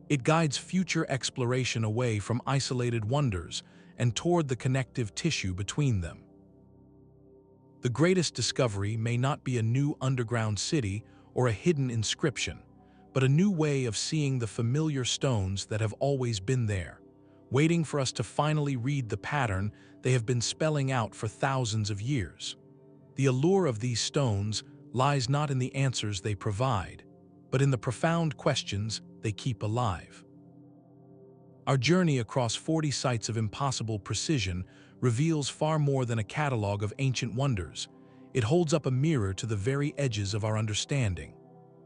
It guides future exploration away from isolated wonders and toward the connective tissue between them. The greatest discovery may not be a new underground city or a hidden inscription, but a new way of seeing the familiar stones that have always been there, waiting for us to finally read the pattern they have been spelling out for thousands of years. The allure of these stones lies not in the answers they provide, but in the profound questions they keep alive. Our journey across 40 sites of impossible precision reveals far more than a catalog of ancient wonders. It holds up a mirror to the very edges of our understanding.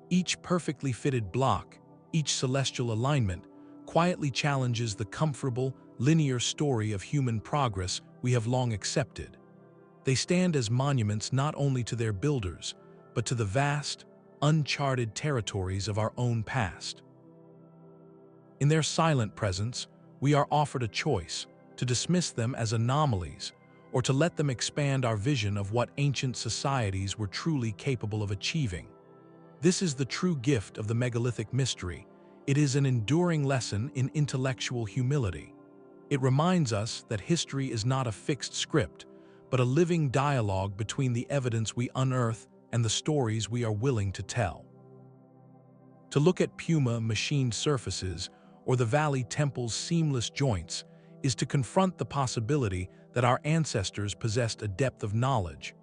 Each perfectly fitted block, each celestial alignment, quietly challenges the comfortable, linear story of human progress we have long accepted. They stand as monuments not only to their builders, but to the vast, uncharted territories of our own past. In their silent presence, we are offered a choice to dismiss them as anomalies or to let them expand our vision of what ancient societies were truly capable of achieving. This is the true gift of the megalithic mystery. It is an enduring lesson in intellectual humility. It reminds us that history is not a fixed script, but a living dialogue between the evidence we unearth and the stories we are willing to tell. To look at Puma machined surfaces or the Valley Temple's seamless joints is to confront the possibility that our ancestors possessed a depth of knowledge,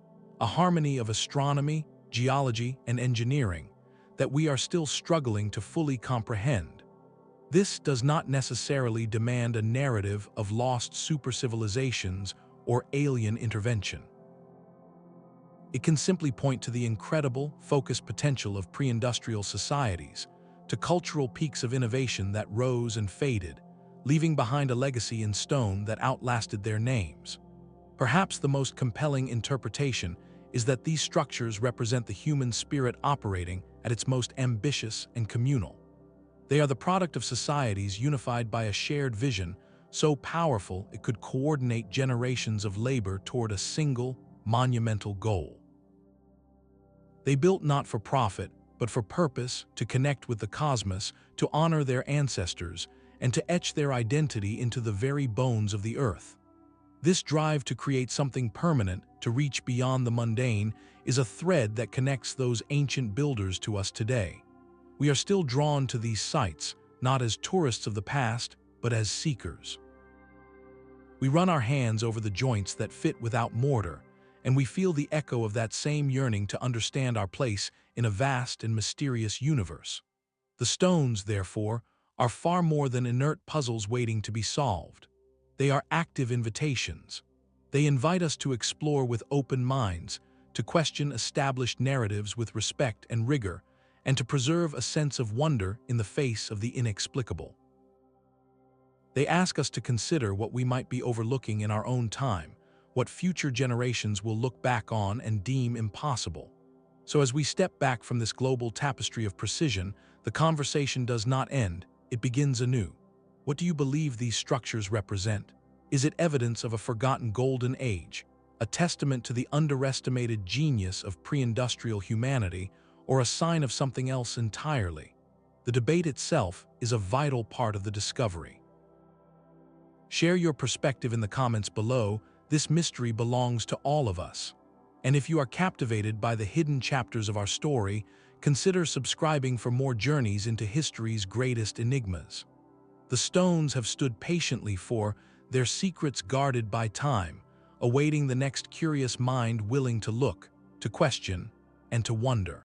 a harmony of astronomy, geology, and engineering that we are still struggling to fully comprehend. This does not necessarily demand a narrative of lost supercivilizations or alien intervention. It can simply point to the incredible, focused potential of pre-industrial societies, to cultural peaks of innovation that rose and faded, leaving behind a legacy in stone that outlasted their names. Perhaps the most compelling interpretation is that these structures represent the human spirit operating at its most ambitious and communal. They are the product of societies unified by a shared vision so powerful it could coordinate generations of labor toward a single, monumental goal. They built not for profit, but for purpose, to connect with the cosmos, to honor their ancestors, and to etch their identity into the very bones of the earth. This drive to create something permanent, to reach beyond the mundane, is a thread that connects those ancient builders to us today. We are still drawn to these sites, not as tourists of the past, but as seekers. We run our hands over the joints that fit without mortar, and we feel the echo of that same yearning to understand our place in a vast and mysterious universe. The stones, therefore, are far more than inert puzzles waiting to be solved. They are active invitations. They invite us to explore with open minds, to question established narratives with respect and rigor, and to preserve a sense of wonder in the face of the inexplicable. They ask us to consider what we might be overlooking in our own time, what future generations will look back on and deem impossible. So as we step back from this global tapestry of precision, the conversation does not end, it begins anew. What do you believe these structures represent? Is it evidence of a forgotten golden age, a testament to the underestimated genius of pre-industrial humanity, or a sign of something else entirely? The debate itself is a vital part of the discovery. Share your perspective in the comments below. This mystery belongs to all of us. And if you are captivated by the hidden chapters of our story, consider subscribing for more journeys into history's greatest enigmas. The stones have stood patiently for their secrets guarded by time, awaiting the next curious mind willing to look, to question, and to wonder.